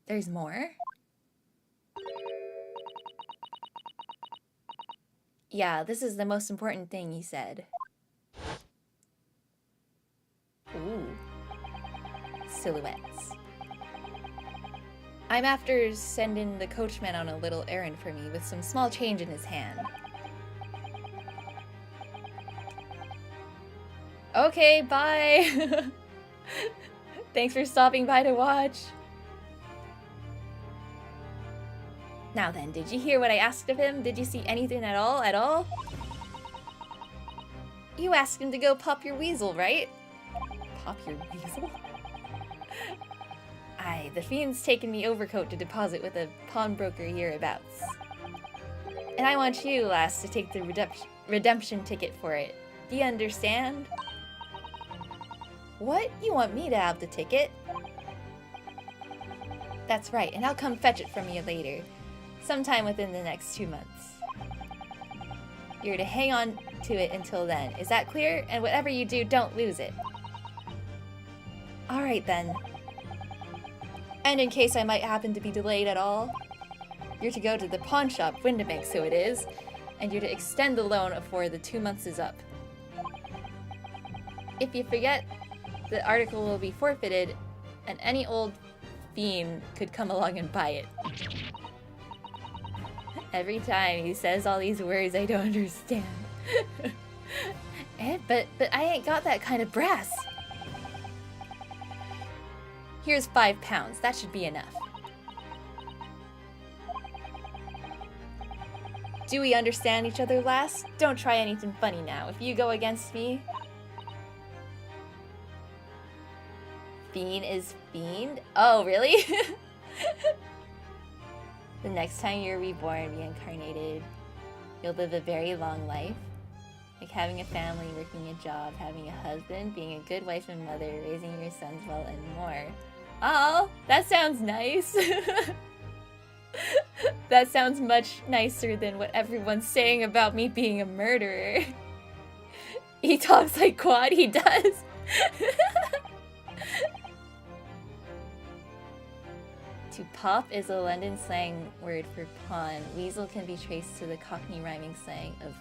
There's more? Yeah, this is the most important thing, he said. Ooh. Silhouettes. I'm after sending the coachman on a little errand for me with some small change in his hand. Okay, bye! Thanks for stopping by to watch. Now then, did you hear what I asked of him? Did you see anything at all? You asked him to go pop your weasel, right? Pop your weasel? Aye, the fiend's taken me overcoat to deposit with a pawnbroker hereabouts. And I want you, lass, to take the redemption ticket for it. Do you understand? What? You want me to have the ticket? That's right, and I'll come fetch it from you later. Sometime within the next 2 months. You're to hang on to it until then. Is that clear? And whatever you do, don't lose it. Alright then. And in case I might happen to be delayed at all, you're to go to the pawn shop, Windabank so it is, and you're to extend the loan before the 2 months is up. If you forget, the article will be forfeited, and any old fiend could come along and buy it. Every time he says all these words I don't understand. But I ain't got that kind of brass. Here's £5. That should be enough. Do we understand each other, lass? Don't try anything funny now. If you go against me... Fiend is fiend? Oh, really? The next time you're reborn, reincarnated, you'll live a very long life. Like having a family, working a job, having a husband, being a good wife and mother, raising your sons well, and more. Oh, that sounds nice. That sounds much nicer than what everyone's saying about me being a murderer. He talks like Quad, he does. To pop is a London slang word for pawn. Weasel can be traced to the Cockney rhyming slang of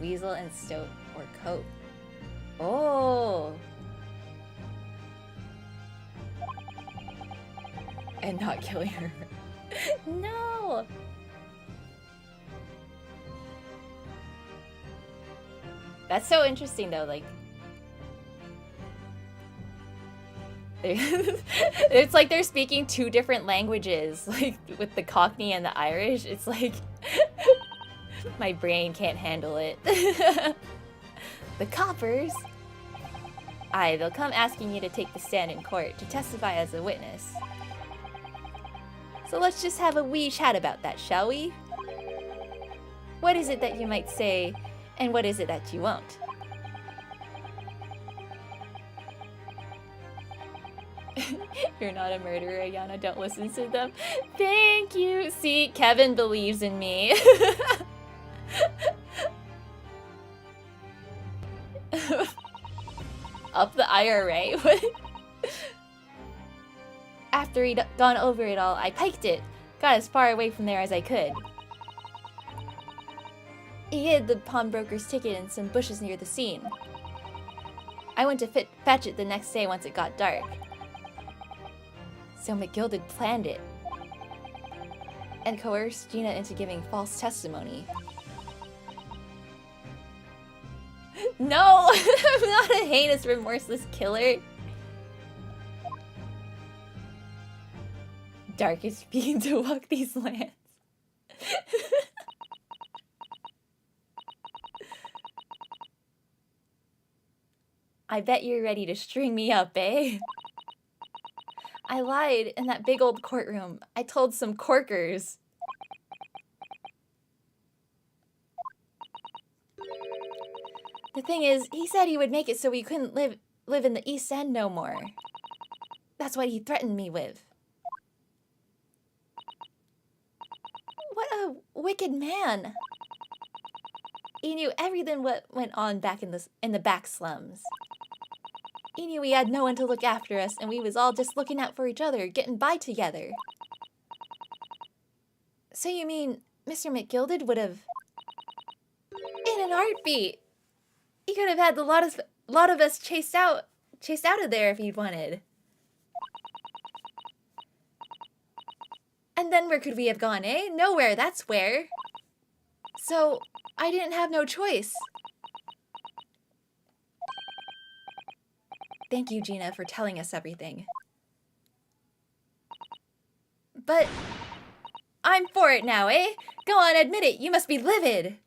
weasel and stoat or coat. Oh! And not killing her. No! That's so interesting though, like... It's like they're speaking two different languages, like with the Cockney and the Irish. It's like my brain can't handle it. The coppers? Aye, they'll come asking you to take the stand in court to testify as a witness. So let's just have a wee chat about that, shall we? What is it that you might say, and what is it that you won't? You're not a murderer, Ayana. Don't listen to them. Thank you. See, Kevin believes in me. Up the IRA? What? After he'd gone over it all, I piked it. Got as far away from there as I could. He hid the pawnbroker's ticket in some bushes near the scene. I went to fetch it the next day once it got dark. So McGilded planned it and coerced Gina into giving false testimony. No! I'm not a heinous, remorseless killer. Darkest being to walk these lands. I bet you're ready to string me up, eh? I lied in that big old courtroom. I told some corkers. The thing is, he said he would make it so we couldn't live in the East End no more. That's what he threatened me with. What a wicked man. He knew everything what went on back in the back slums. He knew we had no one to look after us, and we was all just looking out for each other, getting by together. So you mean Mr. McGilded would have... In an heartbeat! He could have had the lot of us chased out of there if he'd wanted. And then where could we have gone, eh? Nowhere, that's where. So, I didn't have no choice. Thank you, Gina, for telling us everything. But I'm for it now, eh? Go on, admit it, you must be livid.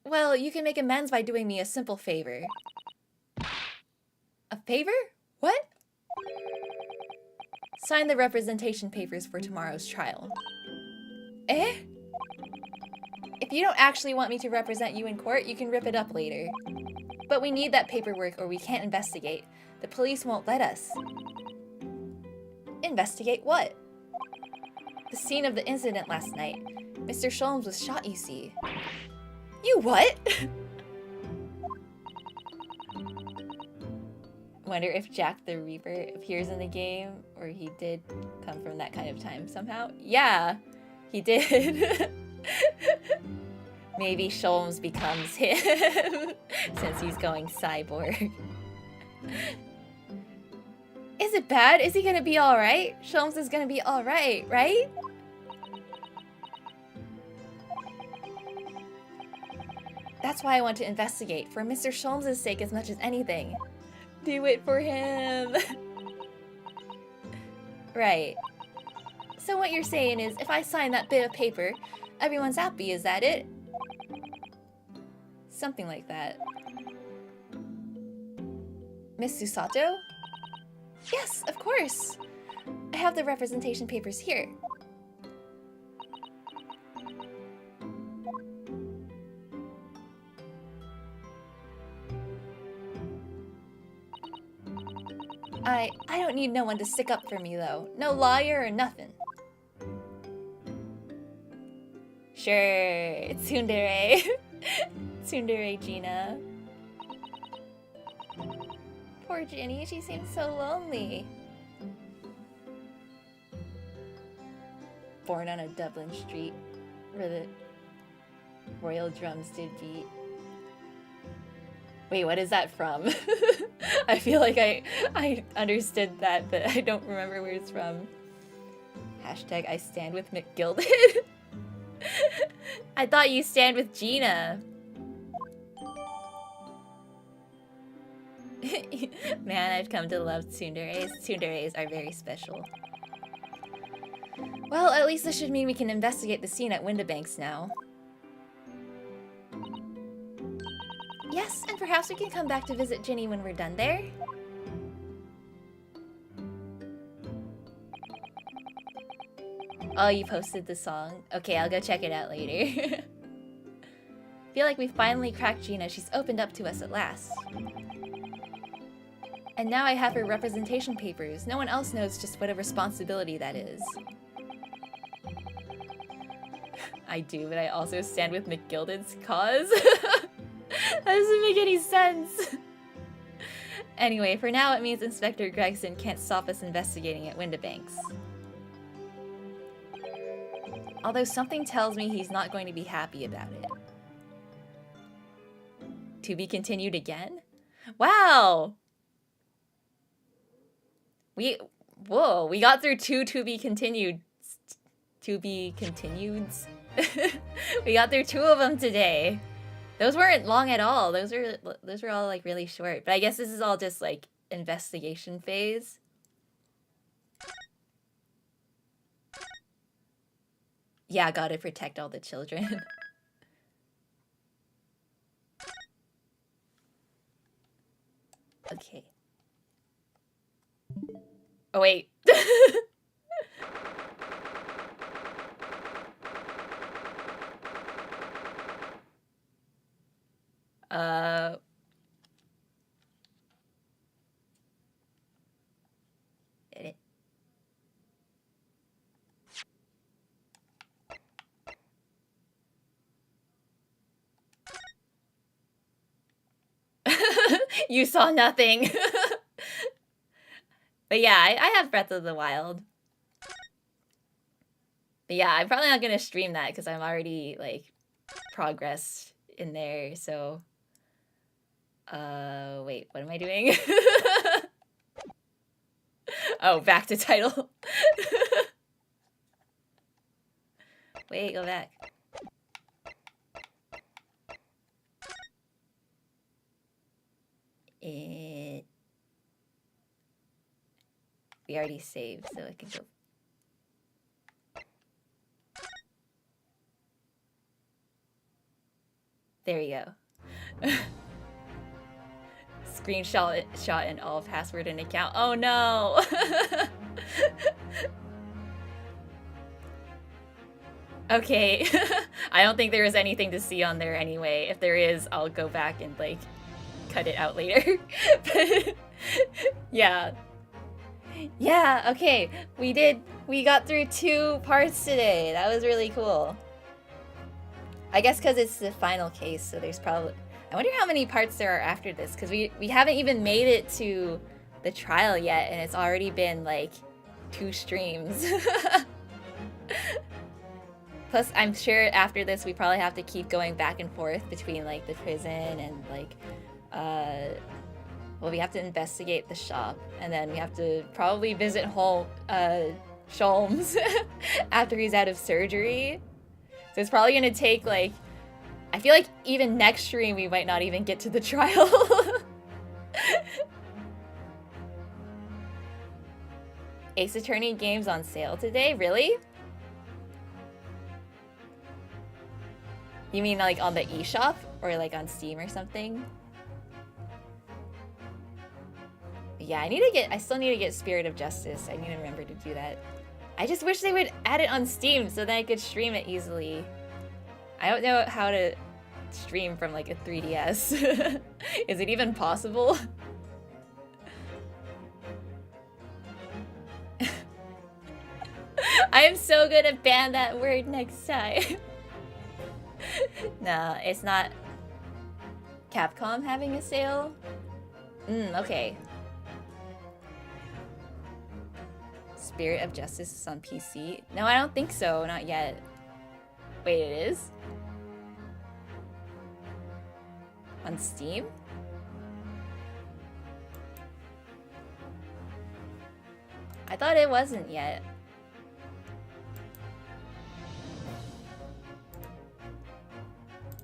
Well, you can make amends by doing me a simple favor. A favor? What? Sign the representation papers for tomorrow's trial. Eh? If you don't actually want me to represent you in court, you can rip it up later. But we need that paperwork or we can't investigate. The police won't let us. Investigate what? The scene of the incident last night. Mr. Sholmes was shot, you see. You what? Wonder if Jack the Reaper appears in the game, or he did come from that kind of time somehow. Yeah, he did. Maybe Sholmes becomes him since he's going cyborg. Is it bad? Is he gonna be alright? Sholmes is gonna be alright, right? That's why I want to investigate, for Mr. Sholmes' sake as much as anything. Do it for him. Right. So what you're saying is, if I sign that bit of paper, everyone's happy, is that it? Something like that. Miss Susato? Yes, of course. I have the representation papers here. I don't need no one to stick up for me, though. No lawyer or nothing. Sure, it's tsundere. Tsundere Gina. Poor Ginny, she seems so lonely. Born on a Dublin street where the royal drums did beat. Wait, what is that from? I feel like I understood that, but I don't remember where it's from. Hashtag I stand with McGilded. I thought you stand with Gina. Man, I've come to love tsunderes. Tsunderes are very special. Well, at least this should mean we can investigate the scene at Windibanks now. Yes, and perhaps we can come back to visit Ginny when we're done there. Oh, you posted the song? Okay, I'll go check it out later. Feel like we finally cracked Gina. She's opened up to us at last. And now I have her representation papers. No one else knows just what a responsibility that is. I do, but I also stand with McGilded's cause. That doesn't make any sense. Anyway, for now it means Inspector Gregson can't stop us investigating at Windibanks. Although something tells me he's not going to be happy about it. To be continued again? Wow! We got through two to be continued. To be continueds. We got through two of them today. Those weren't long at all. Those were all like really short. But I guess this is all just like investigation phase. Yeah, gotta protect all the children. Okay. Oh, wait. Did it? You saw nothing. But yeah, I have Breath of the Wild. But yeah, I'm probably not gonna stream that because I'm already like progressed in there, so wait, what am I doing? Oh, back to title. Wait, go back. We already saved, so I can go. There we go. Screenshot shot and all password and account. Oh no! Okay. I don't think there is anything to see on there anyway. If there is, I'll go back and like cut it out later. But yeah. Yeah, okay. We got through 2 parts today. That was really cool. I guess because it's the final case, so there's probably... I wonder how many parts there are after this, because we haven't even made it to the trial yet, and it's already been, like, 2 streams. Plus, I'm sure after this we probably have to keep going back and forth between, like, the prison and, like, well, we have to investigate the shop, and then we have to probably visit Sholmes after he's out of surgery. So it's probably gonna take, like, I feel like even next stream we might not even get to the trial. Ace Attorney games on sale today? Really? You mean like on the eShop? Or like on Steam or something? Yeah, I still need to get Spirit of Justice. I need to remember to do that. I just wish they would add it on Steam so then I could stream it easily. I don't know how to stream from like a 3DS. Is it even possible? I am so gonna ban that word next time. No, it's not Capcom having a sale? Okay. Spirit of Justice is on PC? No, I don't think so. Not yet. Wait, it is? On Steam? I thought it wasn't yet.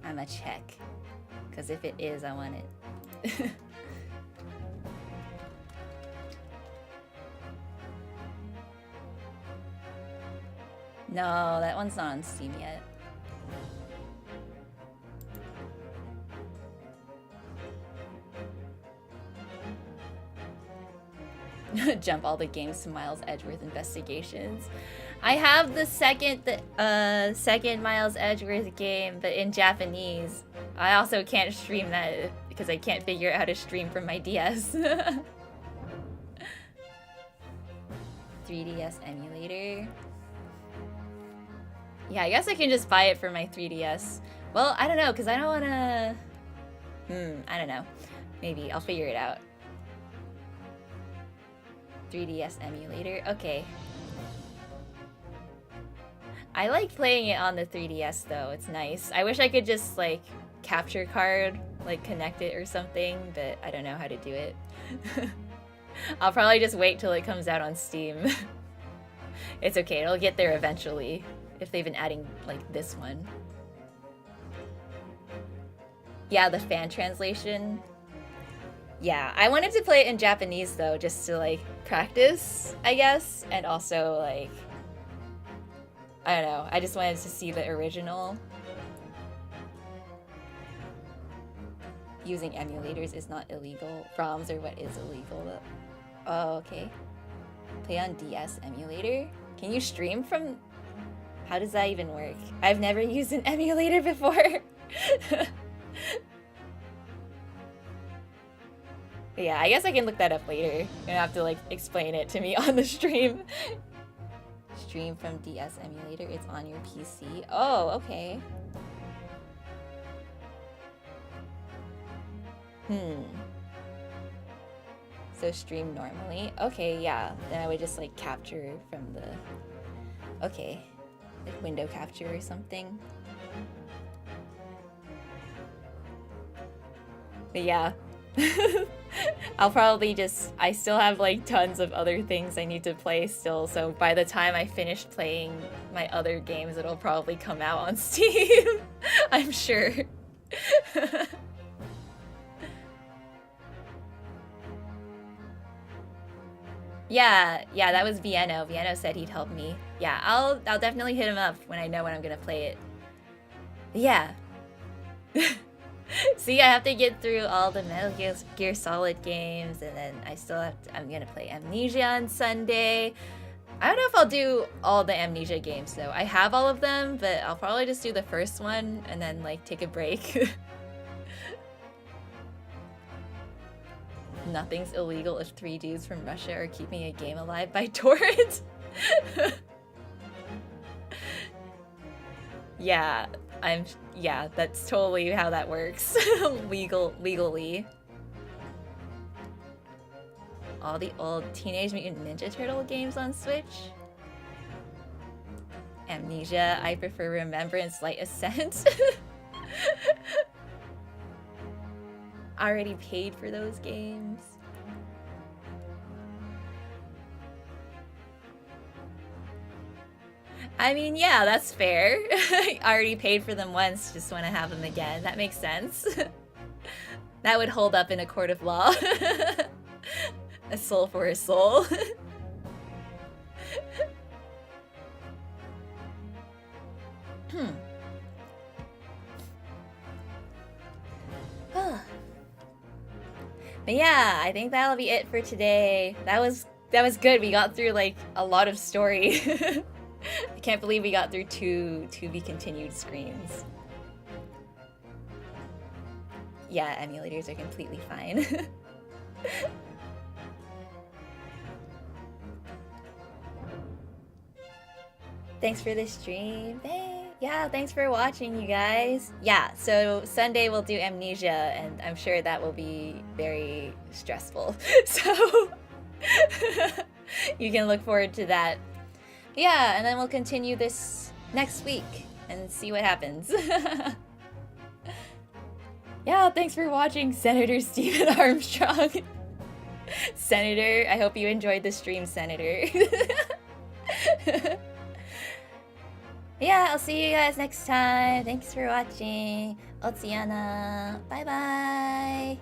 I'ma check. Because if it is, I want it. No, that one's not on Steam yet. Jump all the games to Miles Edgeworth investigations. I have the second Miles Edgeworth game, but in Japanese. I also can't stream that because I can't figure out how to stream from my DS. 3DS emulator. Yeah, I guess I can just buy it for my 3DS. Well, I don't know, because I don't want to... I don't know. Maybe. I'll figure it out. 3DS emulator. Okay. I like playing it on the 3DS, though. It's nice. I wish I could just, like, capture card, like, connect it or something, but I don't know how to do it. I'll probably just wait till it comes out on Steam. It's okay. It'll get there eventually. If they've been adding, like, this one. Yeah, the fan translation. Yeah, I wanted to play it in Japanese, though, just to, like, practice, I guess. And also, like, I don't know. I just wanted to see the original. using emulators is not illegal. ROMs are what is illegal though. Oh, okay. Play on DS emulator? Can you stream from... How does that even work? I've never used an emulator before. Yeah, I guess I can look that up later. You're gonna have to like explain it to me on the stream. Stream from DS emulator, it's on your PC. Oh, okay. So stream normally. Okay, yeah. Then I would just like capture from the... Okay. Like window capture or something. But yeah. I'll probably just... I still have like tons of other things I need to play still, so by the time I finish playing my other games, it'll probably come out on Steam. I'm sure. Yeah, that was Vieno. Vieno said he'd help me. Yeah, I'll definitely hit him up when I know when I'm gonna play it. Yeah. See, I have to get through all the Metal Gear Solid games, and then I still have to, I'm gonna play Amnesia on Sunday. I don't know if I'll do all the Amnesia games though. I have all of them, but I'll probably just do the first one and then like take a break. Nothing's illegal if 3 dudes from Russia are keeping a game alive by torrent. Yeah, that's totally how that works. Legally. All the old Teenage Mutant Ninja Turtle games on Switch. Amnesia, I prefer Remembrance, Light Ascent. Already paid for those games. I mean, yeah, that's fair. I already paid for them once, just want to have them again. That makes sense. That would hold up in a court of law. A soul for a soul. But yeah, I think that'll be it for today. That was good. We got through like a lot of story. I can't believe we got through 2 to be continued screens. Yeah, emulators are completely fine. Thanks for the stream. Yeah, thanks for watching, you guys. Yeah, so Sunday we'll do Amnesia, and I'm sure that will be very stressful. So you can look forward to that. Yeah, and then we'll continue this next week and see what happens. Yeah, thanks for watching, Senator Stephen Armstrong. Senator, I hope you enjoyed the stream, Senator. Yeah, I'll see you guys next time. Thanks for watching. Ayana. Bye-bye.